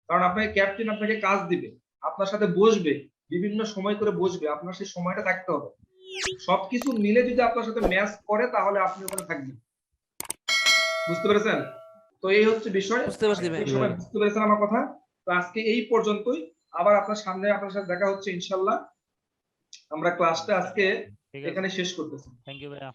কারণ আপনাকে ক্যাপ্টেন আপনাকে কাজ দিবে, আপনার সাথে বসবে, বিভিন্ন সময় করে বসবে, আপনার সেই সময়টা থাকতে হবে। সবকিছু মিলে যদি আপনার সাথে ম্যাচ করে তাহলে আপনি ওখানে থাকবেন। বুঝতে পেরেছেন? তো এই হচ্ছে বিষয়। বুঝতে পারছি ভাই। সবাই বুঝতে পেরেছেন আমার কথা? তো আজকে এই পর্যন্তই, আবার আপনার সামনে আপনার সাথে দেখা হচ্ছে ইনশাআল্লাহ। আমরা ক্লাসটা আজকে এখানে শেষ করতেছি। থ্যাংক ইউ ভাইয়া।